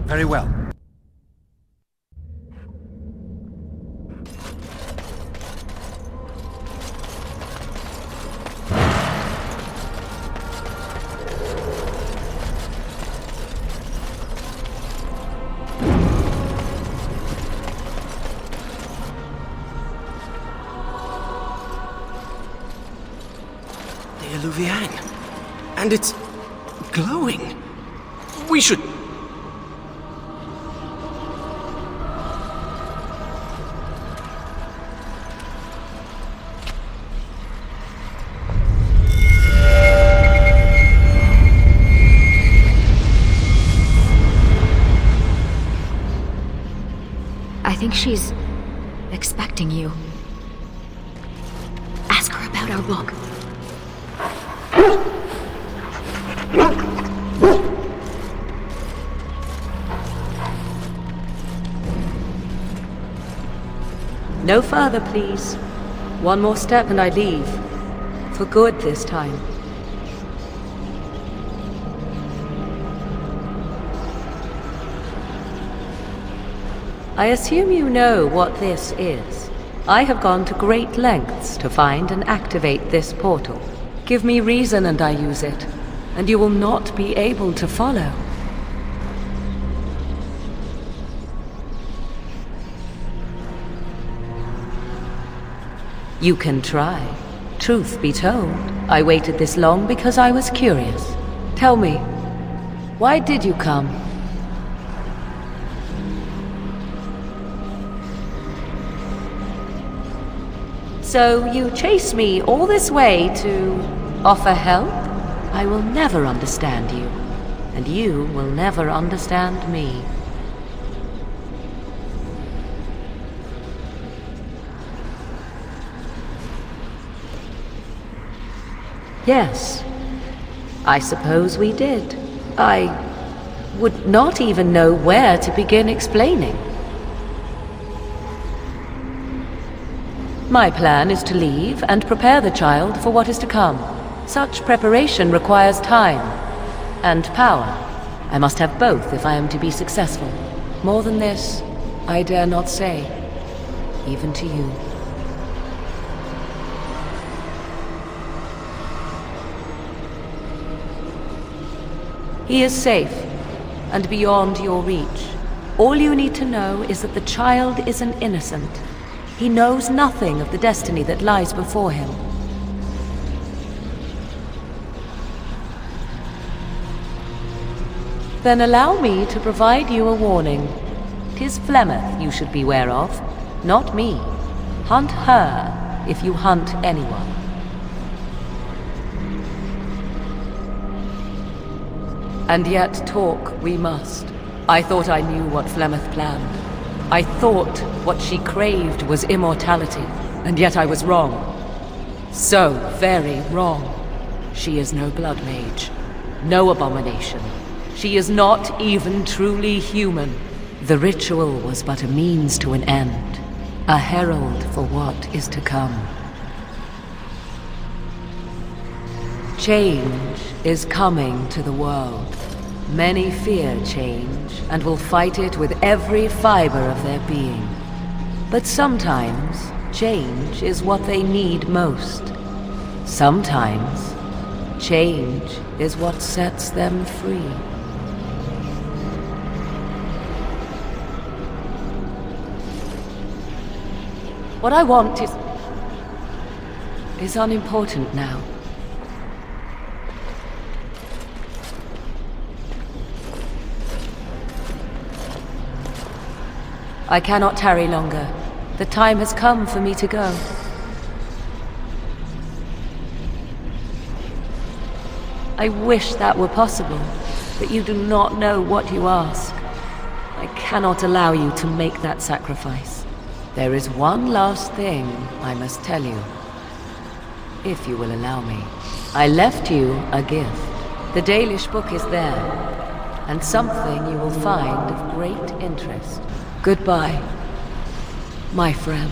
Very well. The Illuvian. And it's glowing. We should... I think she's expecting you. Ask her about our book. No further, please. One more step and I leave. For good this time. I assume you know what this is. I have gone to great lengths to find and activate this portal. Give me reason and I use it, and you will not be able to follow. You can try. Truth be told, I waited this long because I was curious. Tell me, why did you come? So you chase me all this way to offer help? I will never understand you, and you will never understand me. Yes, I suppose we did. I would not even know where to begin explaining. My plan is to leave and prepare the child for what is to come. Such preparation requires time and power. I must have both if I am to be successful. More than this, I dare not say, even to you. He is safe, and beyond your reach. All you need to know is that the child is an innocent. He knows nothing of the destiny that lies before him. Then allow me to provide you a warning. 'Tis Flemeth you should beware of, not me. Hunt her if you hunt anyone. And yet talk we must. I thought I knew what Flemeth planned. I thought what she craved was immortality, and yet I was wrong. So very wrong. She is no blood mage, no abomination. She is not even truly human. The ritual was but a means to an end, a herald for what is to come. Change is coming to the world. Many fear change, and will fight it with every fiber of their being. But sometimes, change is what they need most. Sometimes, change is what sets them free. What I want is unimportant now. I cannot tarry longer. The time has come for me to go. I wish that were possible, but you do not know what you ask. I cannot allow you to make that sacrifice. There is one last thing I must tell you, if you will allow me. I left you a gift. The Dalish book is there, and something you will find of great interest. Goodbye, my friend.